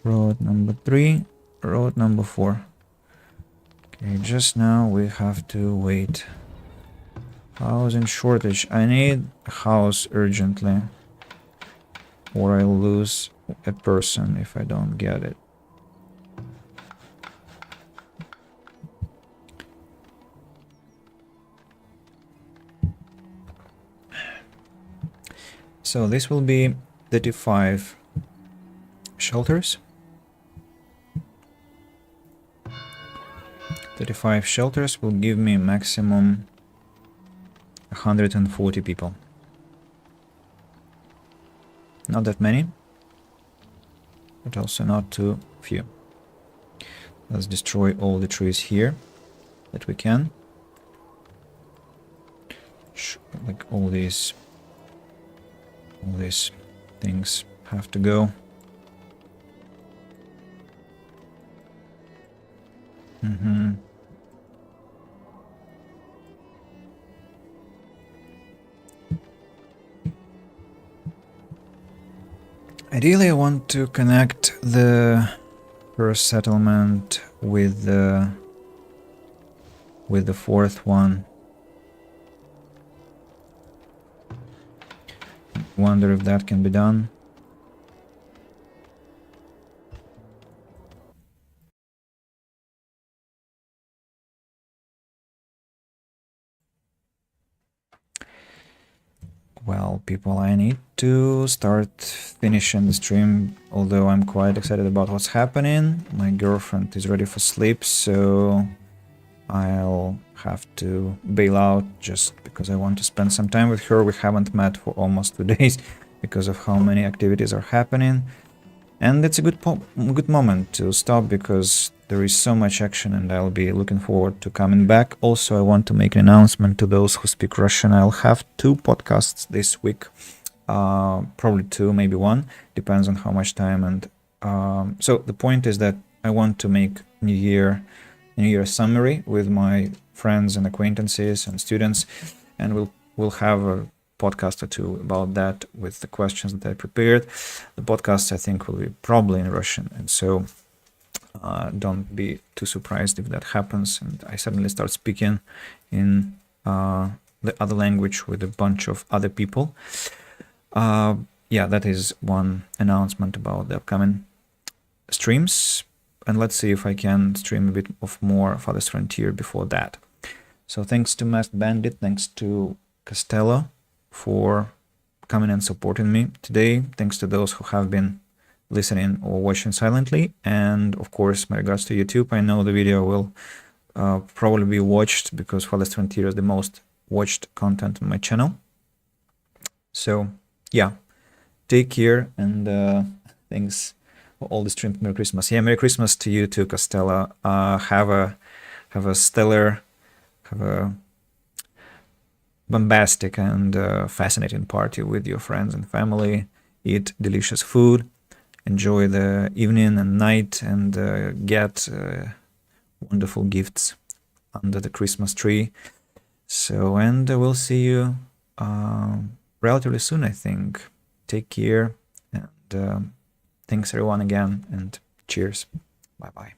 road number 3, road number 4. Okay, just now we have to wait. Housing shortage. I need a house urgently, or I'll lose a person if I don't get it. So this will be 35 shelters. 35 shelters will give me maximum 140 people. Not that many, but also not too few. Let's destroy all the trees here that we can. Like all these things have to go. Ideally, I want to connect the first settlement with the fourth one. Wonder if that can be done. Well, people, I need to start finishing the stream, although I'm quite excited about what's happening. My girlfriend is ready for sleep, so I'll have to bail out just because I want to spend some time with her. We haven't met for almost 2 days because of how many activities are happening. And it's a good moment to stop because there is so much action and I'll be looking forward to coming back. Also, I want to make an announcement to those who speak Russian. I'll have 2 podcasts this week, probably 2, maybe 1, depends on how much time. And so the point is that I want to make New Year summary with my friends and acquaintances and students, and we'll have a podcast or 2 about that with the questions that I prepared. The podcast, I think, will be probably in Russian, and so don't be too surprised if that happens and I suddenly start speaking in the other language with a bunch of other people. Yeah, that is one announcement about the upcoming streams, and let's see if I can stream a bit of more Farthest Frontier before that. So thanks to Masked Bandit, thanks to Costello for coming and supporting me today. Thanks to those who have been listening or watching silently. And of course, my regards to YouTube. I know the video will probably be watched because Farthest Frontier is the most watched content on my channel. So yeah, take care and thanks for all the streams. Merry Christmas. Yeah, Merry Christmas to you too, Costello. Have a stellar, have a bombastic and fascinating party with your friends and family. Eat delicious food, enjoy the evening and night, and get wonderful gifts under the Christmas tree. So, and we'll see you relatively soon, I think. Take care, and thanks everyone again, and cheers. Bye bye.